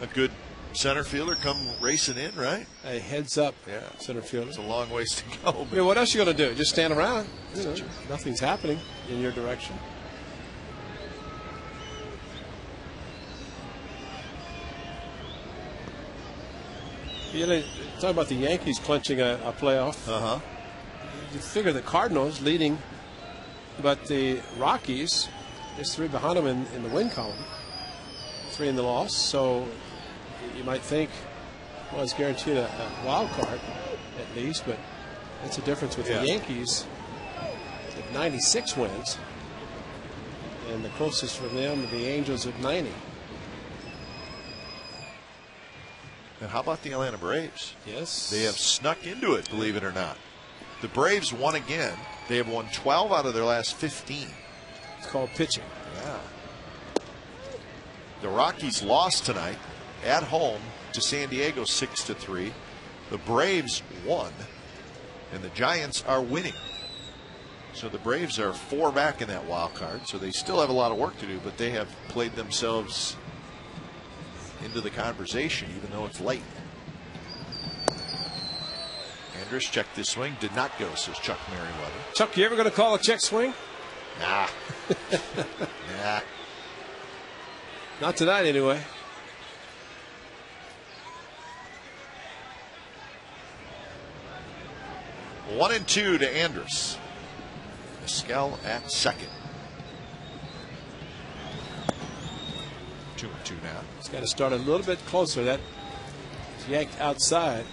A good center fielder come racing in, right? A heads up center fielder. It's a long ways to go. I mean, what else are you going to do? Just stand around. You know, nothing's happening in your direction. You know, talking about the Yankees clinching a playoff. You figure the Cardinals leading, but the Rockies, there's 3 behind them in the win column, 3 in the loss. So you might think, well, it's guaranteed a wild card at least, but that's a difference with the Yankees at 96 wins, and the closest for them are the Angels at 90. And how about the Atlanta Braves? Yes. They have snuck into it, believe it or not. The Braves won again. They have won 12 out of their last 15. It's called pitching. Yeah. The Rockies lost tonight at home to San Diego 6-3. The Braves won, and the Giants are winning. So the Braves are 4 back in that wild card, so they still have a lot of work to do, but they have played themselves into the conversation, even though it's late. Andrus checked this swing, did not go, says Chuck Merriweather. Chuck, you ever going to call a check swing? Nah. Nah. Not tonight, anyway. One and 2 to Andrus. Vizquel at second. 2-2 now. He's got to start a little bit closer. That yanked outside.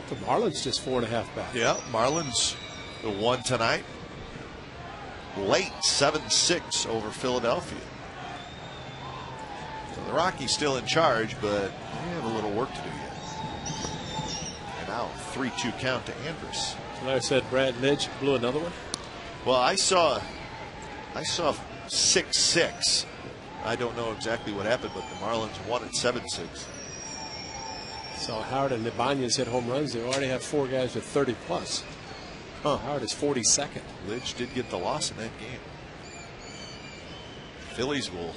But the Marlins just 4.5 back. Yeah, Marlins the one tonight. Late 7-6 over Philadelphia. So the Rockies still in charge, but they have a little work to do yet. And now 3-2 count to Andrus. Like I said, Brad Lidge blew another one. Well, I saw 6-6. I don't know exactly what happened, but the Marlins won at 7-6. So Howard and Ibanez hit home runs. They already have 4 guys with 30 plus. Howard is 42nd. Lidge did get the loss in that game. Phillies will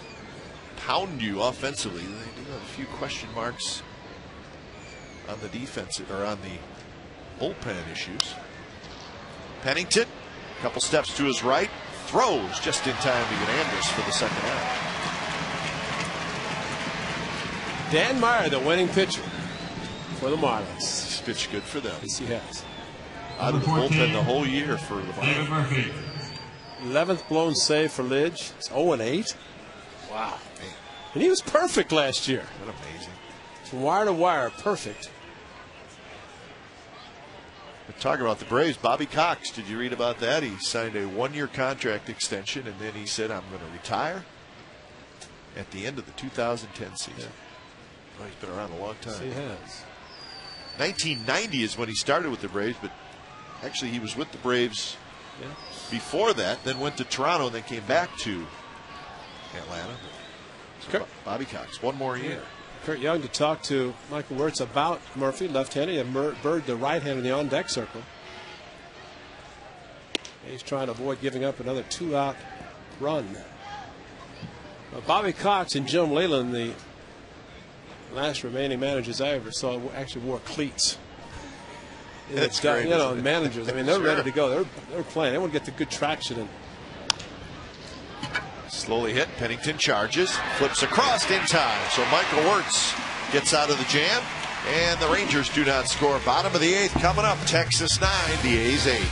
pound you offensively. They do have a few question marks on the defense or on the bullpen issues. Pennington, a couple steps to his right, throws just in time to get Andrus for the second out. Dan Meyer, the winning pitcher for the Marlins. He's pitched good for them. Yes, he has. Out of the bullpen the whole year for the Marlins. 11th blown save for Lidge. It's 0-8. Wow. Man, And he was perfect last year. what amazing. From wire to wire, perfect. We're talking about the Braves. Bobby Cox, did you read about that? He signed a 1-year contract extension, and then he said, I'm going to retire at the end of the 2010 season. Yeah. Well, he's been around a long time. Yes, he has. 1990 is when he started with the Braves, but actually he was with the Braves before that, then went to Toronto, and then came back to Atlanta. So Bobby Cox, 1 more year. Kurt Young to talk to Michael Wirtz about Murphy, left-handed, and Bird, the right-hand in the on-deck circle. He's trying to avoid giving up another 2-out run. Bobby Cox and Jim Leyland, the last remaining managers I ever saw, actually wore cleats. That's great, you know, isn't it? managers. I mean, they're Sure. ready to go. They're playing. They want to get the good traction in. Slowly hit. Pennington charges, flips across in time. So Michael Wirtz gets out of the jam, and the Rangers do not score. Bottom of the 8th coming up. Texas 9, the A's 8.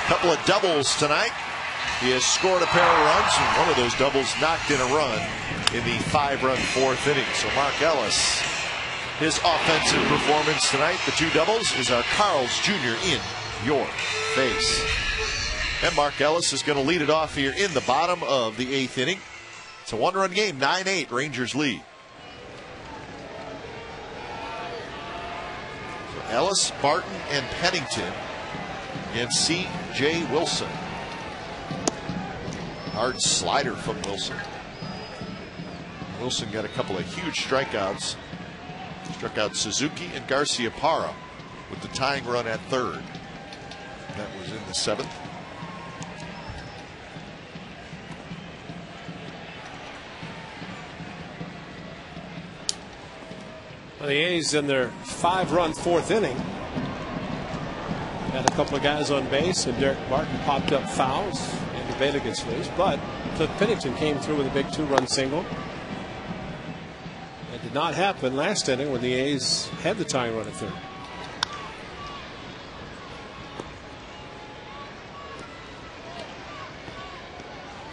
Couple of doubles tonight. He has scored a pair of runs, and one of those doubles knocked in a run in the 5-run 4th inning. So Mark Ellis, his offensive performance tonight, the 2 doubles, is our Carl's Jr. in your face. And Mark Ellis is going to lead it off here in the bottom of the 8th inning. It's a 1-run game, 9-8, Rangers lead. So Ellis, Barton, and Pennington against C.J. Wilson. Hard slider from Wilson. Wilson got a couple of huge strikeouts. Struck out Suzuki and Garcia Parra with the tying run at 3rd. That was in the 7th. Well, the A's in their 5-run 4th inning had a couple of guys on base, and Derek Barton popped up fouls, and the Bailey gets loose. But Cliff Pennington came through with a big 2-run single. It did not happen last inning when the A's had the tying run at third.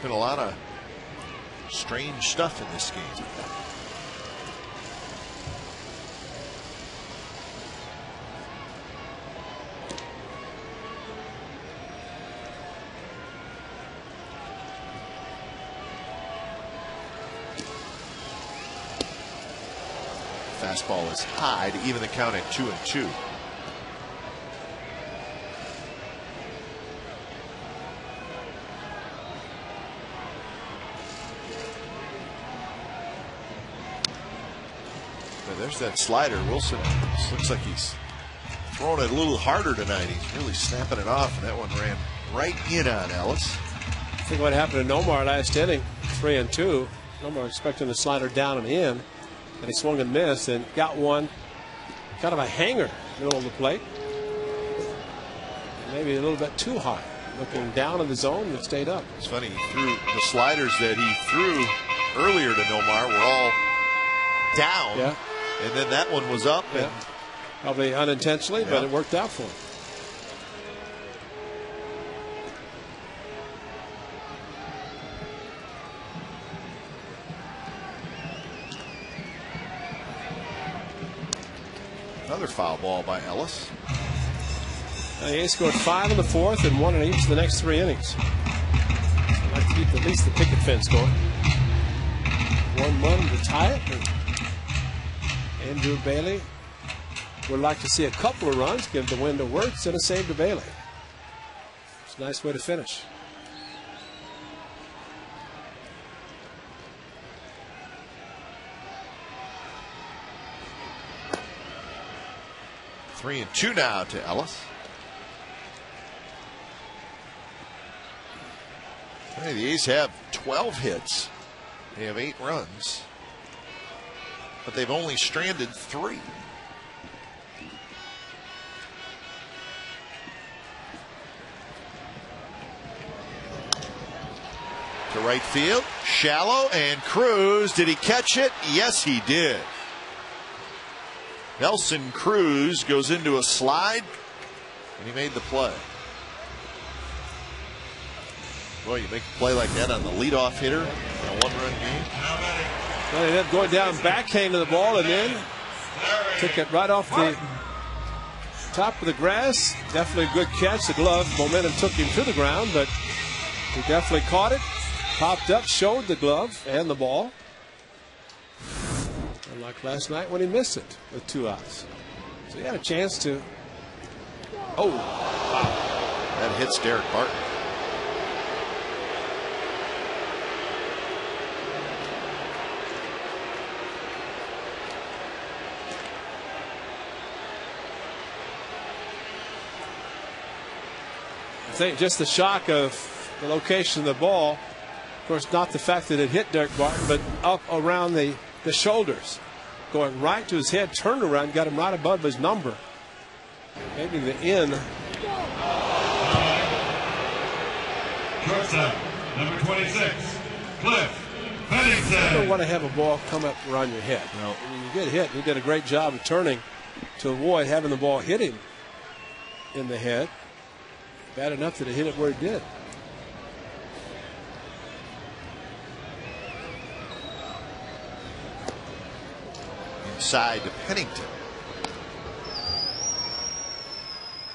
Been a lot of strange stuff in this game. Fastball is high to even the count at 2-2. There's that slider. Wilson looks like he's throwing it a little harder tonight. He's really snapping it off, and that one ran right in on Ellis. I think what happened to Nomar last inning, 3-2. Nomar expecting the slider down and in, and he swung and missed and got one kind of a hanger middle of the plate. Maybe a little bit too high. Looking down in the zone and stayed up. It's funny, he threw the sliders that he threw earlier to Nomar were all down. Yeah. And then that one was up. Yeah. And probably unintentionally, but it worked out for him. Another foul ball by Ellis. The A's scored 5 in the 4th and 1 in each of the next 3 innings. I'd like to keep at least the picket fence going. 1-1 to tie it. Andrew Bailey would like to see a couple of runs, give the win to Wirtz and a save to Bailey. It's a nice way to finish. Three and two now to Ellis. Hey, the A's have 12 hits. They have 8 runs, but they've only stranded 3. To right field, shallow, and Cruz. Did he catch it? Yes, he did. Nelson Cruz goes into a slide, and he made the play. Boy, you make a play like that on the leadoff hitter in a 1-run game. Well, he ended up going down, backhand to the ball, and then took it right off the top of the grass. Definitely a good catch. The glove momentum took him to the ground, but he definitely caught it. Popped up, showed the glove and the ball. Unlike last night when he missed it with 2 outs. So he had a chance to. Oh, wow. That hits Derek Barton. I think just the shock of the location of the ball. Of course, not the fact that it hit Derek Barton, but up around the shoulders. Going right to his head, turned around, got him right above his number. Maybe the in. Shortstop, number 26, Cliff Pennington. You don't want to have a ball come up around your head. No. When you get hit, he did a great job of turning to avoid having the ball hit him in the head. Bad enough that it hit it where it did. Inside to Pennington.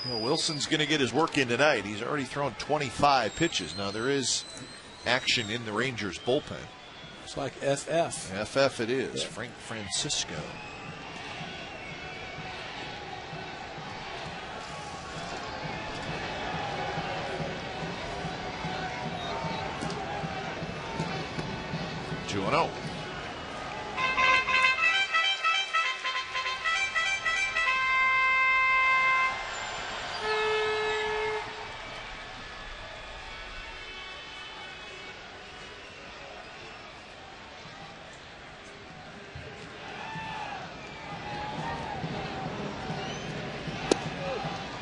You know, Wilson's going to get his work in tonight. He's already thrown 25 pitches. Now there is action in the Rangers bullpen. It's like FF. FF it is. Yeah. Frank Francisco. Two and 0.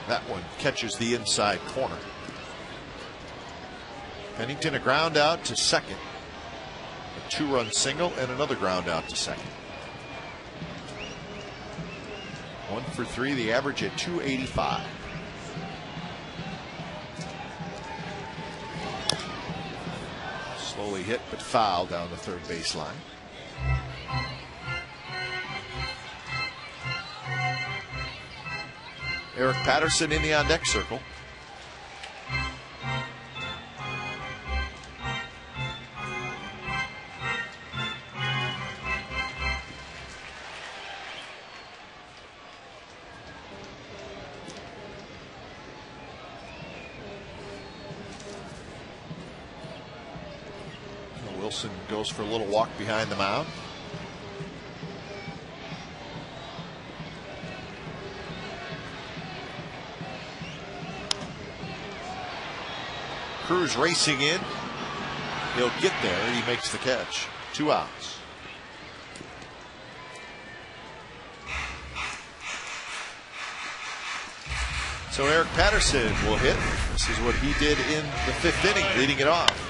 That one catches the inside corner. Pennington a ground out to second. A 2-run single and another ground out to second. 1 for 3, the average at 285. Slowly hit but foul down the third baseline. Eric Patterson in the on deck circle. Wilson goes for a little walk behind the mound. Cruz racing in. He'll get there. He makes the catch. 2 outs. So Eric Patterson will hit. This is what he did in the 5th inning, leading it off.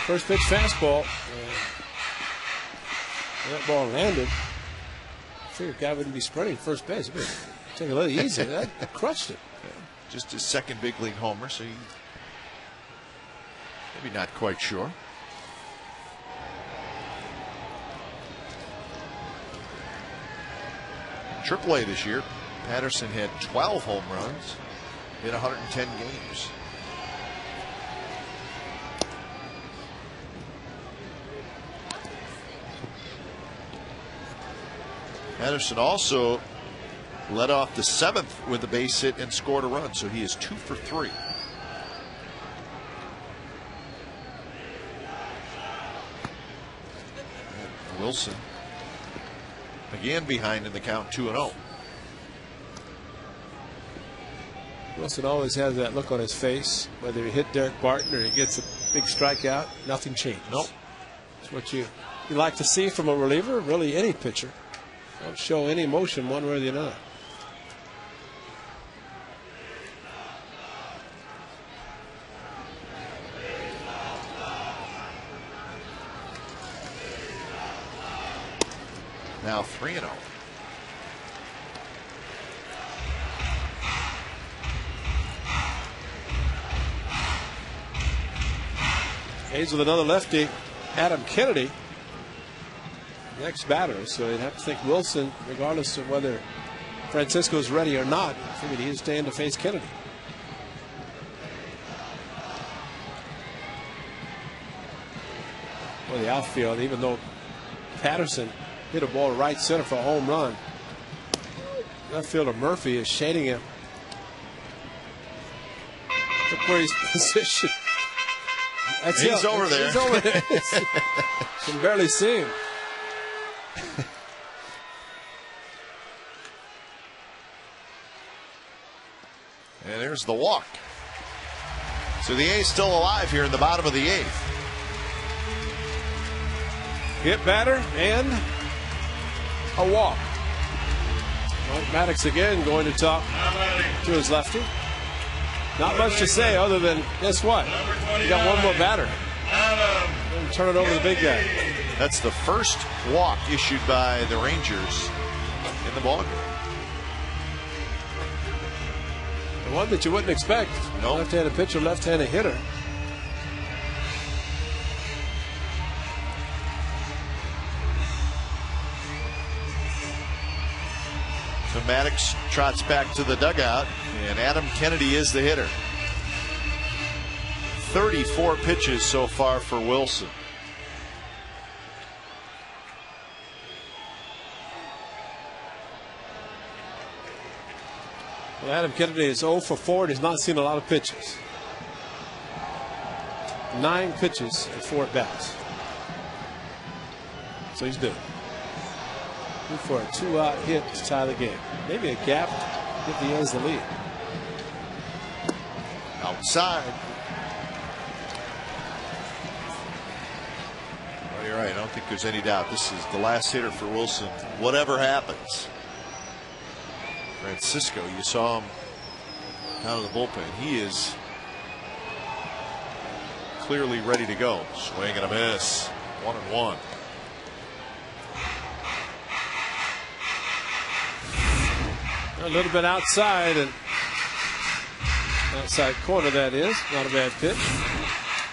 First pitch fastball. That ball landed. I figured the guy wouldn't be sprinting first base. Take a little easy. That crushed it. Yeah, just his second big league homer, so maybe not quite sure. AAA this year, Patterson had 12 home runs in 110 games. Patterson also led off the 7th with a base hit and scored a run, so he is 2 for 3. And Wilson again behind in the count, 2-0. Wilson always has that look on his face, whether he hit Derek Barton or he gets a big strikeout. Nothing changed. Nope. It's what you like to see from a reliever, really any pitcher. Don't show any emotion one way or the other. Now 3-0. A's with another lefty, Adam Kennedy. Next batter, so you'd have to think Wilson, regardless of whether Francisco's ready or not, I figured he'd stand to face Kennedy. Well, the outfield, even though Patterson hit a ball to right center for a home run, left fielder Murphy is shading him. Look where he's positioned. He's over there. He's over there. Can barely see him. And there's the walk. So the A's still alive here in the bottom of the 8th. Hit batter and a walk. Mike Maddox again going to talk to his lefty. Not much to say other than, guess what? You got one more batter. And turn it over to the big guy. That's the first walk issued by the Rangers in the ballgame. The one that you wouldn't expect. Nope. Left-handed pitcher, left-handed hitter. So Maddox trots back to the dugout, and Adam Kennedy is the hitter. 34 pitches so far for Wilson. Well, Adam Kennedy is 0 for 4 and he's not seen a lot of pitches. 9 pitches and 4 at-bats. So he's due. Due for a 2-out hit to tie the game. Maybe a gap to give the A's the lead. Outside. you're right. I don't think there's any doubt. This is the last hitter for Wilson, whatever happens. Francisco, you saw him out of the bullpen. He is clearly ready to go. Swing and a miss. 1-1. A little bit outside, and outside corner, that is. Not a bad pitch.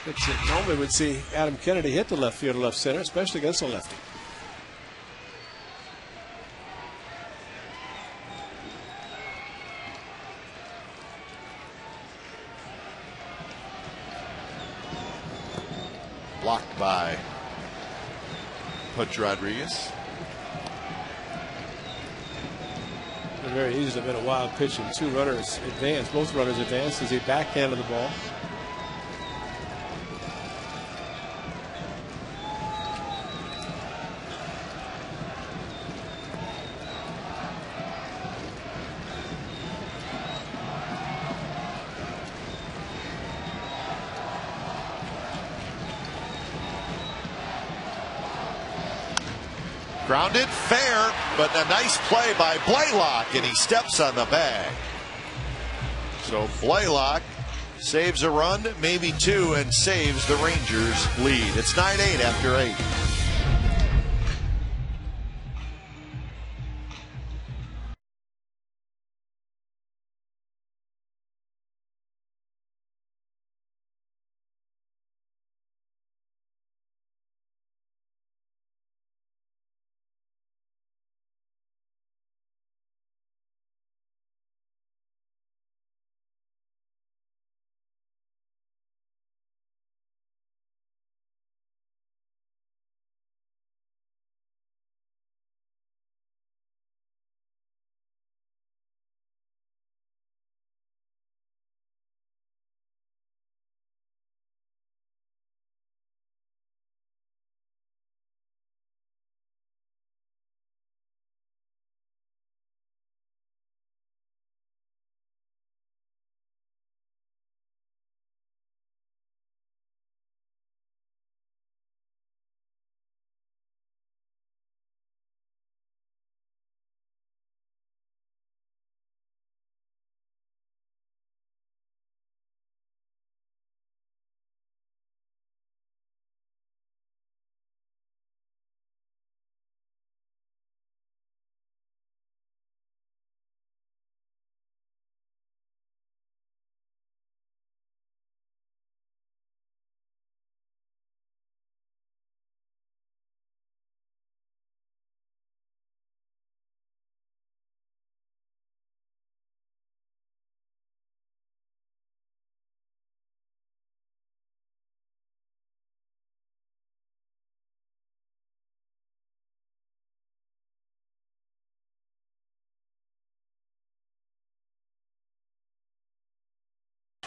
Pitch that normally would see Adam Kennedy hit the left field or left center, especially against a lefty. Blocked by Pudge Rodriguez. Very easy to have been a wild pitch, and two runners advanced. Both runners advanced as he backhanded the ball. Grounded, fair, but a nice play by Blaylock, and he steps on the bag. So Blaylock saves a run, maybe two, and saves the Rangers' lead. It's 9-8 after 8.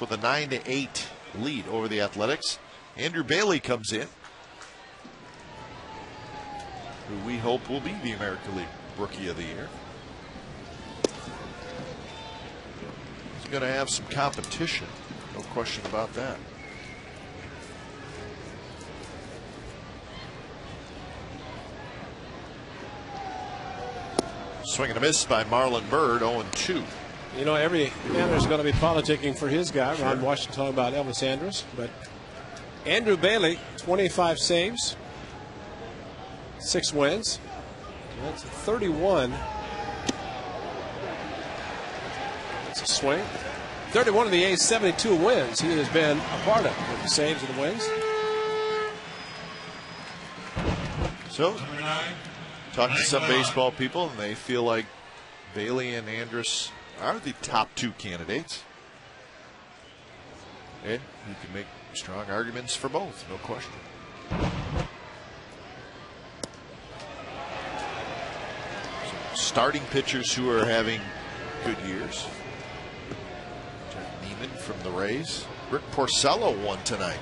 With a 9-8 lead over the Athletics. Andrew Bailey comes in, who we hope will be the American League Rookie of the Year. He's going to have some competition, no question about that. Swing and a miss by Marlon Byrd, 0-2. You know, every manager's going to be politicking for his guy. Ron Washington talking about Elvis Andrus. But Andrew Bailey, 25 saves, 6 wins. That's 31. It's a swing. 31 of the A's 72 wins he has been a part of, with the saves and the wins. So, talk to some baseball people, and they feel like Bailey and Andrus are the top 2 candidates. And you can make strong arguments for both, no question. So starting pitchers who are having good years. Jeff Neiman from the Rays. Rick Porcello won tonight.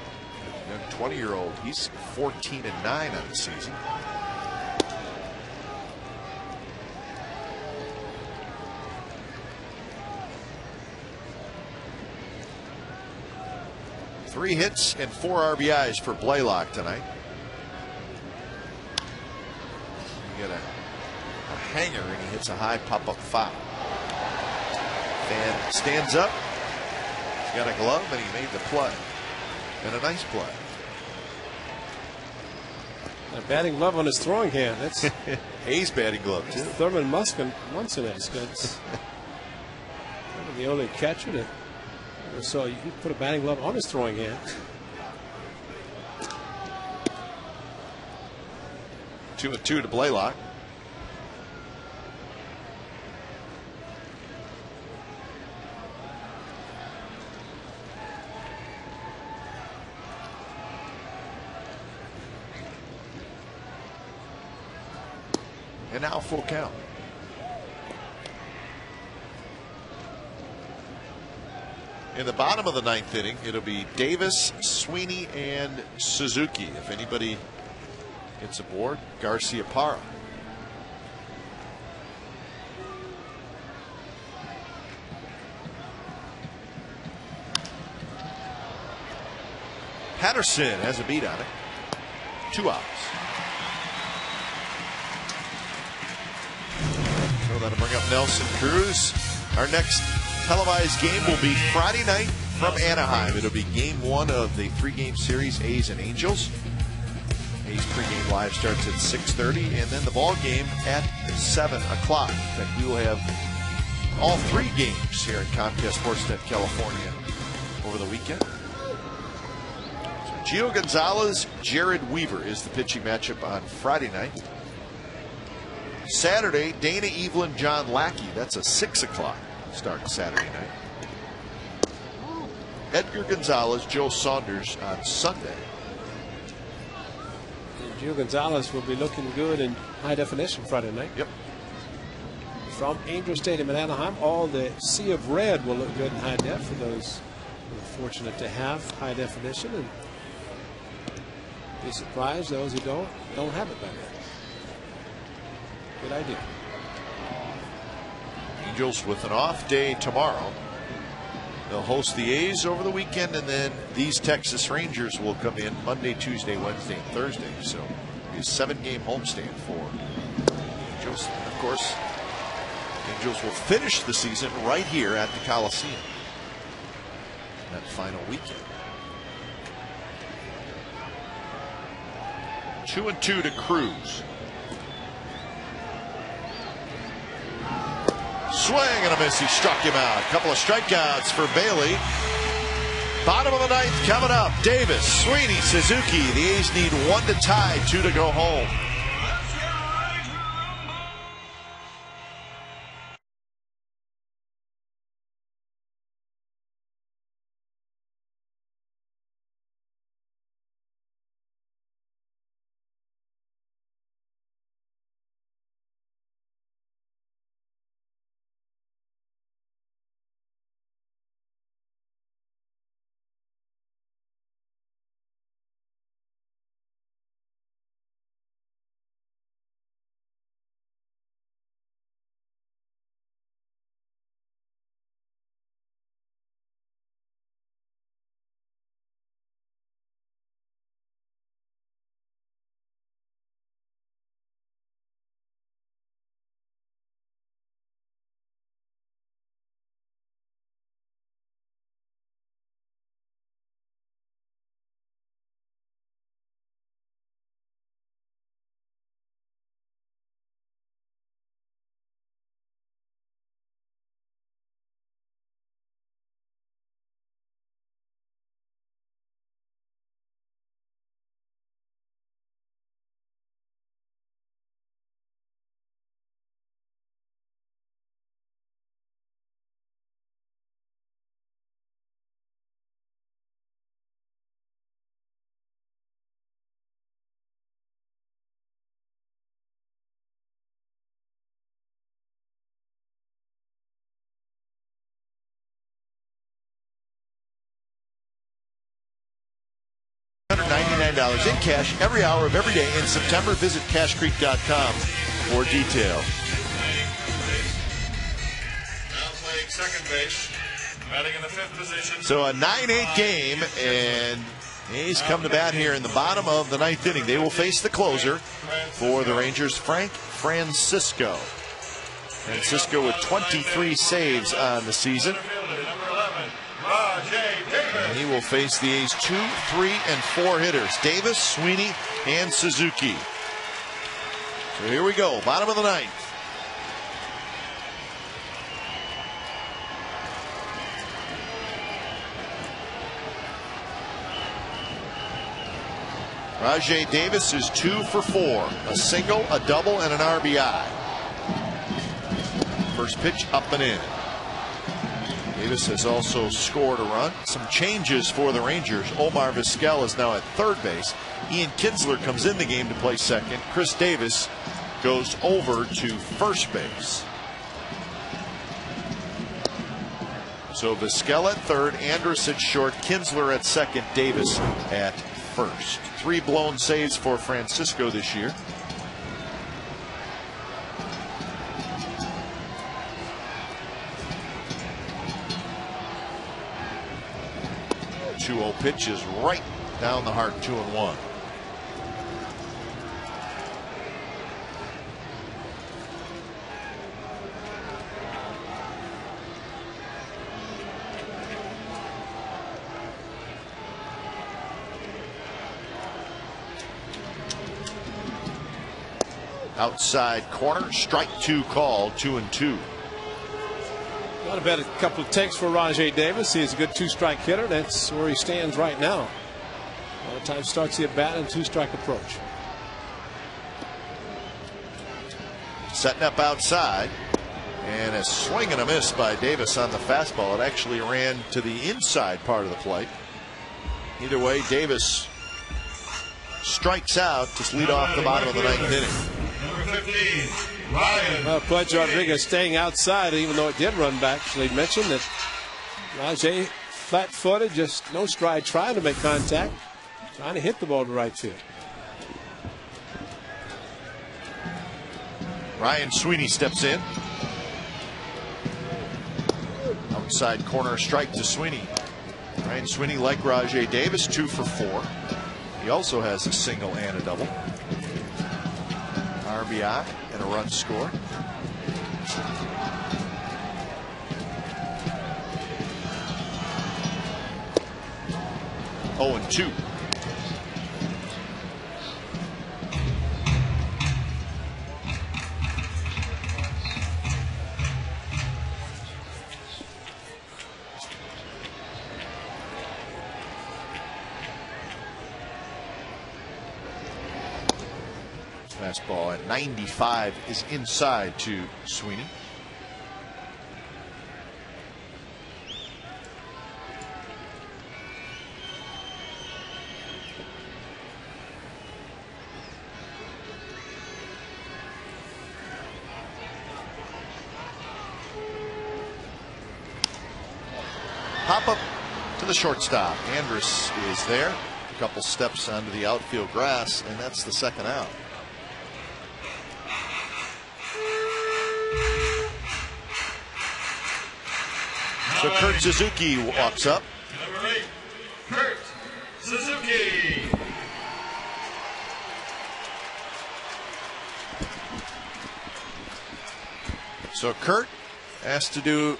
Young 20-year-old. He's 14-9 on the season. Three hits and 4 RBIs for Blaylock tonight. hanger, and he hits a high pop-up foul. Fan stands up. He's got a glove, and he made the play. And a nice play. A batting glove on his throwing hand. That's Hayes' batting glove, too. Thurman Munson-esque. That's the only catcher that so you can put a batting glove on his throwing hand. 2-2 to Blaylock. And now full count. In the bottom of the ninth inning, it'll be Davis, Sweeney, and Suzuki. If anybody gets aboard, Garcia Parra. Patterson has a beat on it. 2 outs. So that'll bring up Nelson Cruz. Our next televised game will be Friday night from Anaheim. It'll be game 1 of the 3-game series, A's and Angels. A's pregame live starts at 6:30, and then the ball game at 7 o'clock. In fact, we will have all 3 games here at Comcast Sportsnet California over the weekend. So Gio Gonzalez, Jared Weaver is the pitching matchup on Friday night. Saturday, Dana Evelyn, John Lackey. That's a 6 o'clock start Saturday night. Edgar Gonzalez, Joe Saunders on Sunday. Gio Gonzalez will be looking good in high definition Friday night. Yep. From Angel Stadium in Anaheim, all the sea of red will look good in high def for those who are fortunate to have high definition, and be surprised those who don't have it by then. Good idea. Angels with an off day tomorrow. They'll host the A's over the weekend, and then these Texas Rangers will come in Monday, Tuesday, Wednesday, and Thursday. So it's a 7-game homestand for Angels. And of course, Angels will finish the season right here at the Coliseum that final weekend. 2-2 to Cruz. Swing and a miss. He struck him out. A couple of strikeouts for Bailey. Bottom of the ninth coming up. Davis, Sweeney, Suzuki. The A's need 1 to tie, 2 to go home. $199 in cash every hour of every day in September. Visit cashcreek.com for details. Now playing second base, batting in the 5th position. So a 9-8 game, and A's come to bat here in the bottom of the 9th inning. They will face the closer for the Rangers, Frank Francisco. Francisco with 23 saves on the season. And he will face the A's 2, 3, and 4 hitters. Davis, Sweeney, and Suzuki. So here we go, bottom of the ninth. Rajai Davis is 2 for 4. A single, a double, and an RBI. First pitch up and in. Davis has also scored a run. Some changes for the Rangers. Omar Vizquel is now at third base. Ian Kinsler comes in the game to play second. Chris Davis goes over to first base. So Vizquel at third, Andrus at short, Kinsler at second, Davis at first. 3 blown saves for Francisco this year. 2-0 pitch is right down the heart, 2-1. Outside corner, strike 2 called, 2-2. Got to bet a couple of takes for Rajai Davis. He's a good 2-strike hitter. That's where he stands right now. A lot of times starts the at bat and 2-strike approach. Setting up outside, and a swing and a miss by Davis on the fastball. It actually ran to the inside part of the plate. Either way, Davis strikes out to lead off the bottom of the ninth inning. Number 15, Ryan. Pudge Rodriguez staying outside, even though it did run back. They mentioned that Rajai flat-footed, just no stride, trying to make contact, trying to hit the ball to right field. Ryan Sweeney steps in. Outside corner, strike to Sweeney. Ryan Sweeney, like Rajai Davis, 2 for 4. He also has a single and a double. RBI and a run scored. Oh, and 2. Fastball at 95 is inside to Sweeney. Pop up to the shortstop. Andrus is there. A couple steps onto the outfield grass, and that's the second out. So Kurt Suzuki walks up. Number 8, Kurt Suzuki. So Kurt has to do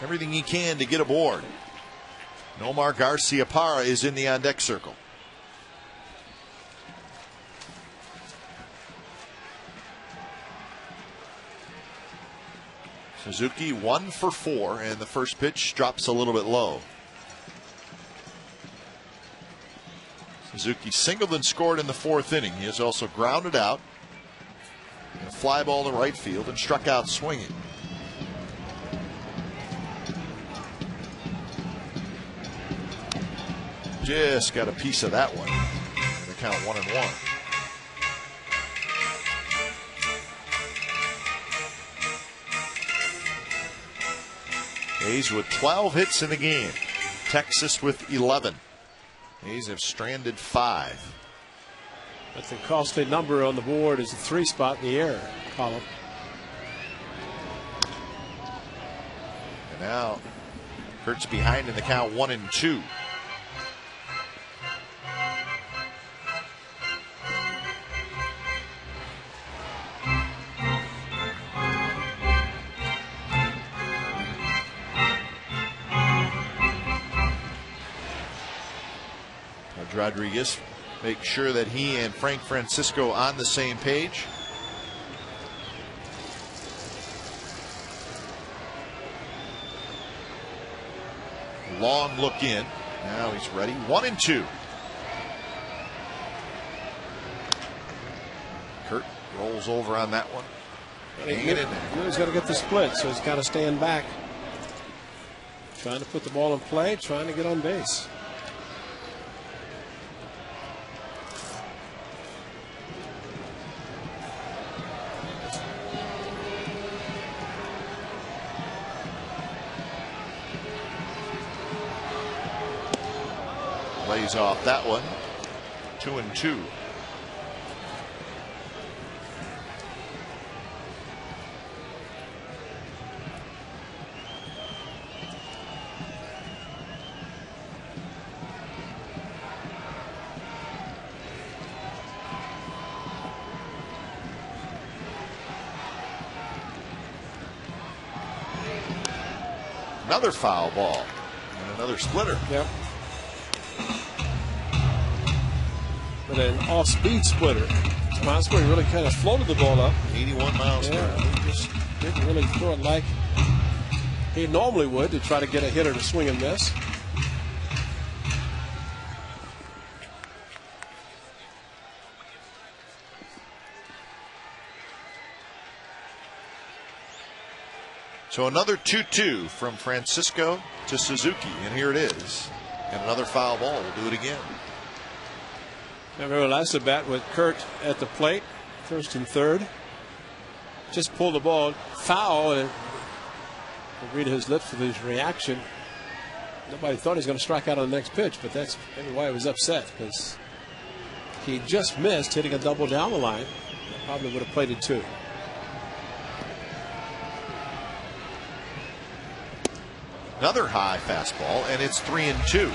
everything he can to get aboard. Nomar Garcia-Parra is in the on-deck circle. Suzuki 1 for 4, and the first pitch drops a little bit low. Suzuki singled and scored in the 4th inning. He has also grounded out, a fly ball to right field, and struck out swinging. Just got a piece of that one. The count 1-1. A's with 12 hits in the game. Texas with 11. A's have stranded 5. But the costly number on the board is the 3 spot in the air column. And now Kurt's behind in the count 1-2. Rodriguez make sure that he and Frank Francisco on the same page. Long look in. Now he's ready. 1-2. Kurt rolls over on that one. Hanging in there. He's got to get the split, so he's got to stand back. Trying to put the ball in play, trying to get on base. Lays off that one. 2-2. Another foul ball and another splitter. Yep. But an off-speed splitter. Moscow really kind of floated the ball up. 81 miles per hour. He just didn't really throw it like he normally would to try to get a hitter to swing and miss. So another 2-2 from Francisco to Suzuki, and here it is. And another foul ball. We'll do it again. I remember last at bat with Kurt at the plate, first and third. Just pulled the ball foul, and read his lips with his reaction. Nobody thought he was going to strike out on the next pitch, but that's maybe why he was upset, because he just missed hitting a double down the line. Probably would have played it too. Another high fastball, and it's 3-2.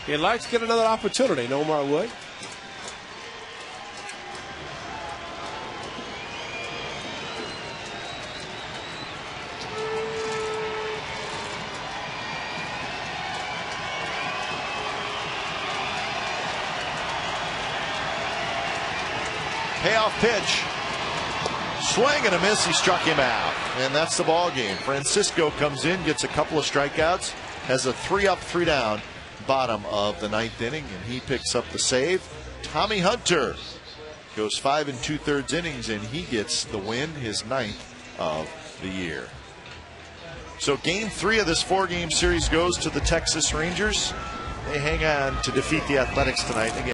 He'd like to get another opportunity, Nomar would. Payoff pitch. Swing and a miss. He struck him out. And that's the ball game. Francisco comes in, gets a couple of strikeouts, has a 3-up, 3-down bottom of the 9th inning, and he picks up the save. Tommy Hunter goes 5 2/3 innings, and he gets the win, his 9th of the year. So game 3 of this 4-game series goes to the Texas Rangers. They hang on to defeat the Athletics tonight. Again,